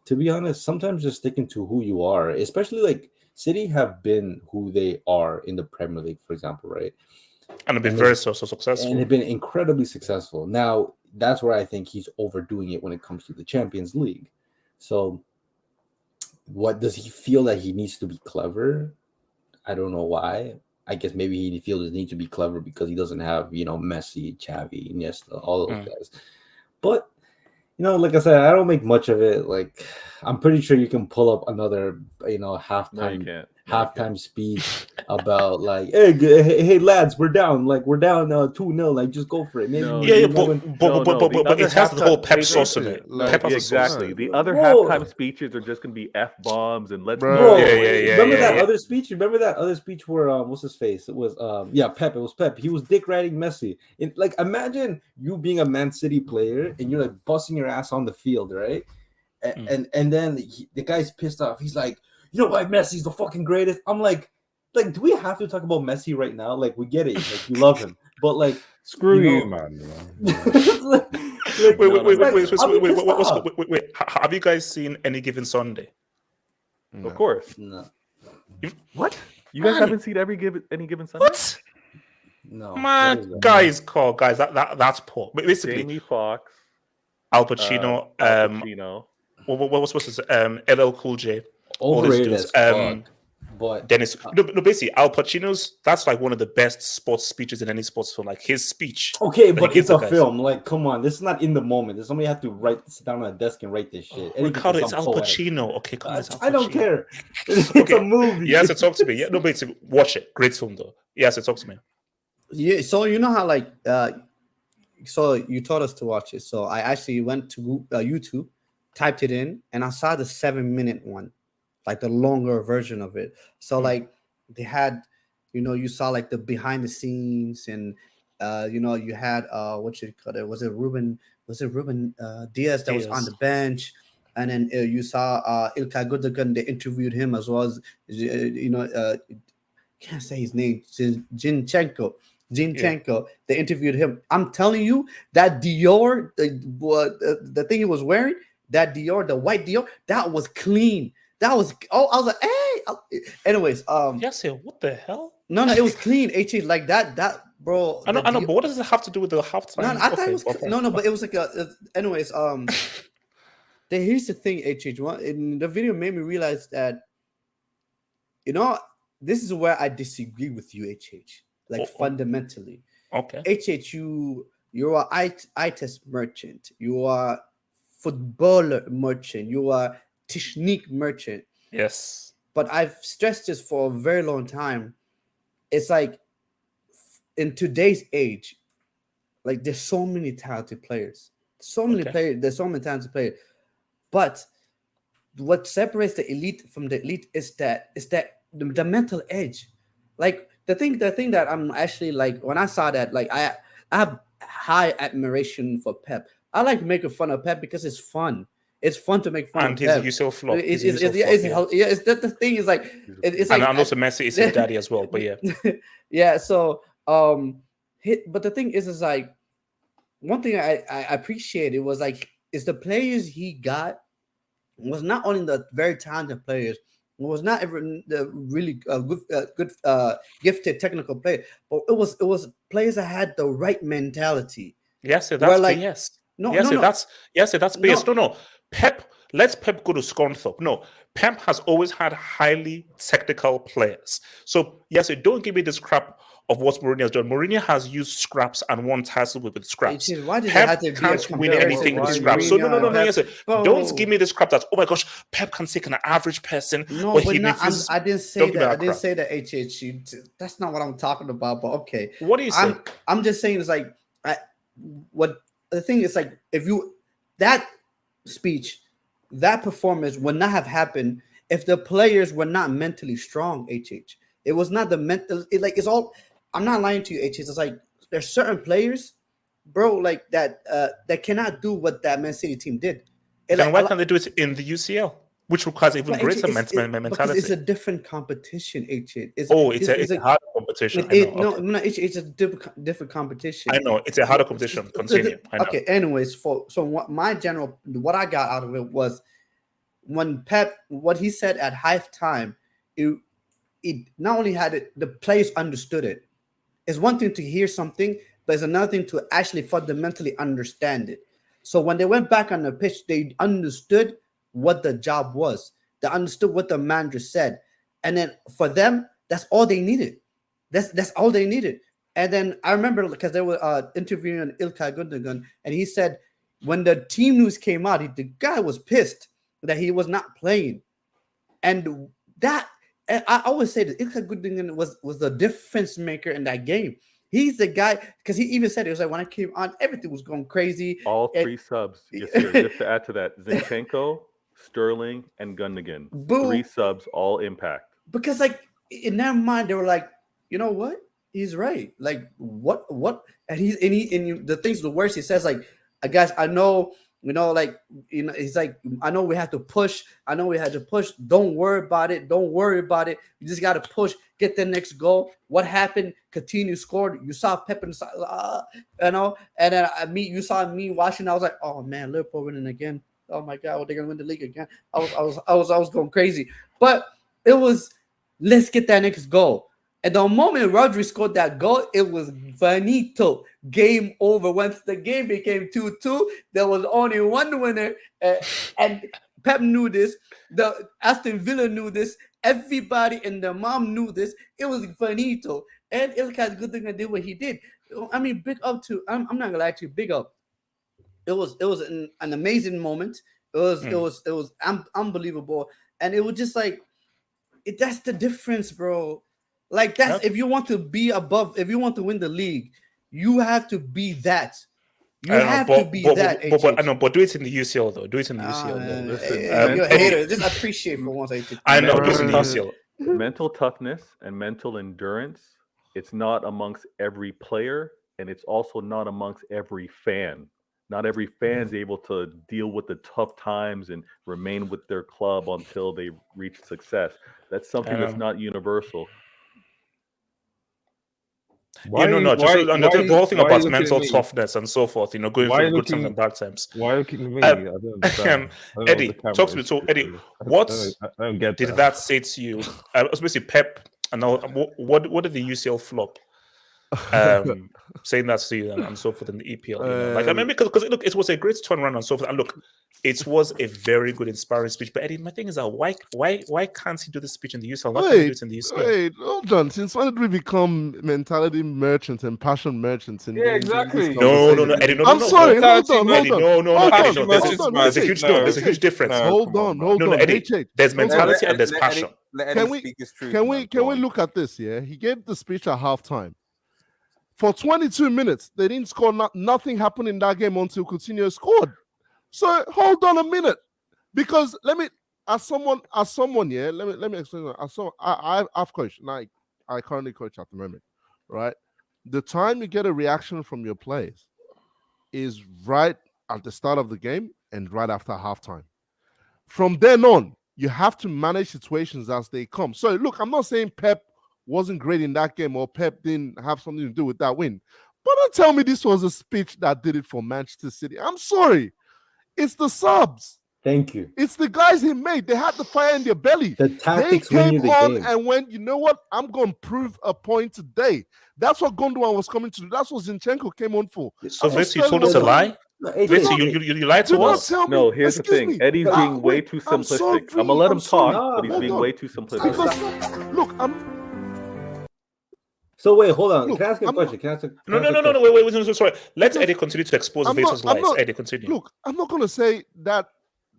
To be honest, sometimes just sticking to who you are, especially like City have been who they are in the Premier League, for example, right? And they've been very so successful. And they've been incredibly successful. Now, that's where I think he's overdoing it when it comes to the Champions League. So, what does he feel that he needs to be clever? I don't know why. I guess maybe he feels the need to be clever because he doesn't have, Messi, Xavi, Iniesta, all those guys. But Like I said, I don't make much of it. Like, I'm pretty sure you can pull up another, No, you halftime can't. No, you can't. speech about like, hey lads, we're down 2-0. Like, just go for it. Maybe No, we, Yeah, yeah, we might win. The but other it has the whole Pep halftime, sauce in it. Like, Pep has yeah, a sauce. exactly. The Like, other Bro. halftime speeches are just gonna be f bombs and let's Bro. go. Bro, Yeah. remember that yeah. other speech? Remember that other speech where what's his face? It was Pep. It was Pep. He was dick riding Messi. And like, imagine you being a Man City player and you're like busting your ass on the field, right? And then the guy's pissed off. He's like, you know why Messi's the fucking greatest? I'm like, do we have to talk about Messi right now? Like, we get it. Like, you love him, but like, Screw you you, know- man. Wait. Have you guys seen Any Given Sunday? no. Of course. No, What? You guys Man. haven't seen any given Sunday? What? no. What Man, is that? guys, that's poor. But basically, Jamie Foxx, Al Pacino, Al Pacino. what's his LL Cool J, all these Overrated dudes. as fuck. But Dennis, no, basically, Al Pacino's, that's like one of the best sports speeches in any sports film. Like his speech. okay, that he but gives it's a the guys. film. Like, come on, this is not in the moment. Somebody have to sit down on a desk and write this shit. Anything Ricardo, can it's sound Al poetic. Pacino. Okay, come on, it's Al Pacino. I don't care. It's Okay. a movie. He has to talk to me. Yeah, no, basically, watch it. Great film, though. He has to talk to me. Yeah, so you know how like so you taught us to watch it. So I actually went to YouTube, typed it in, and I saw the 7-minute one, like the longer version of it. So like they had, you saw like the behind the scenes, and you had what you call it? Was it Ruben Diaz that was on Diaz. the bench? And then you saw Ilkay Gundogan. They interviewed him as well as can't say his name, Zinchenko. They interviewed him. I'm telling you, that Dior, the thing he was wearing, that Dior, the white Dior, that was clean. That was, I was like, hey. Anyways, Yes, yeah, what the hell? no, it was clean. Like that, bro. I know, but what does it have to do with the No, halftime? I thought Okay, it was okay. no, but it was like anyways, here's the thing, in the video made me realize that, this is where I disagree with you, like fundamentally. Okay. You're a eye test merchant. You are footballer merchant. You are technique merchant. Yes. But I've stressed this for a very long time. It's like in today's age, like there's so many talented players. There's so many talented players. But what separates the elite from the elite is that the mental edge. Like the thing that I'm actually like, when I saw that, like I have high admiration for Pep. I like making fun of Pep because it's fun. It's fun to make fun And of his Pep. UCL flop. It's the thing is like it's like, and also Messi is his daddy as well. But yeah. yeah. So but the thing is like, one thing I appreciated was like, is the players he got was not only the very talented players, was not even the really good gifted technical player, but it was players that had the right mentality. Yes, that's like, BS. No, that's BS. No. Let's Pep go to Scunthorpe. No, Pep has always had highly technical players. So yes, don't give me this crap of what Mourinho has done. Mourinho has used scraps and won titles with scraps. Why does Pep it have to be can't a win anything with scraps. So no. Yes, don't give me this crap that, oh my gosh, Pep can take an average person. No, but but he not, refuses. I didn't say that. I didn't say that. That's not what I'm talking about. But okay, what do you say? I'm just saying it's like, what the thing is like, if you that speech, that performance would not have happened if the players were not mentally strong. It was not the mental. It's all. I'm not lying to you. It's like there's certain players, bro, like that that cannot do what that Man City team did. Then why can't they do it in the UCL, which requires even greater mentality? Because it's a different competition. It's a harder competition. It's a different competition. I know it's a harder competition. Continue. I know. Okay. Anyways, what I got out of it was when Pep, what he said at halftime, it not only had it, the players understood it. It's one thing to hear something, but it's another thing to actually fundamentally understand it. So when they went back on the pitch, they understood what the job was. They understood what the manager said. And then for them, that's all they needed. That's all they needed. And then I remember because they were interviewing Ilkay Gundogan, and he said, when the team news came out, the guy was pissed that he was not playing, and that. And I always say that Ilkay Gundogan was the difference maker in that game. He's the guy, because he even said it was like when I came on, everything was going crazy. All three subs, yes, sir. Just to add to that, Zinchenko, Sterling, and Gundogan. Boom. 3 subs, all impact. Because like in their mind, they were like, you know what? He's right. Like what? And the things the worst he says, like, guys, I know. Like, he's like, I know we have to push. I know we had to push. Don't worry about it. Don't worry about it. You just got to push. Get the next goal. What happened? Coutinho scored. You saw Pep and and then you saw me watching. I was like, oh man, Liverpool winning again. Oh my God, well, they're gonna win the league again. I was going crazy. But it was, let's get that next goal. And the moment Rodri scored that goal, it was finito. Game over. Once the game became 2-2, there was only one winner. And Pep knew this. The Aston Villa knew this. Everybody and their mom knew this. It was finito. And Ilkay Gundogan did what he did. I mean, big up to, I'm not going to lie to you, big up. It was an amazing moment. It was unbelievable. And it was just like, that's the difference, bro. Like if you want to be above, if you want to win the league, you have to be that. You have to be that. But do it in the UCL though. Do it in the UCL. Listen, you're a hater. Just appreciate for once. I know. Do it in the UCL. Mental toughness and mental endurance. It's not amongst every player, and it's also not amongst every fan. Not every fan is able to deal with the tough times and remain with their club until they reach success. That's something that's not universal. The whole thing about mental toughness and so forth, going through good times and bad times. Why are you looking at me? I don't understand. Eddie, talk to me. So, Eddie, what did that say to you? Especially Pep, and what did the UCL flop? Saying that to you and so forth in the EPL. Like, I mean, because look, it was a great turnaround and so forth. And look, it was a very good, inspiring speech. But Eddie, my thing is that why can't he do the speech in the UCL? Why can't he do it in the UCL? Wait, hold on. Since when did we become mentality merchants and passion merchants? Exactly. No, Eddie, no. I'm sorry. Hold on. No. There's a huge difference. Hold on. Eddie, there's mentality and there's passion. Can we look at this? Yeah, he gave the speech at halftime. For 22 minutes, they didn't score. Nothing happened in that game until Coutinho scored. So hold on a minute, because let me explain that. I've coached, and I currently coach at the moment, right? The time you get a reaction from your players is right at the start of the game and right after halftime. From then on, you have to manage situations as they come. So look, I'm not saying Pep wasn't great in that game or Pep didn't have something to do with that win. But don't tell me this was a speech that did it for Manchester City. I'm sorry. It's the subs. Thank you. It's the guys he made. They had the fire in their belly. The tactics they came on game. And went, you know what? I'm going to prove a point today. That's what Gundogan was coming to do. That's what Zinchenko came on for. So Vince, you told us a lie? Vince, you lied to us? No, here's the thing. Eddie's being way too simplistic. I'm going to let him talk, but he's being way too simplistic. Because, look, So wait, hold on. Can I ask you a question? No, wait, sorry. Let Eddie continue to expose Vince's lies. Eddie, continue. Look, I'm not going to say that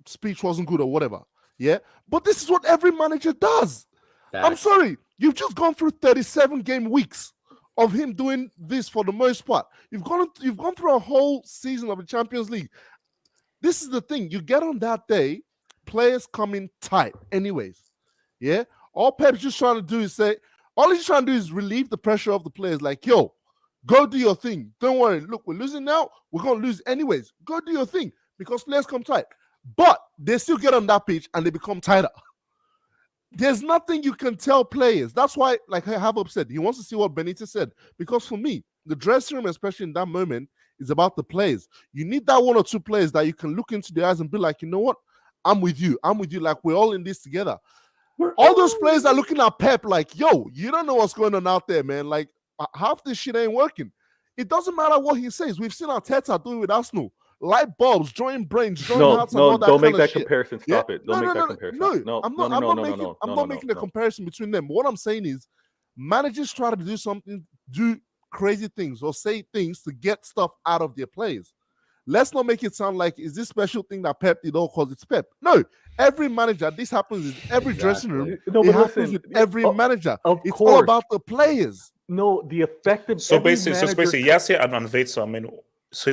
speech wasn't good or whatever, yeah? But this is what every manager does. I'm sorry. You've just gone through 37 game weeks of him doing this for the most part. You've gone through a whole season of the Champions League. This is the thing. You get on that day, players come in tight anyways, yeah? All Pep's just trying to do is say, all he's trying to do is relieve the pressure of the players. Like, yo, go do your thing. Don't worry. Look, we're losing now. We're going to lose anyways. Go do your thing because players come tight. But they still get on that pitch and they become tighter. There's nothing you can tell players. That's why, like I have said, he wants to see what Benitez said. Because for me, the dressing room, especially in that moment, is about the players. You need that one or two players that you can look into the eyes and be like, you know what? I'm with you. Like, we're all in this together. All those players are looking at Pep like, yo, you don't know what's going on out there, man. Like, half this shit ain't working. It doesn't matter what he says. We've seen Arteta doing with Arsenal. Light bulbs, join brains, join hearts, and all that don't make that shit. comparison. Stop it. Don't make that comparison. No, I'm not making a comparison between them. What I'm saying is managers try to do crazy things or say things to get stuff out of their players. let's not make it sound like is this special thing that Pep did all because it's Pep. No, every manager, this happens in every dressing room. No, it but happens listen, with every manager. It's course. all about the players. No, the effective. So basically, Yasser and Anveta, I mean, so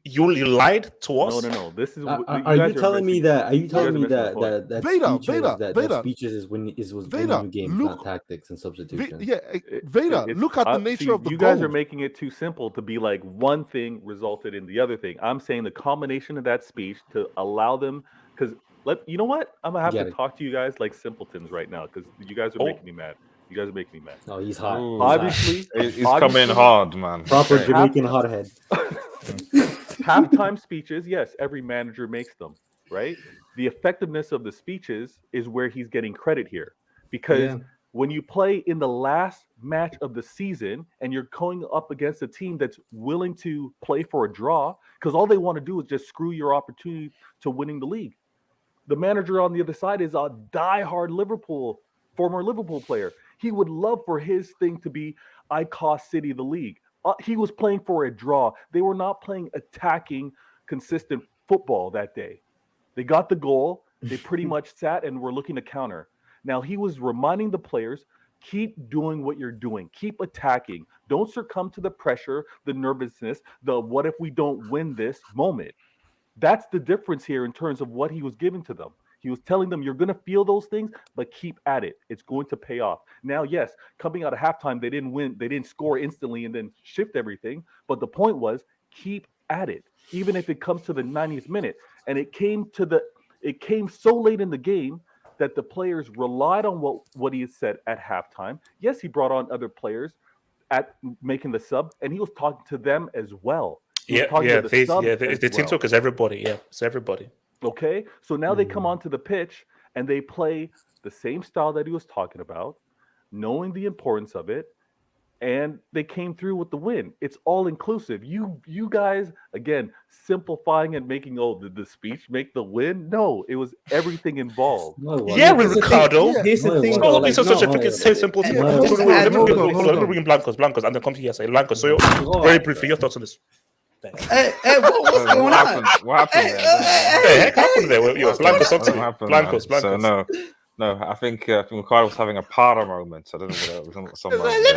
you lied to us. No. This is. Are you telling me that? Are you telling me that Vader, speeches was winning games, not tactics and substitution? Vader, look at the nature of the You goals. guys are making it too simple to be like one thing resulted in the other thing. I'm saying the combination of that speech to allow them because you know what? I'm gonna have to talk to you guys like simpletons right now because you guys are making me mad. You guys are making me mad. Oh, he's hot. Obviously, he's coming hard, man. Proper Jamaican hothead. Halftime speeches, yes, every manager makes them, right? The effectiveness of the speeches is where he's getting credit here. Because when you play in the last match of the season and you're going up against a team that's willing to play for a draw, because all they want to do is just screw your opportunity to winning the league. The manager on the other side is a diehard former Liverpool player. He would love for his thing to be, I cost City the league. He was playing for a draw. They were not playing attacking, consistent football that day. They got the goal. They pretty much sat and were looking to counter. Now, he was reminding the players, keep doing what you're doing. Keep attacking. Don't succumb to the pressure, the nervousness, the what if we don't win this moment. That's the difference here in terms of what he was giving to them. He was telling them, you're going to feel those things, but keep at it. It's going to pay off. Now, yes, coming out of halftime, they didn't win. They didn't score instantly and then shift everything. But the point was, keep at it, even if it comes to the 90th minute. And it came so late in the game that the players relied on what he had said at halftime. Yes, he brought on other players at making the sub, and he was talking to them as well. The team talk is everybody. Yeah, it's everybody. Okay, so now they come onto the pitch and they play the same style that he was talking about, knowing the importance of it, and they came through with the win. It's all inclusive. You guys, again, simplifying and making the speech make the win. No, it was everything involved. Ricardo. Here's the thing. Let me bring in Blancos, and then come to you say Blancos. So very briefly, your thoughts on this. Hey, what's going on? What happened there? Blancos. So no, I think Ricardo was having a para moment. I don't know what it was. Let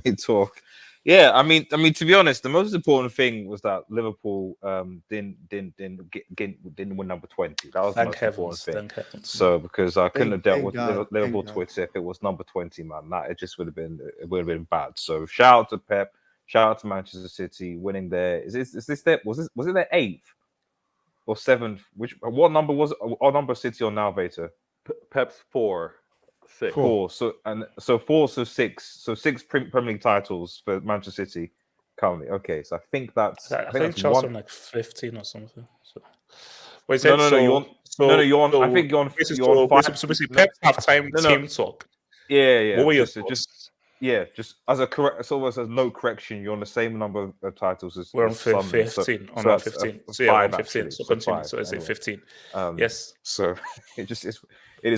me talk. Yeah, I mean, to be honest, the most important thing was that Liverpool didn't win number 20. That was the most important thing. So because I couldn't have dealt with Liverpool Twitter if it was number 20, man. That it just would have been bad. So shout out to Pep. Shout out to Manchester City winning there. Was it their 8th or 7th? What number was it? What number City on now, Vader? Pep's 4, 6. 4. So 6. So 6 Premier League titles for Manchester City currently. Okay, so I think that's. I think Chelsea on like 15 or something. So. Wait, you're on. I think you're on. You're on 5. So basically, Pep's halftime team talk. Yeah. What were your thoughts? Just as a correct, so as no correction, you're on the same number of titles as we're on 15. So 15. So yeah, on 15. So continue. So is it 15? Yes. So it is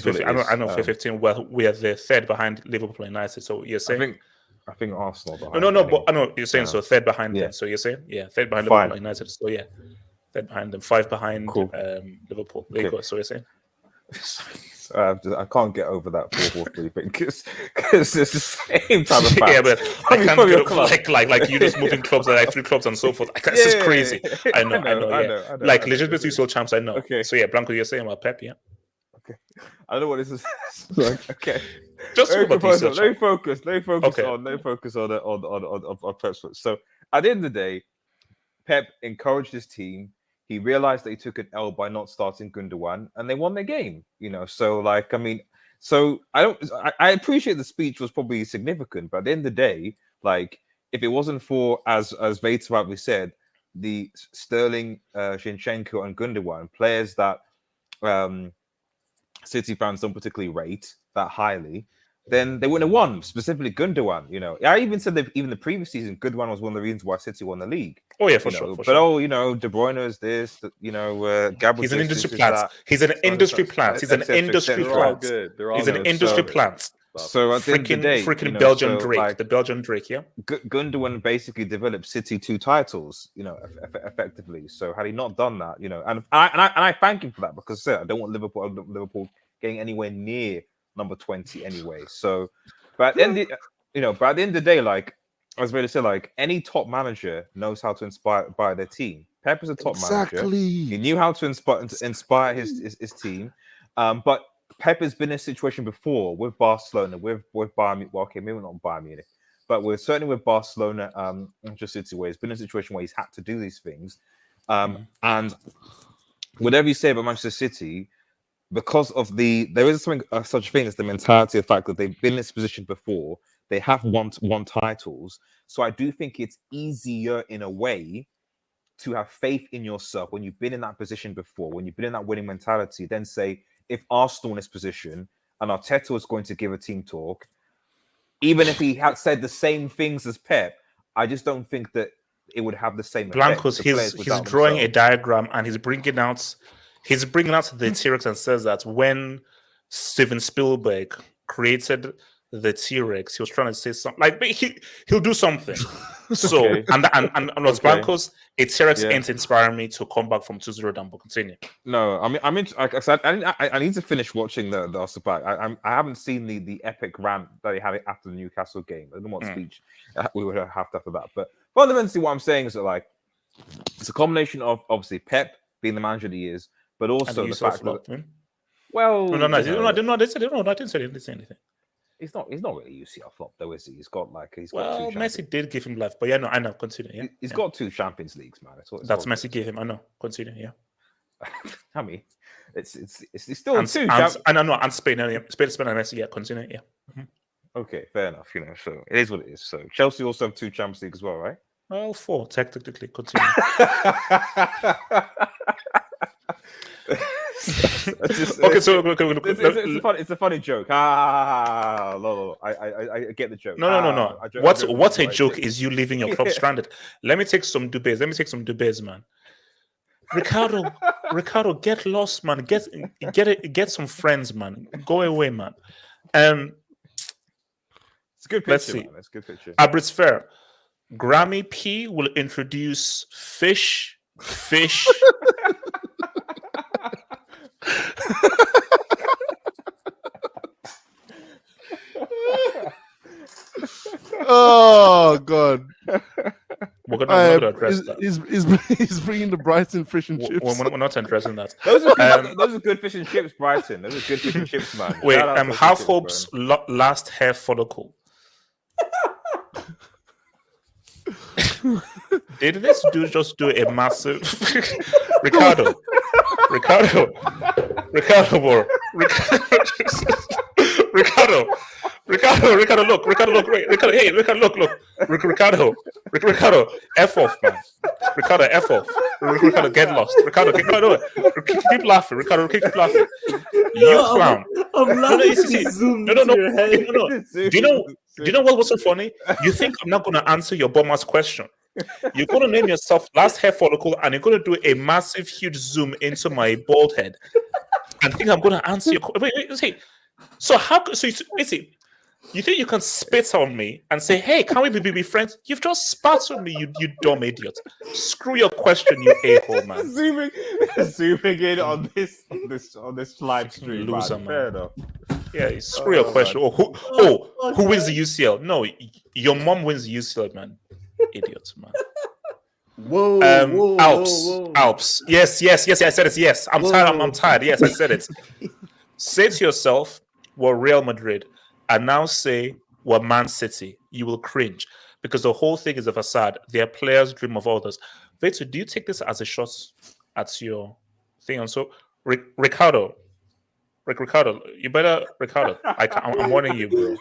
what it is. I know for 15. Well, we are the third behind Liverpool and United. So you're saying? I think Arsenal. No. But I know you're saying so. Third behind them. So you're saying third behind Liverpool and United. So third behind them. 5 behind Liverpool. There you go. So you're saying? I can't get over that 4-4-3 thing because it's the same type of fact. Yeah, but I can't get over like you just moving clubs and like 3 clubs and so forth. It's just crazy. I know. Like legitimately still champs. I know. Okay. So Blanco, you're saying about Pep, yeah? Okay. I don't know what this is like. Okay. Just let me focus on Pep's. So at the end of the day, Pep encouraged his team. He realized that he took an L by not starting Gundogan, and they won their game. So I appreciate the speech was probably significant, but at the end of the day, like if it wasn't for as Vater rightly said, the Sterling, Zinchenko, and Gundogan players that City fans don't particularly rate that highly, then they wouldn't have won. Specifically, Gundogan. I even said that even the previous season, Gundogan was one of the reasons why City won the league. Oh yeah, for sure. But De Bruyne is this. Gabriel. He's an industry plant. He's an industry plant. He's an industry plant. They're all He's an industry plant. So at the end of the day, freaking Belgian Drake, like, the Belgian Drake, yeah. Gundogan basically developed City 2 titles, effectively. So had he not done that, and I thank him for that, because I don't want Liverpool getting anywhere near number 20 anyway. So, but at the end, but at the end of the day, like as Vader said, like any top manager knows how to inspire their team. Pep is a top manager. He knew how to inspire his team, but Pep has been in a situation before with Barcelona, with Bayern. Well, okay, maybe not Bayern Munich, but certainly with Barcelona, Manchester City, where he's been in a situation where he's had to do these things. And whatever you say about Manchester City, because of there is something such a thing as the mentality of the fact that they've been in this position before. They have won titles, so I do think it's easier in a way to have faith in yourself when you've been in that position before, when you've been in that winning mentality. Then say, if Arsenal in this position and Arteta was going to give a team talk, even if he had said the same things as Pep, I just don't think that it would have the same effect. Blancos, he's drawing a diagram and he's bringing out the T-Rex and says that when Steven Spielberg created the T-Rex, he was trying to say something like he'll do something. So and Los Blancos, a T-Rex ain't inspiring me to come back from 2-0 down. But continue. No, I mean, like I said, I need to finish watching the Arsenal back. I haven't seen the epic rant that he had after the Newcastle game. I don't know what speech we would have after that. But fundamentally, what I'm saying is that like it's a combination of obviously Pep being the manager he is, but also the fact that I didn't say anything. He's not really UCL flop though, is he? He's got Messi did give him life, but I know. Continue. Yeah, he's got 2 Champions Leagues, man. That's Messi gave him. I know. Continue. Yeah. I mean, it's still and, 2. And Spain and Messi. Yeah, continue. Yeah. Mm-hmm. Okay, fair enough. So it is what it is. So Chelsea also have 2 Champions Leagues as well, right? Well, 4 technically. Continue. It's a funny joke. No, I get the joke. No. What's a joke is you leaving your club stranded. Let me take some dubes, man. Ricardo, get lost, man. Get some friends, man. Go away, man. It's a good picture. Let's see. Man. It's a good picture. Abrit's Fair. Grammy P will introduce fish. Oh God! We're gonna address that. He's bringing the Brighton fish and chips. We're not addressing that. Those are good fish and chips, Brighton. Those are good fish and chips, man. Wait, Half Hope's last hair follicle. Did this dude just do a massive Ricardo, bro. Ricardo, look, Ricardo, F off, man. Ricardo, F off. Ricardo, get lost. Ricardo, keep laughing. Ricardo, keep laughing. You clown. I'm laughing. No. Do you know what was so funny? You think I'm not going to answer your bomber's question? You're going to name yourself last hair follicle, and you're going to do a massive, huge zoom into my bald head, and think I'm going to answer your question. Wait. So you think you can spit on me and say, "Hey, can we be friends?" You've just spat on me, you dumb idiot. Screw your question, you a-hole, man. zooming in on this live stream. Loser, man. Fair enough. Yeah, screw your question. Who wins the UCL? No, your mom wins the UCL, man. Idiot, man. Alps. Yes. I said it. Yes, I'm tired. Yes, I said it. Say to yourself, "We're Real Madrid," and now say, "We're Man City." You will cringe because the whole thing is a facade. Their players dream of others. Vito, do you take this as a shot at your thing? And so, Ricardo, you better, Ricardo. I'm warning you, bro.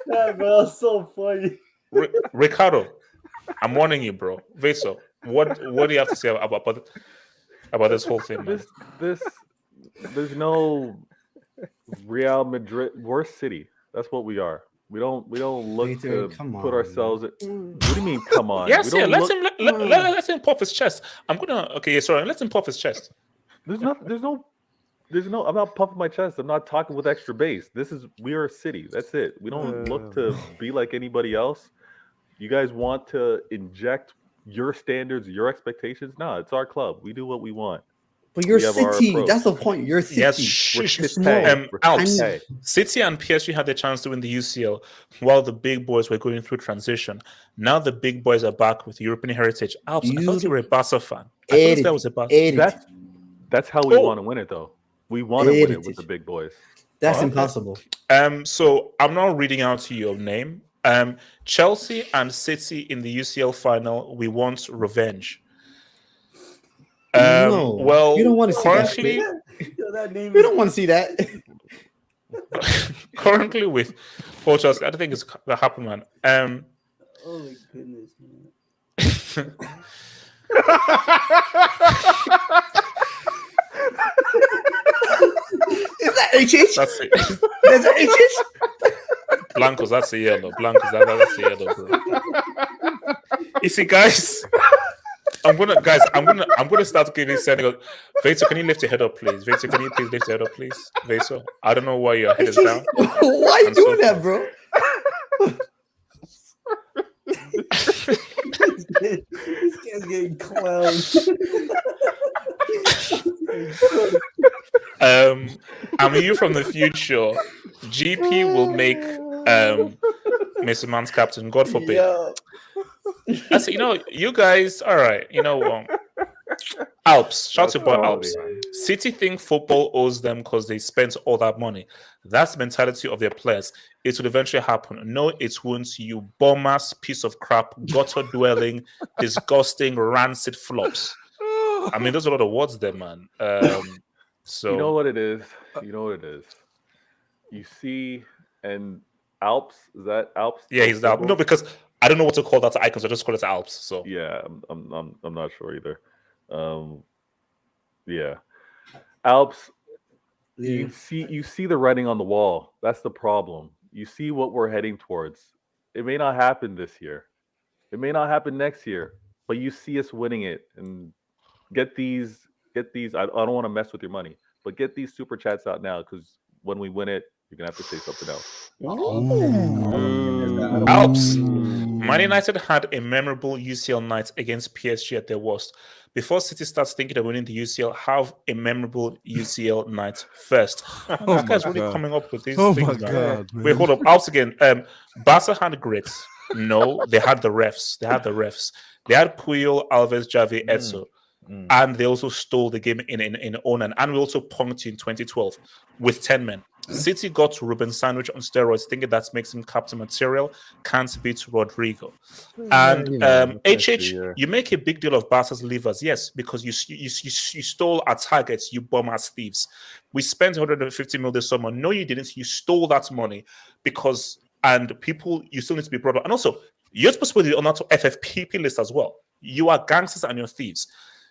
That's so funny. Ricardo, I'm warning you, bro. Vito, what do you have to say about this whole thing, man? There's no Real Madrid. We're City. That's what we are. We don't look to put ourselves. What do you mean? Come on. Yes, let him pop his chest. Let him pop his chest. There's no I'm not puffing my chest. I'm not talking with extra bass. We are a city. That's it. We don't look to be like anybody else. You guys want to inject your standards, your expectations? No, it's our club. We do what we want. But you're We have our City. approach. That's the point. You're City. Yes, We're shh. City. Alps, I mean- City and PSG had the chance to win the UCL while the big boys were going through transition. Now the big boys are back with European heritage. Alps, I thought you were a Barca fan. I thought this guy was a Barca. That's how we want to win it, though. We want to win it with the big boys. That's impossible. So I'm not reading out to your name. Chelsea and City in the UCL final. We want revenge. No, well, you don't want to see currently, that. We don't want to see that. currently with Chelsea, I don't think it's gonna happen, man. Oh my goodness, man. Is that HH? That's it. Is that HH? Blancos, that's a yellow. Blancos, that's a yellow, bro. You see, guys, I'm gonna start giving Senegal. Vaso, can you lift your head up, please? Vaso, can you please lift your head up, please? Vaso, I don't know why your head is down. Why are you doing that, bro? This guy's getting clowned. I'm you from the future. GP will make Mr. Man's captain. God forbid. I said, you guys, all right. You know what? Alps, shout to boy Alps. City think football owes them because they spent all that money. That's the mentality of their players. It will eventually happen. No, it won't. You bum-ass piece of crap, gutter-dwelling, disgusting, rancid flops. I mean, there's a lot of words there, man. So you know what it is. You see, and Alps, is that Alps? Yeah, he's the Alps. No, because I don't know what to call that icon, so I just call it Alps. So yeah, I'm not sure either. Yeah, Alps. Yeah. You see the writing on the wall. That's the problem. You see what we're heading towards. It may not happen this year. It may not happen next year, but you see us winning it. And get these. I don't want to mess with your money, but get these super chats out now, because when we win it, you're gonna have to say something else. Alps. Man United had a memorable UCL night against PSG at their worst. Before City starts thinking of winning the UCL, have a memorable UCL night first. This guy's really coming up with these things. My God, man. Wait, hold up. Alps again. Barca had grit. No, they had the refs. They had Puyol, Alves, Javi, Etso. And they also stole the game in Onan. And we also punked you in 2012 with 10 men. City got Ruben Sandwich on steroids, thinking that makes him captain material. Can't beat Rodrigo. And you make a big deal of Barca's levers, yes, because you stole our targets, you bum-ass thieves. We spent 150 million this summer. No, you didn't. You stole that money and people, you still need to be brought up. And also, you're supposed to be on that FFPP list as well. You are gangsters and you're thieves.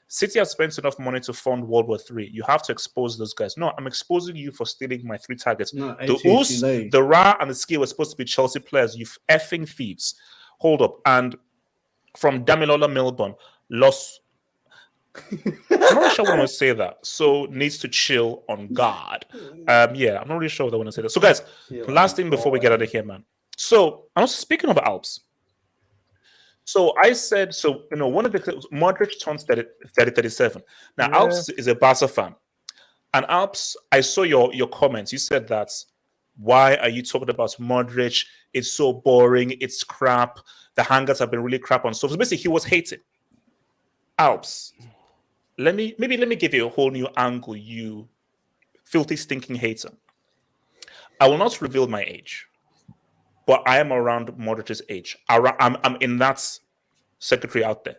City has spent enough money to fund World War III. You have to expose those guys. No, I'm exposing you for stealing my 3 targets. No, the Oos, the Ra, and the Ski were supposed to be Chelsea players. You effing thieves. Hold up. And from Damilola Milburn, lost. I'm not sure I want to say that. So needs to chill on God. Yeah, I'm not really sure what I want to say that. So, guys, last thing before we get out of here, man. So, I'm also speaking of Alps. So I said, one of the Modric turns 37. Now, yeah. Alps is a Barca fan. And Alps, I saw your comments. You said that, why are you talking about Modric? It's so boring. It's crap. The hangers have been really crap on. So basically, he was hating. Alps, let me give you a whole new angle, you filthy, stinking hater. I will not reveal my age. But I am around Modric's age. I'm in that secretary out there.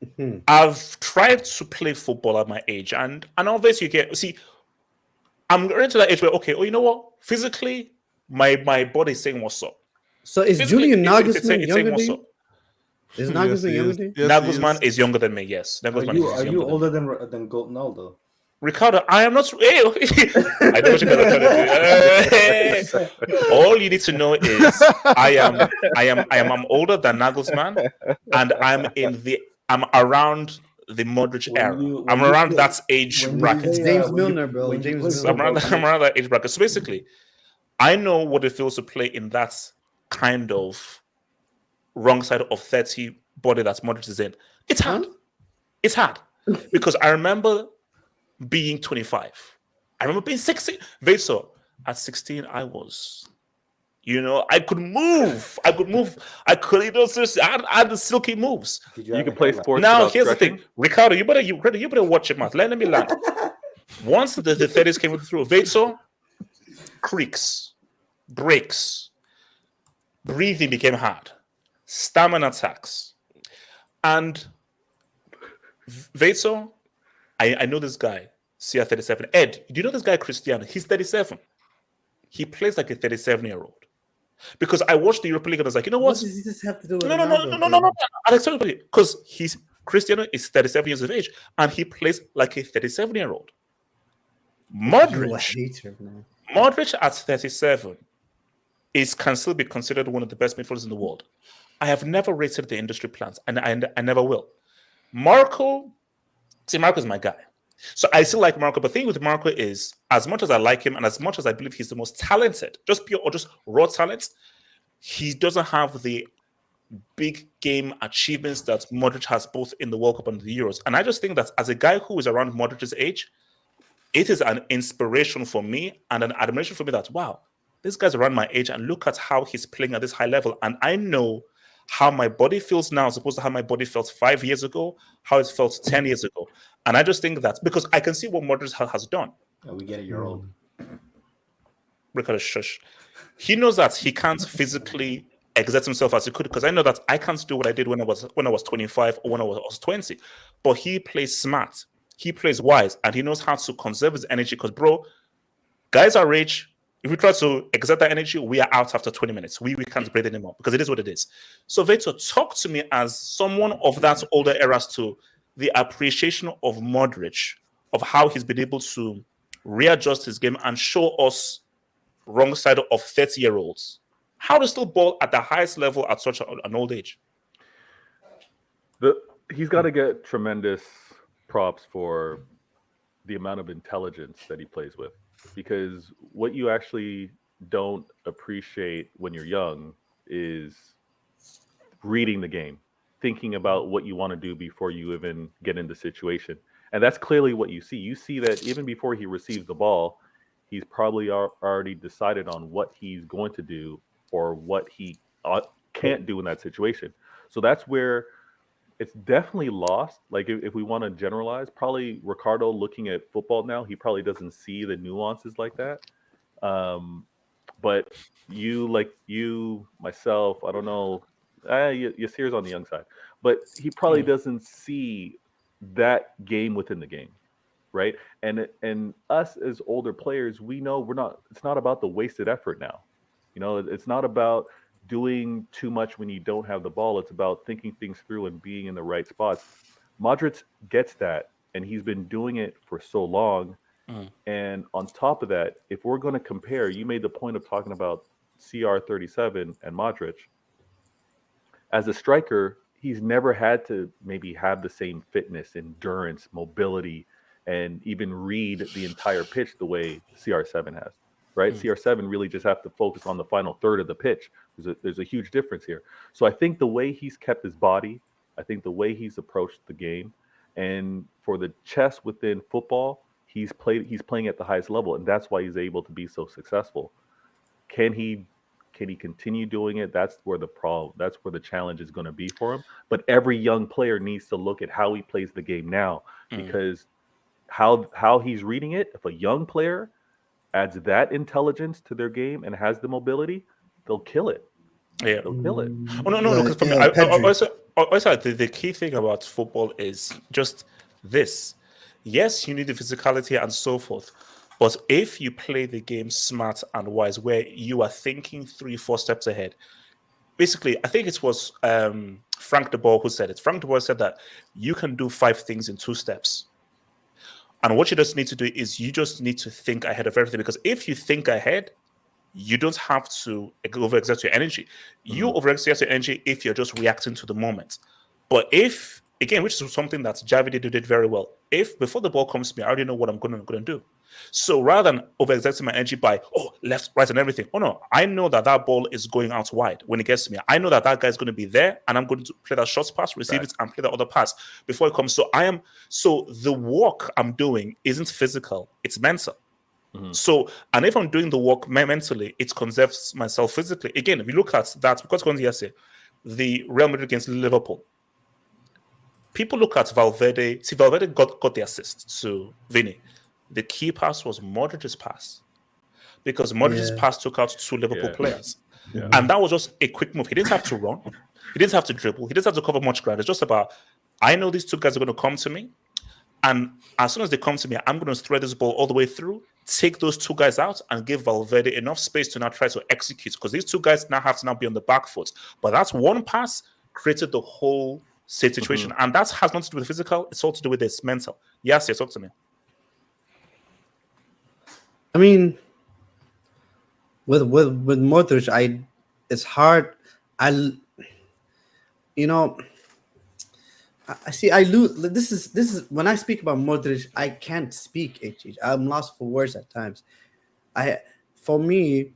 Mm-hmm. I've tried to play football at my age, and obviously I'm getting to that age where, okay, you know what? Physically, my body is saying what's up. So is Julian Nagelsmann younger than you? Is Nagelsmann younger than you? Nagelsmann is younger than me, yes. Are you older than Ronaldo? Ricardo, I am not. I know what you're gonna tell me. All you need to know is I'm older than Nagelsmann, and I'm around the Modric When era. you- I'm when you around play- that age when you bracket. play, James when you- Milner, bro. when you James play Milner. football, I'm around that age bracket. So basically, I know what it feels to play in that kind of wrong side of 30 body that Modric is in. It's hard. Huh? It's hard. Because I remember being 25. I remember being 16. So at 16, I was, I could move. I could, seriously, I had the silky moves. Did You have can a play hairline? sports. Now, without here's the stretching. thing. Ricardo, you better watch your mouth. Let me land. Once the 30s came through, Vezo, creaks, breaks, breathing became hard, stamina attacks. And Vezo, I know this guy, CR37. Ed, do you know this guy, Cristiano? He's 37. He plays like a 37-year-old. Because I watched the Europa League and I was like, you know What what? does this have to do with No. Ronaldo? I'll explain it. Because Cristiano is 37 years of age and he plays like a 37-year-old. You a Modric hater, man. at 37 can still be considered one of the best midfielders in the world. I have never rated the industry plans, and I never will. Marco's my guy. So I still like Marco. But the thing with Marco is, as much as I like him and as much as I believe he's the most talented, just pure or just raw talent, he doesn't have the big game achievements that Modric has both in the World Cup and the Euros. And I just think that as a guy who is around Modric's age, it is an inspiration for me and an admiration for me that, wow, this guy's around my age and look at how he's playing at this high level. And I know how my body feels now as opposed to how my body felt 5 years ago, how it felt 10 years ago. And I just think that because I can see what Modric has done. Yeah, we get it. You're old. Ricardo, shush. He knows that he can't physically exert himself as he could because I know that I can't do what I did when I was 25 or when I was 20. But he plays smart, he plays wise, and he knows how to conserve his energy. Because, bro, guys our age, if we try to exert that energy, we are out after 20 minutes. We can't breathe anymore because it is what it is. So, Veto, talk to me as someone of that older era to the appreciation of Modric, of how he's been able to readjust his game and show us wrong side of 30-year-olds how to still ball at the highest level at such an old age. He's got to get tremendous props for the amount of intelligence that he plays with, because what you actually don't appreciate when you're young is reading the game, thinking about what you want to do before you even get in the situation. And that's clearly what you see. You see that even before he receives the ball, he's probably already decided on what he's going to do or what he can't do in that situation. So that's where it's definitely lost. Like if we want to generalize, probably Ricardo looking at football now, he probably doesn't see the nuances like that. But you, myself, I don't know, Yasir's on the young side, but he probably doesn't see that game within the game, right? And us as older players, we know it's not about the wasted effort now. It's not about doing too much when you don't have the ball. It's about thinking things through and being in the right spots. Modric gets that, and he's been doing it for so long. And on top of that, if we're going to compare, you made the point of talking about CR37 and Modric. As a striker, he's never had to maybe have the same fitness, endurance, mobility, and even read the entire pitch the way CR7 has. Right? CR7 really just have to focus on the final third of the pitch. There's a huge difference here. So I think the way he's kept his body, I think the way he's approached the game, and for the chess within football, he's playing at the highest level, and that's why he's able to be so successful. Can he continue doing it? That's where the challenge is going to be for him. But every young player needs to look at how he plays the game now, because how he's reading it, if a young player adds that intelligence to their game and has the mobility, they'll kill it. Yeah, they'll kill it. Oh no! Because for me, also the key thing about football is just this. Yes, you need the physicality and so forth, but if you play the game smart and wise, where you are thinking 3-4 steps ahead, basically, I think it was Frank de Boer who said it. Frank de Boer said that you can do 5 things in 2 steps. And what you just need to do is you just need to think ahead of everything. Because if you think ahead, you don't have to overexert your energy. You overexert your energy if you're just reacting to the moment. But if Again, which is something that Javi did very well. If before the ball comes to me, I already know what I'm going to do. So rather than overexerting my energy by left, right, and everything, no, I know that ball is going out wide when it gets to me. I know that guy is going to be there, and I'm going to play that short pass, receive it, and play the other pass before it comes. So the work I'm doing isn't physical; it's mental. Mm-hmm. So, and if I'm doing the work mentally, it conserves myself physically. Again, if you look at that, because going yesterday, the Real Madrid against Liverpool. People look at Valverde. See, Valverde got the assist to Vini. The key pass was Modric's pass, because Modric's pass took out 2 Liverpool players, and that was just a quick move. He didn't have to run, he didn't have to dribble, he didn't have to cover much ground. It's just about, I know these 2 guys are going to come to me, and as soon as they come to me, I'm going to thread this ball all the way through, take those 2 guys out, and give Valverde enough space to now try to execute, because these 2 guys now have to be on the back foot. But that's one pass created the whole situation, and that has nothing to do with physical. It's all to do with this mental. Yes, talk to me. I mean, with Modric, it's hard. I see. I lose. This is when I speak about Modric, I can't speak. I'm lost for words at times. For me,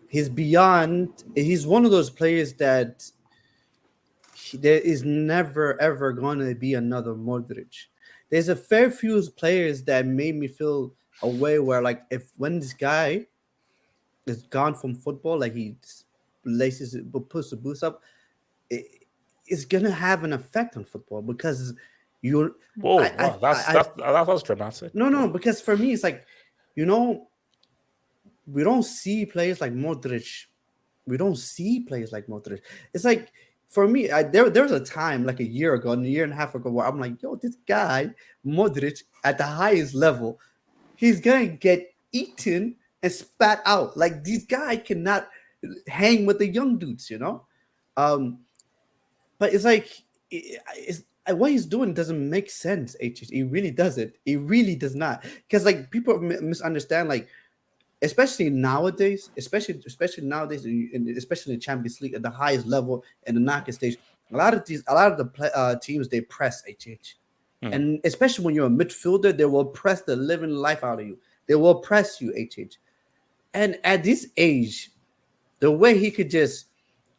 he's beyond. He's one of those players that there is never ever going to be another Modric. There's a fair few players that made me feel a way where, like, when this guy is gone from football, like he puts the boost up, it's gonna have an effect on football, because you're. That's dramatic. No, because for me it's like, we don't see players like Modric. It's like, for me, there was a time like a year and a half ago where I'm like, yo, this guy Modric at the highest level, he's gonna get eaten and spat out. Like, this guy cannot hang with the young dudes, But it's like, what he's doing doesn't make sense. It really doesn't. It really does not. Because, like, people misunderstand, like, especially nowadays, especially in the Champions League at the highest level in the knockout stage. A lot of the teams, they press and especially when you're a midfielder, they will press the living life out of you. They will press you, And at this age, the way he could just,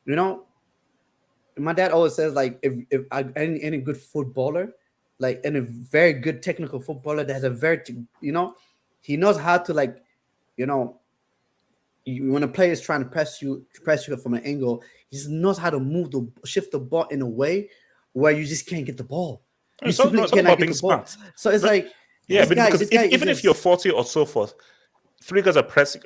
my dad always says, like, if any good footballer, like, and a very good technical footballer that has a very, he knows how to, like, when a player is trying to press you from an angle, he just knows how to shift the ball in a way where you just can't get the ball. You simply cannot get the ball. So it's even if you're 40 or so forth, 3 guys are pressing.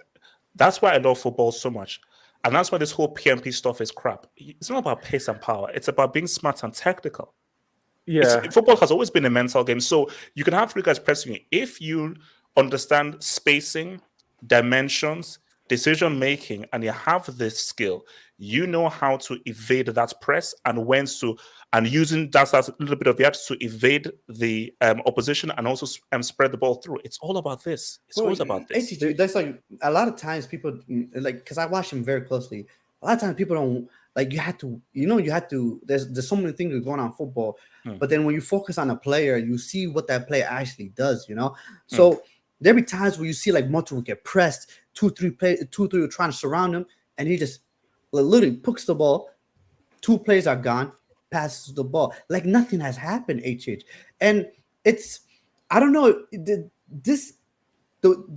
That's why I love football so much. And that's why this whole PMP stuff is crap. It's not about pace and power. It's about being smart and tactical. Yeah. Football has always been a mental game. So you can have 3 guys pressing you. If you understand spacing, dimensions, decision making, and you have this skill, you know how to evade that press and using that little bit of the art to evade the opposition and also spread the ball through. It's all about this. It's always about this. That's like, a lot of times people, like, because I watch him very closely, a lot of times people don't, like, you have to, there's so many things going on in football, but then when you focus on a player, you see what that player actually does, So there'll be times where you see, like, Modric will get pressed, 2-3 are trying to surround him, and he just literally pokes the ball, 2 players are gone, passes the ball like nothing has happened. And it's, I don't know, the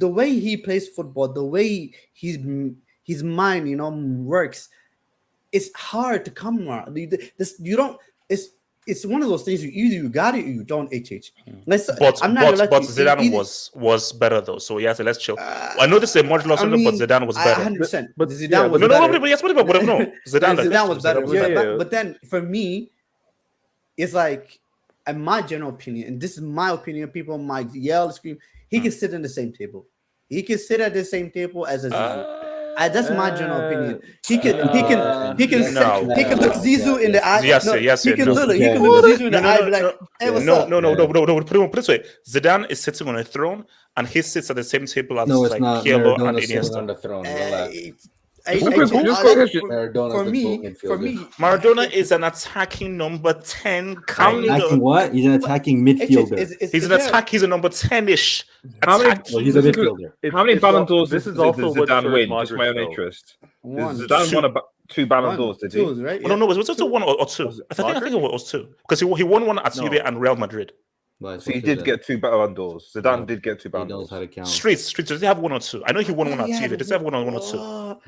way he plays football, the way his mind works, it's hard to come around. It's one of those things, either you got it or you don't. But Zidane was better though. So yes, let's chill. I know this is a modular something, but Zidane was better. 100%. But Zidane was better. Zidane was better. But then for me, it's like, in my general opinion, and this is my opinion, people might yell and scream, he can sit in the same table. He can sit at the same table as a Zizou. That's my general opinion. He can look Zizou in the eye. He can look Zizou in the eye and be like, hey, what's up? No. Put it this way. Zidane is sitting on a throne and he sits at the same table as Pirlo and Iniesta. On the throne. Maradona for is the me, goat for midfielder. me, Maradona is an attacking number 10 kind Attacking of. what? He's an attacking midfielder. He's an attack. He's a number 10-ish. How many- Well, he's a midfielder. How many Ballon d'Ors This did is also what Zidane serves win? Just my Modric, own though. interest. One, Zidane won 2 Ballon d'Ors, did he? two, right? Oh, no, was it one or two? Was it I think it was two. Because he won one at Juve and Real Madrid. Well, So he did get 2 Ballon d'Ors. Zidane did get 2 He Ballon knows d'Ors. how to count. Streets, does he have one or two? I know he won one at Juve. Does he have one or two?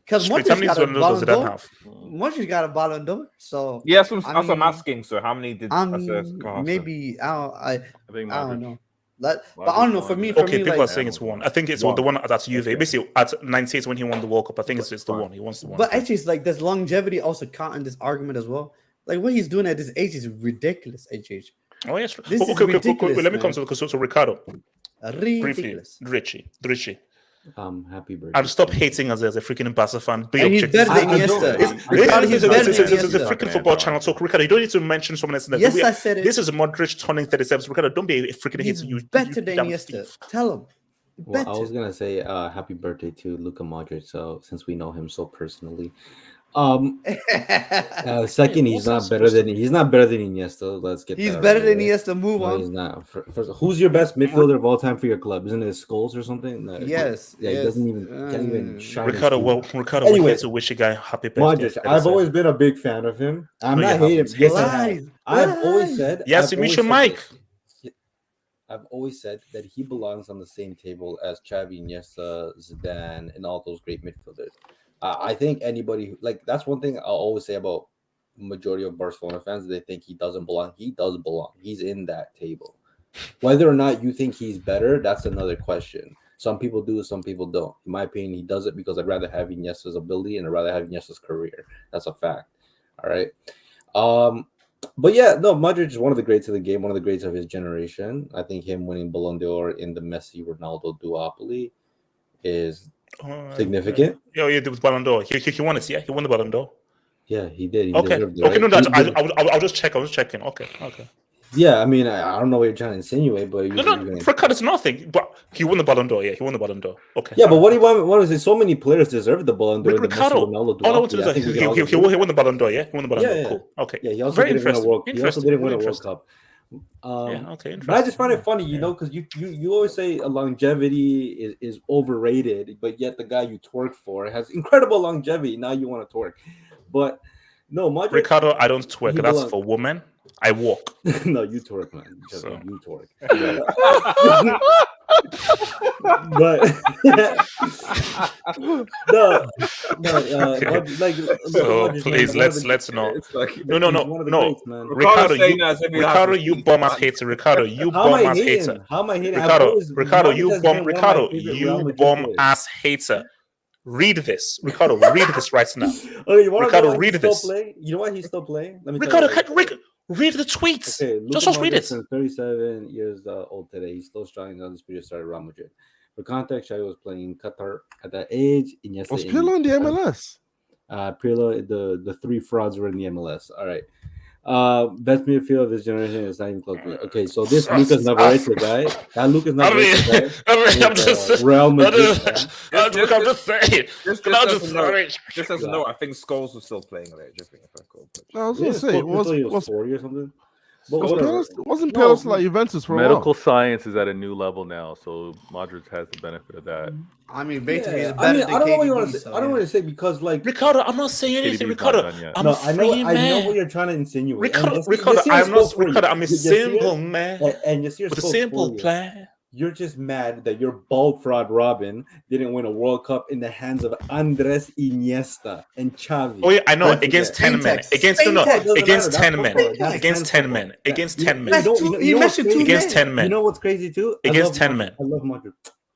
Because Streets, how Modric many got a Ballon d'Ors Ballon does Zidane d'Or. have? Modric got a Ballon d'Or. So Yeah, that's what I I'm mean, asking. So how many did maybe I think I don't Modric. know. But I don't know. For me, Okay, people like, are saying it's one. I think it's the one at Juve. Basically, at 98 when he won the World Cup, I think it's the one. He wants the one. But actually, it's like there's longevity also count in this argument as well. Like what he's doing at this age is ridiculous. HH. Oh yes. This is Okay. ridiculous, Let me come man. to Ricardo. Briefly, Ridiculous. Richie. Happy birthday. And stop hating us as a freaking Barca fan. And he's better than Iniesta. Ricardo, he's better than It's a Iniesta. freaking football channel talk. Ricardo, you don't need to mention someone else in there. Yes, I said it. This is Modric turning 37. Ricardo, don't be a freaking He's hater. You better than damn Iniesta. thief. Tell him. Well, Better. I was gonna say happy birthday to Luka Modric. So since we know him so personally, second, he's not better than Iniesta. Let's get. He's that better out than of the way. Iniesta. Move No, he's on. not. First, who's your best midfielder of all time for your club? Isn't it Scholes or something? No, Yes. Yeah, yes. he doesn't even can't even shine. his Ricardo, teeth. we're Anyway. here to wish you guys happy birthday. Modric, I've always been a big fan of him. I'm No, not you hating. haven't. Yes, I Lies. have. I've always said. Yes, I've you always meet your said mic. this. I've always said that he belongs on the same table as Xavi, Iniesta, Zidane, and all those great midfielders. I think anybody like that's one thing I'll always say about majority of Barcelona fans. They think he doesn't belong. He does belong. He's in that table. Whether or not you think he's better, that's another question. Some people do, some people don't. In my opinion, he does it because I'd rather have Iniesta's ability and I'd rather have Iniesta's career. That's a fact. All right. But yeah, no, Modric is one of the greats of the game, one of the greats of his generation. I think him winning Ballon d'Or in the Messi-Ronaldo duopoly is significant. Yeah, he did with Ballon d'Or. He won it, yeah? He won the Ballon d'Or. Yeah, he did. He Okay. deserved it, Okay, no, right? I'll just check. I was checking. Okay. Yeah, I mean, I don't know what you're trying to insinuate, but No, for cut, it's nothing. But he won the Ballon d'Or. Yeah, he won the Ballon d'Or. Okay. Yeah, but what do you want? What is it? So many players deserve the Ballon d'Or. Ricardo, all I want to do is he won the Ballon d'Or. Yeah, he won the Ballon d'Or. Yeah. Cool. Okay. Yeah, he also Very didn't win a interesting. World. He also didn't win a World Interesting. Cup. Yeah. Okay. But I just find it funny, you know, because you always say longevity is overrated, but yet the guy you twerk for has incredible longevity. Now you want to twerk, but no, Modric. Ricardo, I don't twerk. He That's belongs. for women. I walk. No, you twerk, man. Just So. you twerk. But So please, let's not. It's like No. Ricardo, you bum ass hater. Ricardo, you How am bum I ass hating? hater. How am I hating? Ricardo, you bum ass hater. Read this, Ricardo. Read this right now. Okay, Ricardo, read this. You know why he's still playing? Let me Ricardo, tell you. read the tweets. Okay, Just read it. Is 37 years old today. He's still strong on this period started Real Madrid. For context, Xavi was playing in Qatar at that age. Iniesta Was Pirlo in the MLS? Pirlo, the three frauds were in the MLS. All right. Best midfield of this generation is not even close. Okay, so this Lucas Navarrete guy, that Lucas Navarrete guy, I'm just Real Madrid. I'm just saying. Just as a note, I think Scholes was still playing at age. I think if I recall. I was gonna say, was 40 or something. But wasn't Pirlo like Juventus for a Medical while? science is at a new level now, so Modric has the benefit of that. I mean, basically, Yeah, it's better than I don't know what you KDB, want to say. so, I don't yeah. want to say because like Ricardo, I'm not saying anything, KDB's Ricardo. not done yet. I'm no, free, I know man. what you're trying to insinuate. Ricardo, And Ricardo, Yasir I'm not spoke for you. Ricardo. I'm a Yasir- simple man and Yasir with a spoke simple for you. plan. You're just mad that your bald fraud Robin didn't win a World Cup in the hands of Andres Iniesta and Xavi. Oh yeah, I know. Don't Against forget. 10 men. Spain Against Tech. no, Spain Tech doesn't against matter. 10 men. That's football. Against That's 10 men. football. Against You- 10 men. That's you know- two- you know- he you know mentioned what's two crazy? Against 10 men. You know what's crazy too? Against I 10 love men. Modric.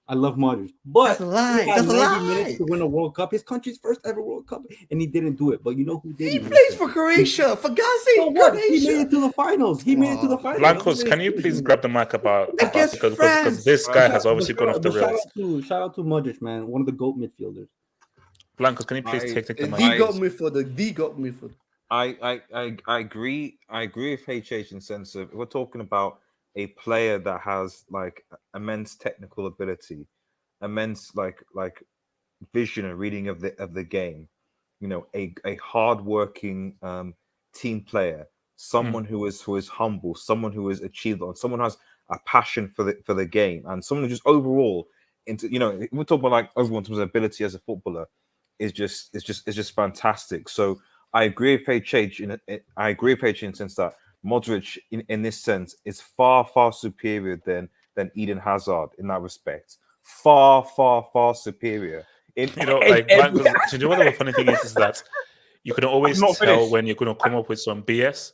I love Modric. But That's a lie. he had That's a 90 lie. minutes to win a World Cup. His country's first ever World Cup, and he didn't do it. But you know who did? He plays for Croatia. For God's sake, So what? He made Croatia. it to the finals. He made it to the finals. Blancos, can you please grab the mic about Against because France. this guy has obviously gone off the But shout rails. Shout out to Modric, man. One of the GOAT midfielders. Blancos, can you please take the The mic? got me for the got me for. I agree. I agree with HH in the sense of we're talking about a player that has like immense technical ability, immense like vision and reading of the game, you know, a hardworking team player, someone who is humble, someone who has achieved, someone who has a passion for the game, and someone who just overall into, you know, we're talking about like overall in terms of ability as a footballer is just fantastic. So I agree with HH I agree with HH in the sense that Modric in this sense is far superior than Eden Hazard in that respect. Far superior. You know, like you know what the funny thing is that you can always tell when you're going to come up with some BS.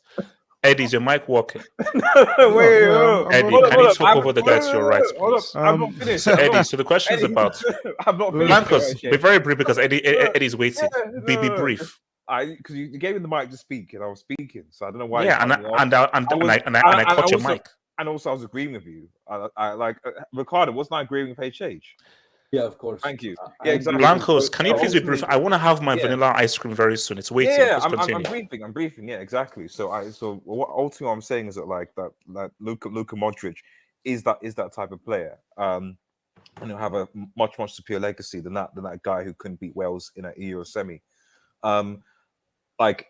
Eddie, is your mic working? Wait, Eddie, can you talk over the guy to your right, please? I'm not finished. So Eddie, so the question is about I'm not finished. Marcus, be very brief because Eddie's waiting. Be brief. Because you gave me the mic to speak and I was speaking, so I don't know why. Yeah, and I caught your mic. And also, I was agreeing with you. I like Ricardo. Wasn't I agreeing with HH? Yeah, of course. Thank you. Yeah, exactly. Blancos, can you please be brief? I want to have my vanilla ice cream very soon. It's waiting. Yeah, I'm briefing. Yeah, exactly. So ultimately, what I'm saying is that like that Luka Modric is that type of player. You know, have a much superior legacy than that guy who couldn't beat Wales in a Euro semi. Like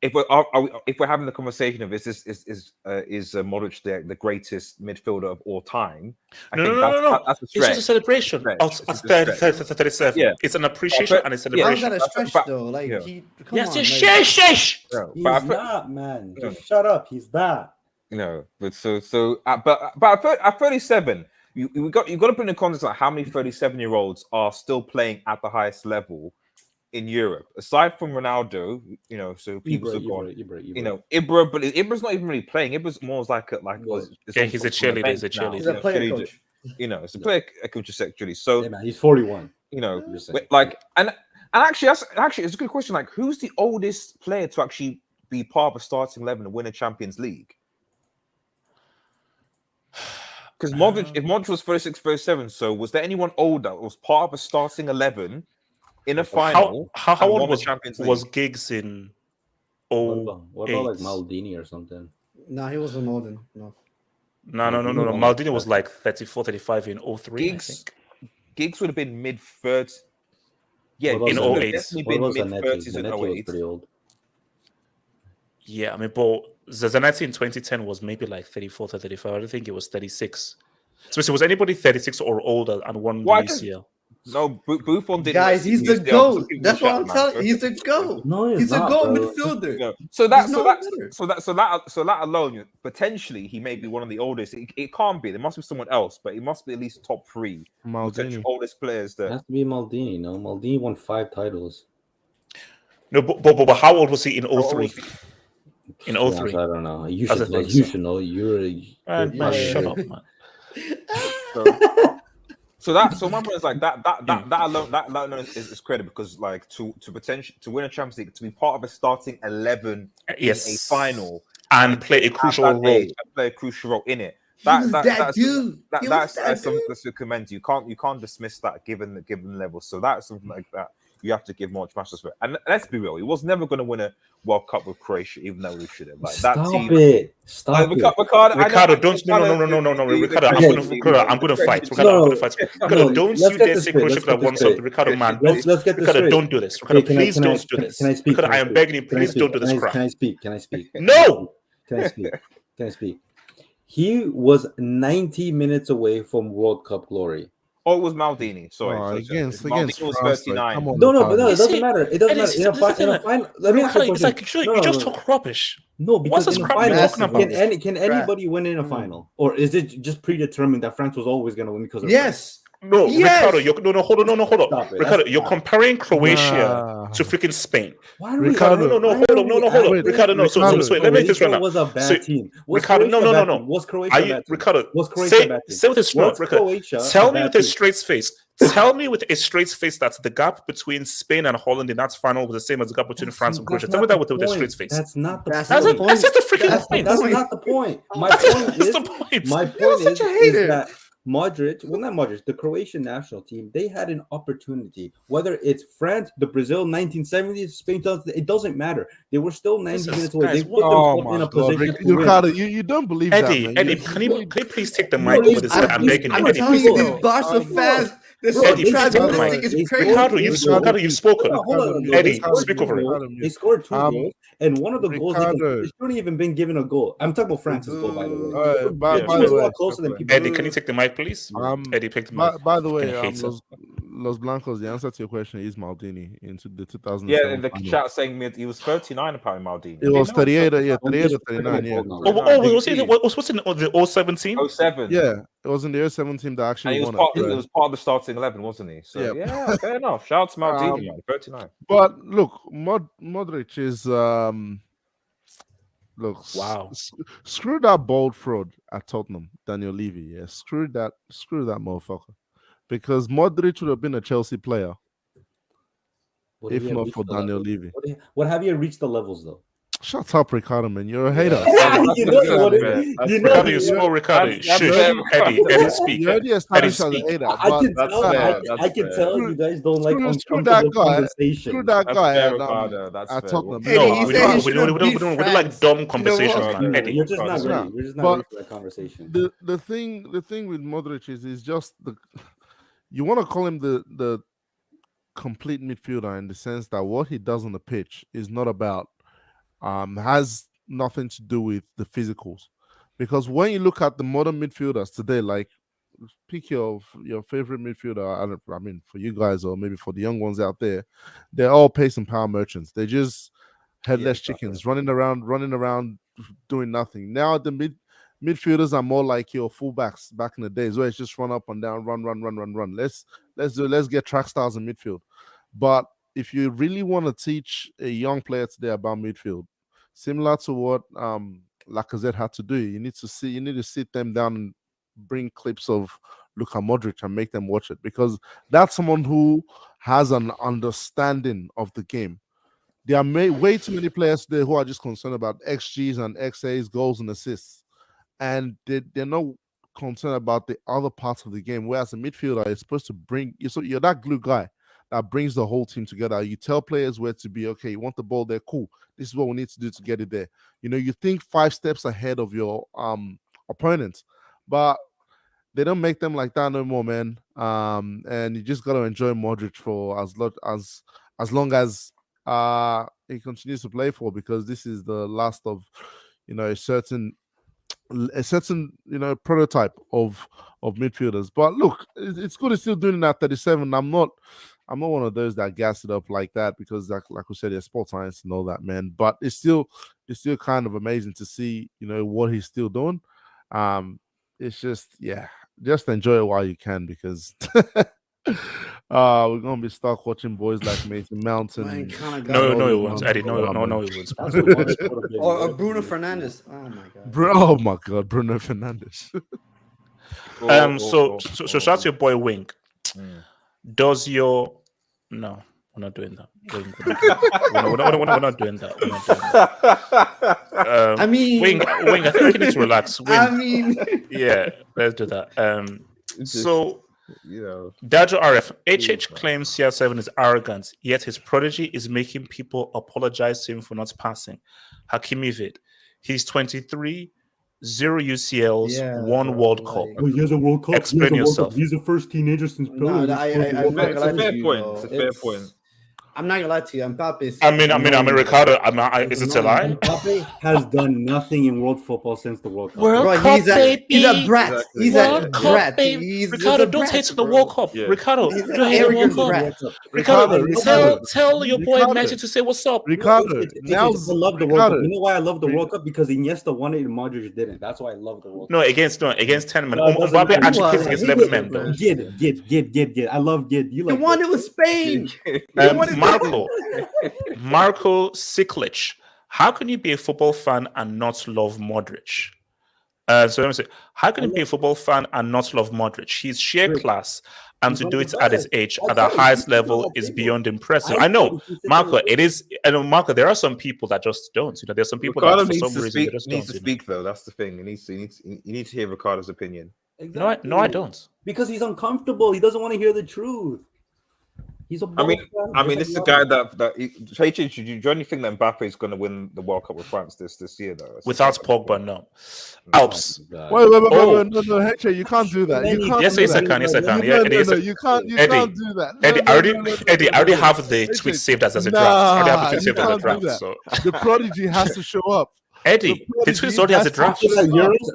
if we're having the conversation of is Modric the greatest midfielder of all time? No. That's a it's just a celebration. It's 37. Yeah. It's an appreciation and a celebration. How's that a stretch though? Like, Sheesh. He's not, man. Just shut up. He's that. You know, but at 37, you got to put in the context like how many 37-year-olds are still playing at the highest level in Europe, aside from Ronaldo, you know, so people have gone, you know, Ibra, but Ibra's not even really playing. Ibra's more like he's a cheerleader. He's a player coach. You know, it's a player coach actually. So yeah, man, he's 41. You know, like and actually it's a good question. Like, who's the oldest player to actually be part of a starting 11 and win a Champions League? Because Modric, if Modric was 36, 37, so was there anyone older that was part of a starting 11 in a final? How old was Giggs in? What about like Maldini or something? No, he wasn't older. No. Maldini was like 34, 35 in 03. Giggs would have been mid-30s. Yeah, in 08. Definitely been mid-30s in 08. Pretty old. Yeah, I mean, but Zanetti in 2010 was maybe like 34 to 35. I don't think it was 36. So was anybody 36 or older and won the UCL? No, Buffon didn't. Guys, he's the GOAT. That's what I'm telling you. He's the GOAT. No, he's a GOAT bro. midfielder. No. So that alone, potentially he may be one of the oldest. It can't be. There must be someone else, but it must be at least top 3 potential oldest players. There it has to be Maldini. No, Maldini won 5 titles. No, but how old was he in 03? In 03, I don't know. You should know. You're shut up, man. So my point is like that alone is credit because like to win a Champions League, to be part of a starting 11 in a final and play a crucial role in it. That's something to commend. You can't dismiss that given the level. So that's something like that you have to give much respect. And let's be real, he was never going to win a World Cup with Croatia, even though we should have. Like that team. Stop it. Ricardo, don't. No. Ricardo, I'm going to fight. Ricardo, don't you dare say Croatia could have won something. Ricardo, man. Let's get this Ricardo, straight. don't do this. Ricardo, please don't do this. Can I speak? Ricardo, I am begging you, please don't do this crap. Can I speak? No! Can I speak? He was 90 minutes away from World Cup glory. Oh, it was Maldini. Sorry. Against was France, 39. Like, No, it doesn't matter. It doesn't matter. In a final, let me ask you a question. It's like you just talk rubbish. No, because what's in this a crap you're talking about? Can anybody win in a final, or is it just predetermined that France was always going to win because of yes? No, yes. Ricardo, hold on. Ricardo, you're comparing Croatia to freaking Spain. Why Ricardo, hold on. Ricardo, no. So let me make this right now. Was a bad team. Ricardo, no. Was Croatia a bad team? Ricardo, was Croatia a bad team? Say with a straight, Ricardo. Tell me with a straight face. Tell me with a straight face that the gap between Spain and Holland in that final was the same as the gap between France and Croatia. Tell me that with a straight face. That's not the point. That's just the freaking point. That's not the point. My point is that Modric, the Croatian national team, they had an opportunity. Whether it's France, the Brazil 1970s, Spain, it doesn't matter. They were still 90 minutes away. They put themselves in a position to Ricardo, you don't believe Eddie, that, man. Eddie, can you please take the mic over this? I'm begging you. I'm telling you, these Barca fans, Eddie, this please take the mic. is crazy. Ricardo, you've spoken. Hold on, Eddie, speak over it. They scored 2 goals, and one of the goals they Ricardo. shouldn't even been given a goal. I'm talking about France's goal, by the way. By It the was a way, lot closer than people. Eddie, can you take the mic, please? Eddie, take the mic. by the way, Fucking hater. Los Blancos. The answer to your question is Maldini into the 2007. Yeah, in the final. chat saying he was 39 apparently, Maldini. It was 38, yeah, I'm 38 or just 39, yeah. What's in the 017? 07. Yeah, it was in the 07 team that And actually he was won part, it. he was part of the starting 11, wasn't he? So Yeah. yeah, fair enough. Shout out to Maldini, man, 39. But look, Modric is look. Wow. Screw that bold fraud at Tottenham, Daniel Levy. Yeah, screw that motherfucker. Because Modric would have been a Chelsea player What if have you not reached for the Daniel levels? Levy. What have you reached the levels though? Shut up, Ricardo, man. You're a hater. You know what it is. You know Ricardo, it you is. spoke, Ricardo. That's Shush. fair. Eddie, speak. You're already established as a speak. hater. I but can That's tell. fair, I can tell you guys don't like screw that uncomfortable guy. conversation. Screw that That's guy fair, at, Ricardo. That's at fair. Tottenham. Eddie, No, he we said he don't shouldn't beat like France. dumb You know conversations, what? man. No, Eddie. You're just not Yeah. ready. You're just not But ready for that conversation. The thing with Modric is just you want to call him the complete midfielder in the sense that what he does on the pitch is not about has nothing to do with the physicals, because when you look at the modern midfielders today, like pick your favorite midfielder. I mean, for you guys or maybe for the young ones out there, they're all pace and power merchants. They just headless chickens running around doing nothing. Now the midfielders are more like your fullbacks back in the days where it's just run up and down, run. Let's get track stars in midfield. But if you really want to teach a young player today about midfield, similar to what Lacazette had to do, you need to sit them down and bring clips of Luka Modric and make them watch it, because that's someone who has an understanding of the game. There are way too many players today who are just concerned about XGs and XAs, goals and assists, and they're not concerned about the other parts of the game. Whereas a midfielder is supposed to bring you, so you're that glue guy that brings the whole team together. You tell players where to be. Okay, you want the ball there, cool. This is what we need to do to get it there. You know, you think 5 steps ahead of your opponent, but they don't make them like that no more, man. And you just gotta enjoy Modric for as long as he continues to play for, because this is the last of a certain prototype of midfielders. But look, it's good he's still doing that 37. I'm not one of those that gas it up like that, because like we said, there's sports science and all that, man. But it's still kind of amazing to see what he's still doing. It's just enjoy it while you can, because we're gonna be stuck watching boys like Mason Mount and No, it won't, Eddie. No, it won't. Or Bruno Fernandes. Oh my god. Oh my god, Bruno Fernandes. So shout out to your boy Wink. Does your no? We're not doing that. We're not doing that. I mean, Wing, I think you need to relax. Wing. I mean, Yeah, let's do that. So, Dajo RF, HH claims CR7 is arrogant, yet his prodigy is making people apologize to him for not passing. Hakimi Vid, he's 23, 0 UCLs, 1 World Cup. Oh, he has a World Cup. Explain yourself. He's the first teenager since no, It's a fair point. It's a fair point. I'm not gonna lie to you. Mbappe. I mean, Ricardo. Is it a lie? Mbappe has done nothing in world football since the World Cup. World Bro, he's Cup, a brat. Exactly. He's World a Cup, brat. babe. He's Ricardo, a don't brat, hate the bro. World Cup. Yeah. Ricardo, He's an don't hate the arrogant World Cup. brat. Ricardo, tell your boy Ricardo. Magic to say what's up. Ricardo, I love the World Cup. You know why I love the Ricardo. World Cup? Because Iniesta won it and Modric didn't. That's why I love the World Cup. No, against 10 men. No, it doesn't Mbappe matter. actually plays against 11 men, though. Gid. I love Gid. You The like one it was Spain. Marco Siklic. How can you be a football fan and not love Modric? So let me say, how can you be a football fan and not love Modric? He's sheer class, and to do it at his age at the highest level is beyond impressive. I know, Marco. It is. I know, Marco. There are some people that just don't. There's some people Ricardo that for needs some to reason speak. they just Needs don't. to speak though. That's the thing. You need to hear Ricardo's opinion. Exactly. No, I don't. Because he's uncomfortable. He doesn't want to hear the truth. He's a I mean, baller. this is a guy that do you only think that Mbappe is going to win the World Cup with France this year though? Without Pogba, no. Alps. Wait, Oh. no, Heche, you can't do that. You can't. Yes, do yes, I that. can. Yes, I can. No, Yeah, no, yes, no, I- you can't. You Eddie, can't do that. Eddie, I already have the Heche, tweet saved as a draft. I already have the tweet you saved as a can't do draft. that. So The prodigy has to show up. Eddie, the tweet already has a draft.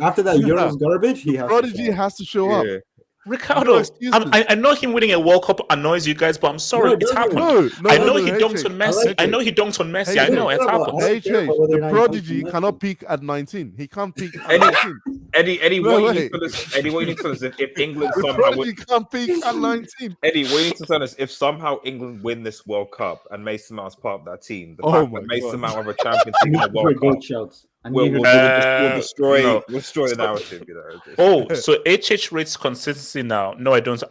After that Euros garbage, he has Prodigy has to show up. Yeah. Ricardo, excuses. I know him winning a World Cup annoys you guys, but I'm sorry, No, it's no, happened. No, I know no, he dunked Heche. on Messi. like I it. know he dunked on Messi. I Hey, know it's Hey, happened. I don't care Heche, about whether or the not he prodigy comes to cannot Messi. peak at 19. He can't peak at Eddie, 19. Eddie, No what you way. need to understand, Eddie, what you need to understand, if England The somehow prodigy can't peak at 19. Eddie, what you need to understand is if somehow England win this World Cup and Mason Mount's part of that team, the Oh fact my that Mason God. Mount have a Champions League in the We're World goat Cup shouts. will destroy no. we'll destroy the narrative, you know. Oh, so HH rates consistency now. No, I don't.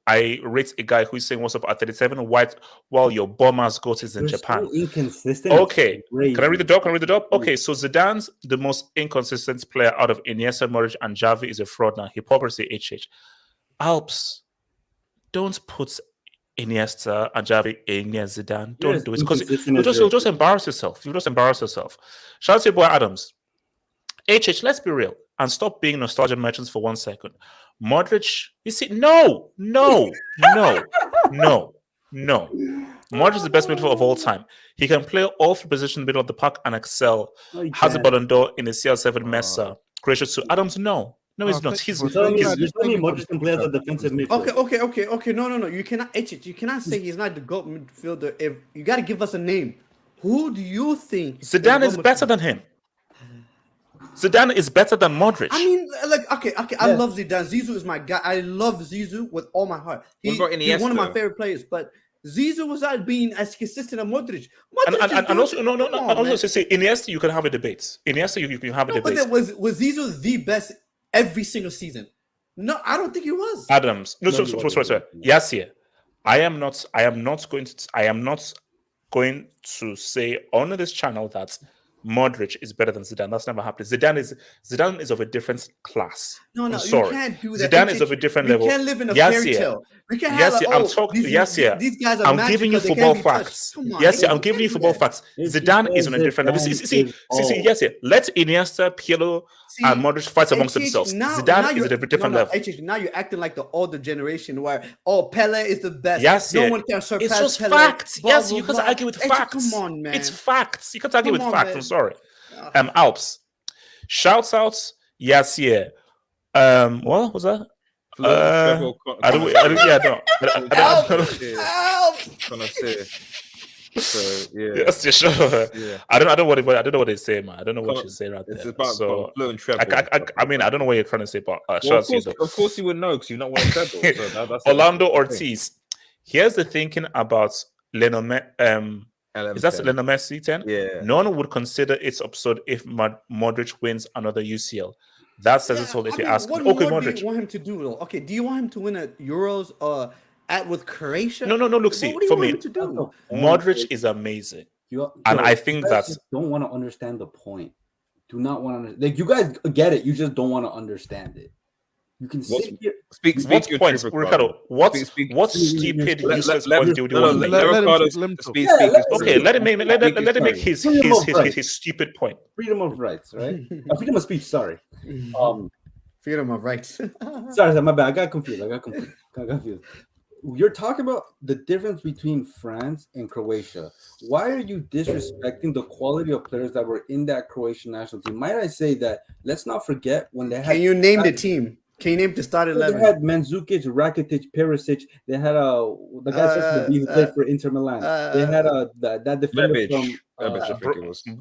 I rate a guy who's saying what's up at 37 while your bombers goat is in They're Japan. so inconsistent. Okay, can I read the doc? Okay, so Zidane's the most inconsistent player out of Iniesta, Modric, and Xavi is a fraud now. Hypocrisy, HH. Alps, don't put Iniesta and Xavi in near Zidane. Don't do it because you'll just embarrass yourself. You'll just embarrass yourself. Shout out to your boy Adams. HH, let's be real and stop being nostalgia merchants for 1 second. Modric, you see, no. Modric is the best midfielder of all time. He can play all three positions in the middle of the park and excel. Has a Ballon d'Or in the CR7 Mesa. Gracious to Adams, no, he's not. You're telling me Modric can play as a defensive midfielder. Okay. No. You cannot You cannot say he's not the GOAT midfielder. If you got to give us a name, who do you think Zidane is better than him? Zidane is better than Modric. I mean, like, okay. I love Zidane. Zizou is my guy. I love Zizou with all my heart. He's one of my favorite players, but Zizou was not being as consistent as Modric. And also, say Iniesta, you can have a debate. Iniesta, you can have a debate. But was Zizou the best every single season? No, I don't think he was. Adams, sorry. Yes, yeah. I am not going to say on this channel that Modric is better than Zidane. That's never happened. Zidane is of a different class. No, I'm sorry. You can't do that. Zidane is of a different level. We can't live in a fairy tale. We can't have these guys are I'm giving you football facts. I'm giving you football facts. Zidane is on a different level. See. Let Iniesta, Pirlo, and Modric fight amongst themselves. Zidane is at a different level. Now you're acting like the older generation where Pele is the best. Yes, no one can surpass It's just Pele. facts. Yes, you can't argue with facts. Come on, man. It's facts. You can't argue with facts. Man. I'm sorry. Alps. Shouts outs. Yes, yeah. What was that? I don't know what they say, man. I don't know what you say right there. So I mean, I don't know what you're trying to say, but of course you would know because you not want to treble. So that's Orlando Ortiz. Here's the thinking about is that Lionel Messi 10? Yeah. No one would consider it absurd if Modric wins another UCL. That says it's all if you ask me. What more do you want him to do, though? Okay, do you want him to win a Euros with Croatia? No. Look, see, for me, Modric is amazing, and I think that don't want to understand the point. Do not want to like you guys get it. You just don't want to understand it. You can sit here. Speak your points, truth, Ricardo. What stupid useless points do you want to make? Okay, let him make his stupid point. Freedom of rights, right? Freedom of speech. Sorry. Freedom of rights. Sorry, my bad. I got confused. You're talking about the difference between France and Croatia. Why are you disrespecting the quality of players that were in that Croatian national team? Might I say that? Let's not forget when they had. Can you name the team? Can you name the starting 11? They had Mandzukic, Rakitic, Perisic. They had the guy who played for Inter Milan. They had that defender from Brozovic.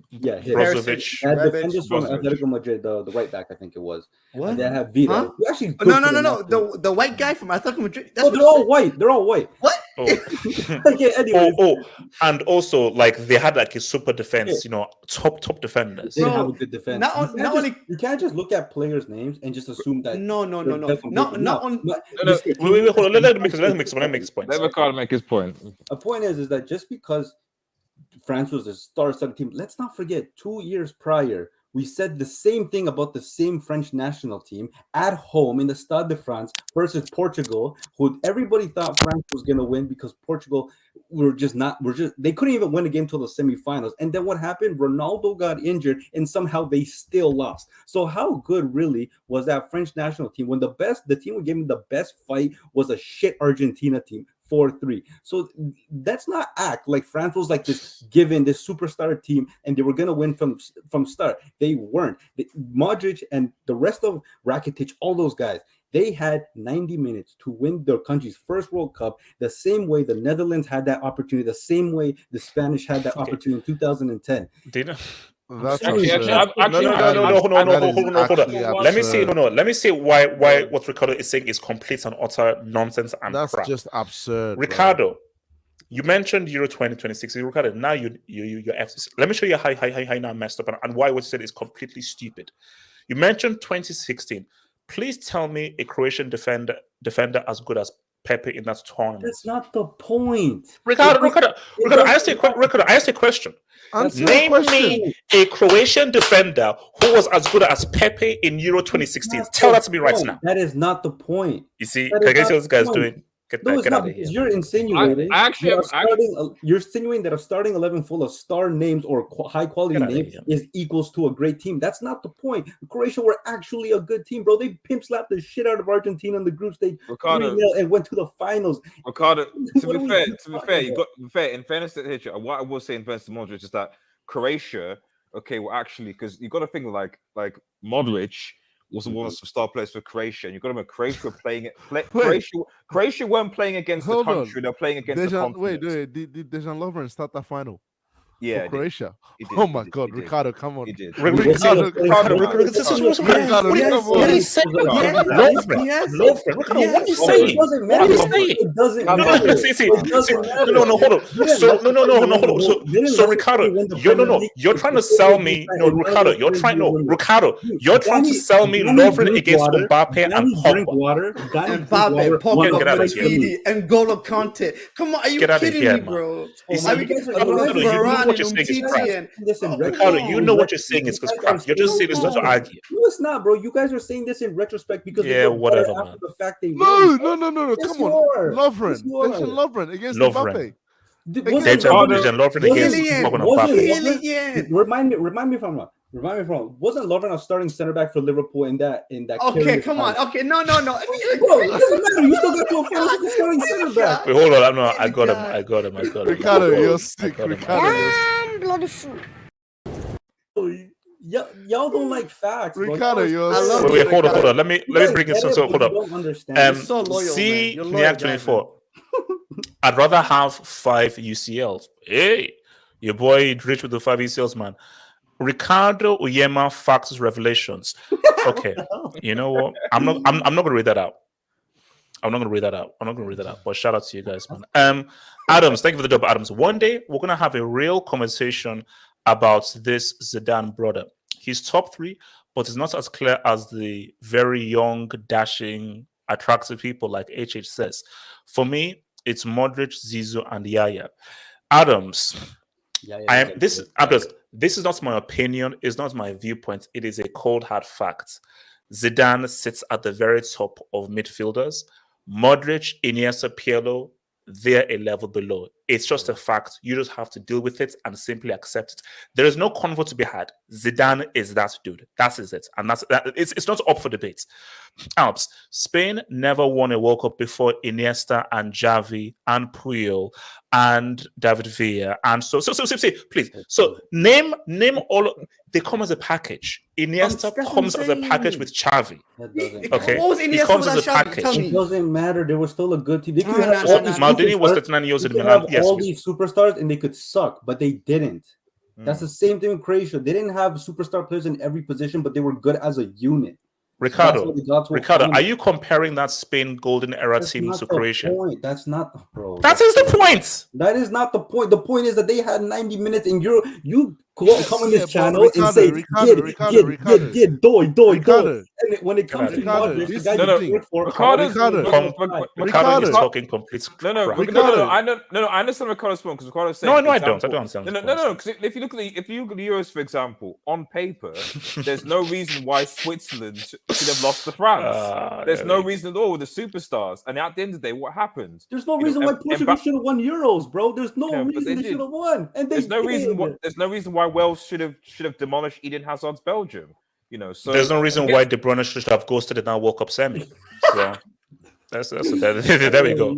That defender from Atletico Madrid, the right back, I think it was. What? They had Vida. Huh? Actually, no. The white guy from Atletico Madrid. They're all white. They're all white. What? Okay, anyway. And also like they had like a super defense, top defenders. They have a good defense. You can't just look at players' names and just assume that. No. Wait, hold on. Let him make his point. Let Ricardo make his point. The point is that just because France was the star-studded team, let's not forget 2 years prior we said the same thing about the same French national team at home in the Stade de France versus Portugal, who everybody thought France was going to win because Portugal they couldn't even win a game till the semifinals. And then what happened? Ronaldo got injured and somehow they still lost. So how good really was that French national team when the team who gave them the best fight was a shit Argentina team? 4-3. So that's not act like France was like this superstar team and they were gonna win from start. They weren't. Modric and the rest of Rakitic, all those guys, they had 90 minutes to win their country's first World Cup, the same way the Netherlands had that opportunity, the same way the Spanish had that opportunity in 2010. Did That's No. Let me say why what Ricardo is saying is complete and utter nonsense and that's crap. just absurd. Ricardo, you mentioned Euro 2026. Ricardo, now you're FCC. Let me show you how you now messed up and why what you said is completely stupid. You mentioned 2016. Please tell me a Croatian defender as good as Pepe in that tournament. That's not the point. Ricardo, I asked you a question. Name me a Croatian defender who was as good as Pepe in Euro 2016. Tell that to me right now. That is not the point. You see, can I guess what this guy's doing? Get out of here. You're insinuating. You're insinuating that a starting 11 full of star names or high quality names is equals to a great team. That's not the point. Croatia were actually a good team, bro. They pimp slapped the shit out of Argentina in the group stage, and went to the finals. Ricardo, to be fair, in fairness to Hitcher, what I will say in fairness to Modric is that Croatia, well, actually, because you got to think like Modric was one of the star players for Croatia, and you got to remember Croatia were playing Croatia weren't playing against the country; they're playing against the continent. Wait, did Dejan Lovren start the final? Yeah, for Croatia. Oh my God, Ricardo, come on! He did. Ricardo, what are you saying? Lovren. What are you saying? It doesn't matter. No, hold on. So Ricardo, you're trying to sell me. Ricardo, you're trying to sell me Lovren against Mbappe and Pogba. Mbappe, Pogba, and Golo Conte. Come on, are you kidding me, bro? What you're saying is crap. Ricardo, you know what you're saying is crap. You're just saying this to argue. No, it's not, bro. You guys are saying this in retrospect because whatever, after the fact they no. Come on, Lovren against Mbappe. Dejan Lovren against Mbappe. Remind me if I'm wrong. Wasn't Lovren a starting center back for Liverpool in that? Okay, come on. Okay, no. Bro, it doesn't matter. You still got to a starting center back. Wait, hold on. I got him. Ricardo, you're sick. I'm bloody fool. Y'all don't like facts. Ricardo, you're wait, hold on. Let me bring it. So hold up. Don't understand. So loyal, see, man. Niak 24. I'd rather have 5 UCLs. Hey, your boy rich with the 5 UCLs, man. Ricardo Uyema facts revelations. Okay, you know what? I'm not gonna read that out. But shout out to you guys, man. Adams, thank you for the dub, Adams. One day we're gonna have a real conversation about this Zidane brother. He's top 3, but it's not as clear as the very young, dashing, attractive people like HH says. For me, it's Modric, Zizou, and Yaya. Adams. This is not my opinion. It's not my viewpoint. It is a cold hard fact. Zidane sits at the very top of midfielders. Modric, Iniesta, Pirlo, they're a level below. It's just a fact. You just have to deal with it and simply accept it. There is no convo to be had. Zidane is that dude. That is it. And it's not up for debate. Alps, Spain never won a World Cup before Iniesta and Xavi and Puyol and David Villa. And so please. So name all. They come as a package. Iniesta comes as a package with Xavi. Okay, what was Iniesta he comes as a Xavi? package. Tell me. It doesn't matter. They were still a good team. Maldini was 39 years in Milan. Yes, all these superstars and they could suck, but they didn't. That's the same thing with Croatia. They didn't have superstar players in every position, but they were good as a unit. Ricardo, are you comparing that Spain golden era team to Croatia? That's not, bro. That is the point. That is not the point. The point is that they had 90 minutes and you come on this channel and say, Ricardo. And when it comes to Ricardo, Modric, the this guy is you the paid thing. for. Ricardo's Ricardo is talking complete No, crap. Ricardo. I understand Ricardo's point because Ricardo's saying. No, I don't understand. No. Because if you look at the Euros, for example, on paper, there's no reason why Switzerland should have lost to France. There's no reason at all with the superstars. And at the end of the day, what happened? There's no reason why Portugal should have won Euros, bro. There's no reason they should have won, and there's no reason why Wales should have demolished Eden Hazard's Belgium. So there's no reason why De Bruyne should have ghosted the now World Cup semi. So there we go.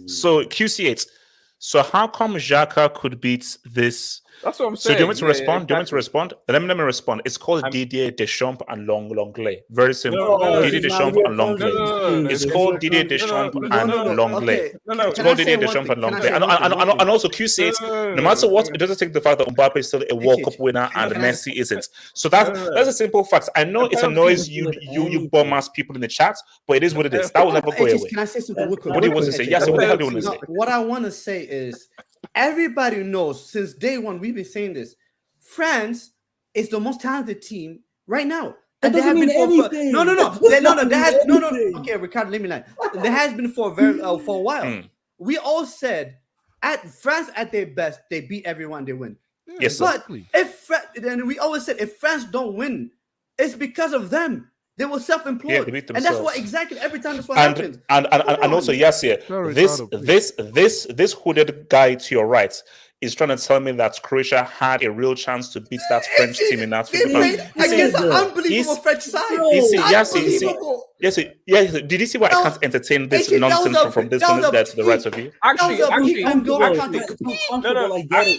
So QC8. So how come Xhaka could beat this? That's what I'm So saying. do you want me to respond? Do you want me to respond? Let me respond. It's called Didier Deschamps and Longley. Very simple. Didier Deschamps and Longley. It's called Didier Deschamps and Longley. It's called Didier Deschamps and Longley. And also QC8. No matter what, it doesn't take the fact that Mbappe is still a World Cup winner and Messi isn't. So that's a simple fact. I know it annoys you bum ass people in the chat, but it is what it is. That will never go away. Can I say something? What do you want to say? Yes. What the hell do you want to say? What I want to say is, everybody knows since day one we've been saying this. France is the most talented team right now. That doesn't mean anything. No. Okay, Ricardo, let me lie. There has been for a while. We all said at France at their best, they beat everyone, they win. Yes, but then we always said if France don't win, it's because of them. They will self-implode, and that's what exactly every time that's what happens. And also, yes, this hooded guy to your right is trying to tell me that Croatia had a real chance to beat that French team in that FIFA. Against an unbelievable French side. Yes. Did you see why I can't entertain this nonsense from this guy to the right of you? Actually, I get it.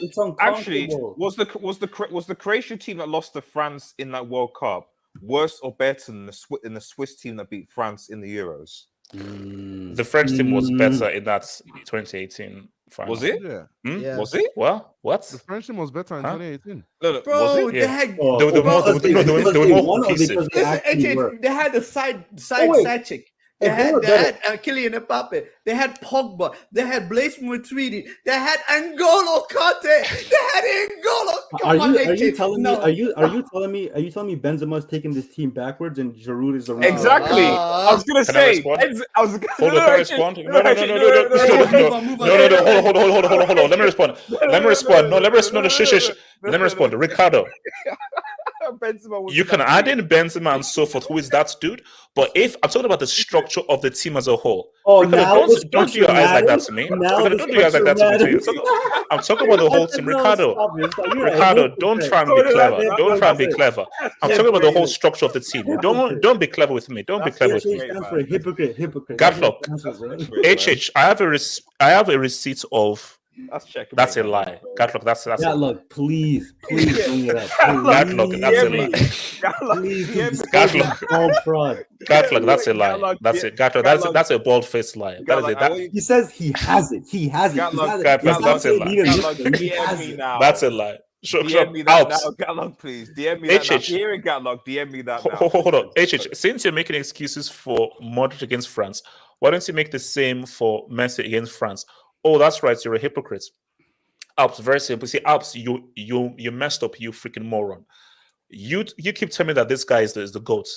It's uncomfortable. Actually, was the Croatia team that lost to France in that World Cup worse or better than the Swiss team that beat France in the Euros? The French team was better in that 2018 final. Was it? Yeah. Was it? Well, what? The French team was better in 2018. No, bro, was it? they had there were more pieces. They had the side chick. They had Kylian Mbappe. They had Pogba. They had Blaise Matuidi. They had N'Golo Kante. They had N'Golo. Are you telling me Benzema's taking this team backwards and Giroud is the wrong? Exactly. I was gonna say. Hold on. Let me respond. Let me respond. Ricardo. You can add in Benzema and so forth. Who is that dude? But if I'm talking about the structure of the team as a whole, Ricardo, don't do your eyes like that to me. Ricardo, don't do your eyes like that to me. I'm talking about the whole team, Ricardo. Don't try and be clever. Don't try and be clever. I'm talking about the whole structure of the team. Don't be clever with me. Don't be clever with me. Hypocrite. Gadlock. HH. I have a receipt of. That's a lie. Gadlock, that's a lie. Please bring it up. Gadlock, that's a lie. Gadlock, that's a lie. That's it. Gadlock, that's a bald-faced lie. He says he has it. Gadlock, that's a lie. That's a lie. DM me that now, Gadlock, please. DM me that now. Hearing Gadlock, DM me that now. Hold on. HH, since you're making excuses for Modric against France, why don't you make the same for Messi against France? Oh, that's right. You're a hypocrite. Alps, very simple. See, Alps, you messed up, you freaking moron. You keep telling me that this guy is the GOAT.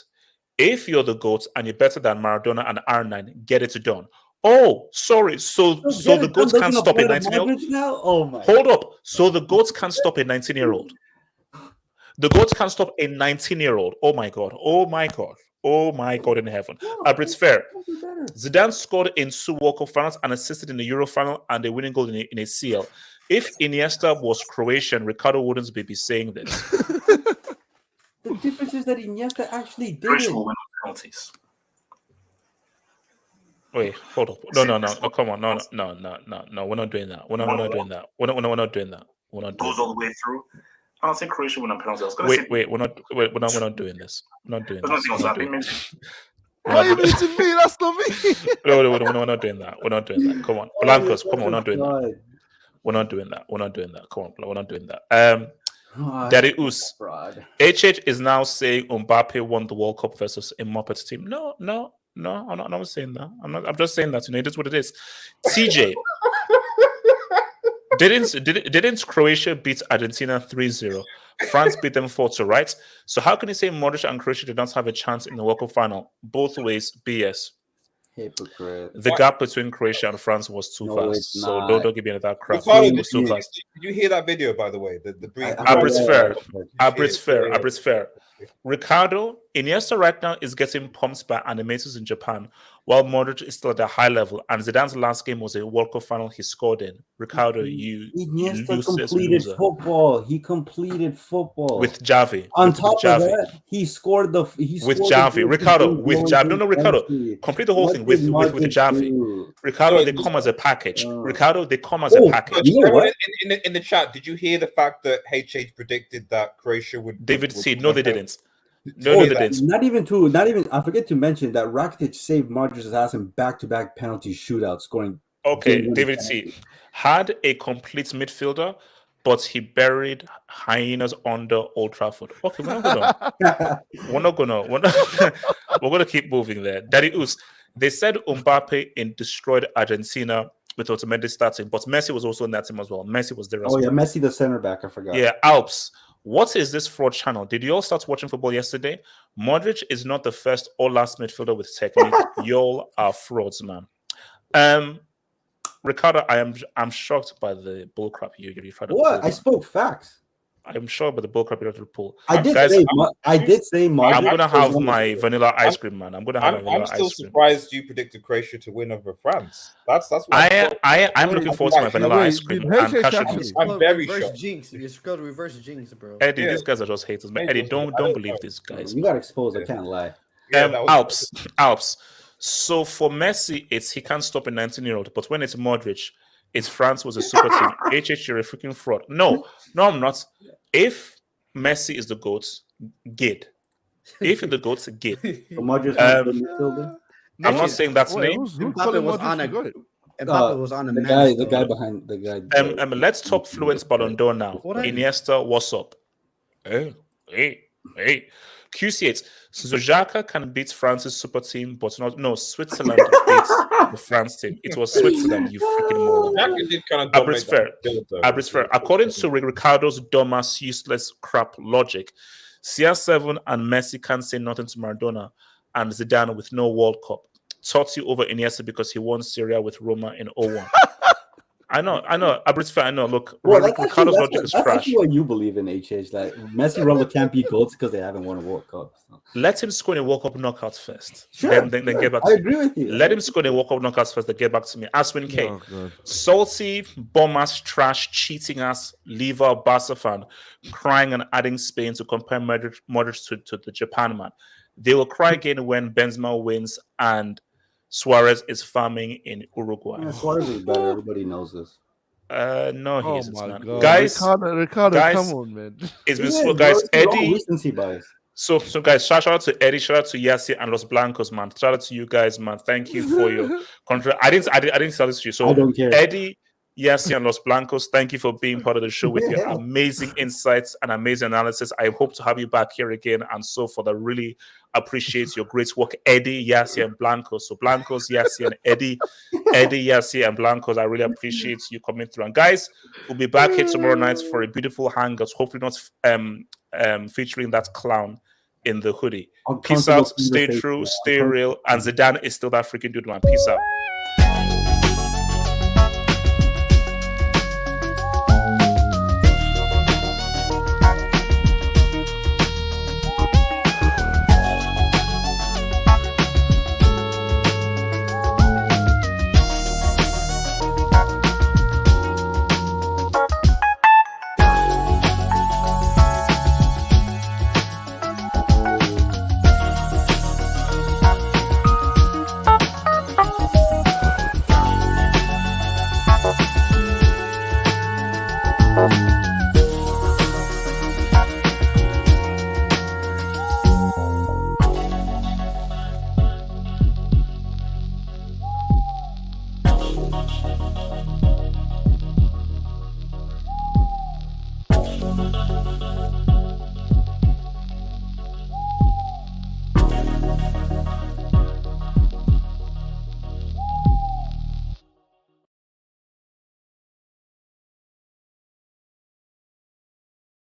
If you're the GOAT and you're better than Maradona and R9, get it done. Oh, sorry. So the GOAT can't stop a 19-year-old? Oh my. Hold up. So the GOAT can't stop a 19-year-old. The GOAT can't stop a 19-year-old. Oh my God. Oh my God. Oh my God in heaven. It's fair. Zidane scored in 2 World Cup finals and assisted in the Euro final and the winning goal in a CL. If Iniesta was Croatian, Ricardo wouldn't be saying this. The difference is that Iniesta actually did it. Penalties. Wait, hold up. No, come on. No, we're not doing that. We're not doing that. We're not doing that. Goes all the way through. I don't think Croatia won on penalties. We're not doing this. We're not doing this. Why are you mentioning me? That's not me. No, we're not doing that. We're not doing that. Come on. Blancos, come on, we're not doing that. We're not doing that. Come on, we're not doing that. Daddy Us. HH is now saying Mbappe won the World Cup versus a Muppet team. No, I'm not saying that. I'm just saying that, it is what it is. CJ. Didn't Croatia beat Argentina 3-0? France beat them 4-2, right? So how can you say Modric and Croatia did not have a chance in the World Cup final? Both ways, BS. Hypocrite. The gap between Croatia and France was too No, fast. it's So not. don't give me that crap. Ricardo, It was too fast. did you hear that video, by the way? The brief. Abrit's fair. Ricardo, Iniesta right now is getting pumped by animators in Japan, while Modric is still at a high level. And Zidane's last game was a World Cup final he scored in. Ricardo, you Iniesta completed football. He completed football with Javi. On top of that, he scored the with Javi. Ricardo with Javi. No, Ricardo, complete the whole thing with Javi. Ricardo, they come as a package. Ricardo, they come as a package. You know what? In the chat, did you hear the fact that HH predicted that Croatia would? David C. No, they didn't. No, they didn't. Not even. I forget to mention that Rakitic saved Modric's ass in back-to-back penalty shootouts, scoring. Okay, David C. had a complete midfielder, but he buried hyenas under Old Trafford. Okay, we're gonna keep moving there. Daddy Us, they said Mbappe destroyed Argentina with Otamendi starting, but Messi was also in that team as well. Messi was there as well. Oh yeah, Messi the center back. I forgot. Yeah, Alps. What is this fraud channel? Did you all start watching football yesterday? Modric is not the first or last midfielder with technique. Y'all are frauds, man. Ricardo, I'm shocked by the bullcrap you tried to What? pull. I spoke facts. I'm shocked by the bullcrap you tried to pull. I did say Modric. I'm gonna have my vanilla ice cream, man. I'm still surprised you predicted Croatia to win over France. That's what I'm looking forward to my vanilla ice cream and cashew nuts. I'm very reverse shocked. jinx. It's called reverse jinx, bro. Eddie, these guys are just haters, man. Eddie, don't believe these guys. You got exposed. I can't lie. Alps. So for Messi, he can't stop a 19-year-old. But when it's Modric, it's France was a super team. HH, you're a freaking fraud. No, I'm not. If Messi is the GOAT, good. If the GOAT, good. I'm not saying that's name. Mbappe was on a good. Mbappe was on the guy behind the guy. Let's talk fluent Ballon d'Or now. Iniesta, what's up? Hey. QC8. So Xhaka can beat France's super team, but no, Switzerland beats the France team. It was Switzerland, you freaking moron. Xhaka did kind of Abrit's fair. According to Ricardo's dumbass, useless crap logic, CR7 and Messi can't say nothing to Maradona and Zidane with no World Cup. Totti over Iniesta because he won Serie with Roma in 01. I know. Abrit's fair. I know. Look, Ricardo's logic is trash. That's what you believe in, HH. Like Messi, Ronaldo can't be goats because they haven't won a World Cup. So. Let him score in a World Cup knockout first. Sure, then get back to me. I agree with you. Let him score in a World Cup knockouts first. Then get back to me. Aswin K. Salty, bomb-ass, trash, cheating-ass, liver, Barca fan, crying and adding Spain to compare Modric to the Japan man. They will cry again when Benzema wins and Suarez is farming in Uruguay. Yeah, Suarez is better. Everybody knows this. No, he isn't. God. Guys, Ricardo, guys, come on, man. It's been guys. Eddie. Recency bias. So guys, shout out to Eddie, shout out to Yassi and Los Blancos, man. Shout out to you guys, man. Thank you for your contra. I didn't tell this to you. So I don't care. Eddie, Yassi and Los Blancos, thank you for being part of the show with your amazing insights and amazing analysis. I hope to have you back here again. And so for the really appreciate your great work, Eddie, Yassi, and Blancos. So Blancos, Yassi, and Eddie, Yassi, and Blancos. I really appreciate you coming through. And guys, we'll be back here tomorrow night for a beautiful hangout. Hopefully not featuring that clown in the hoodie. Peace out, stay true, stay real, and Zidane is still that freaking dude, man. Peace out.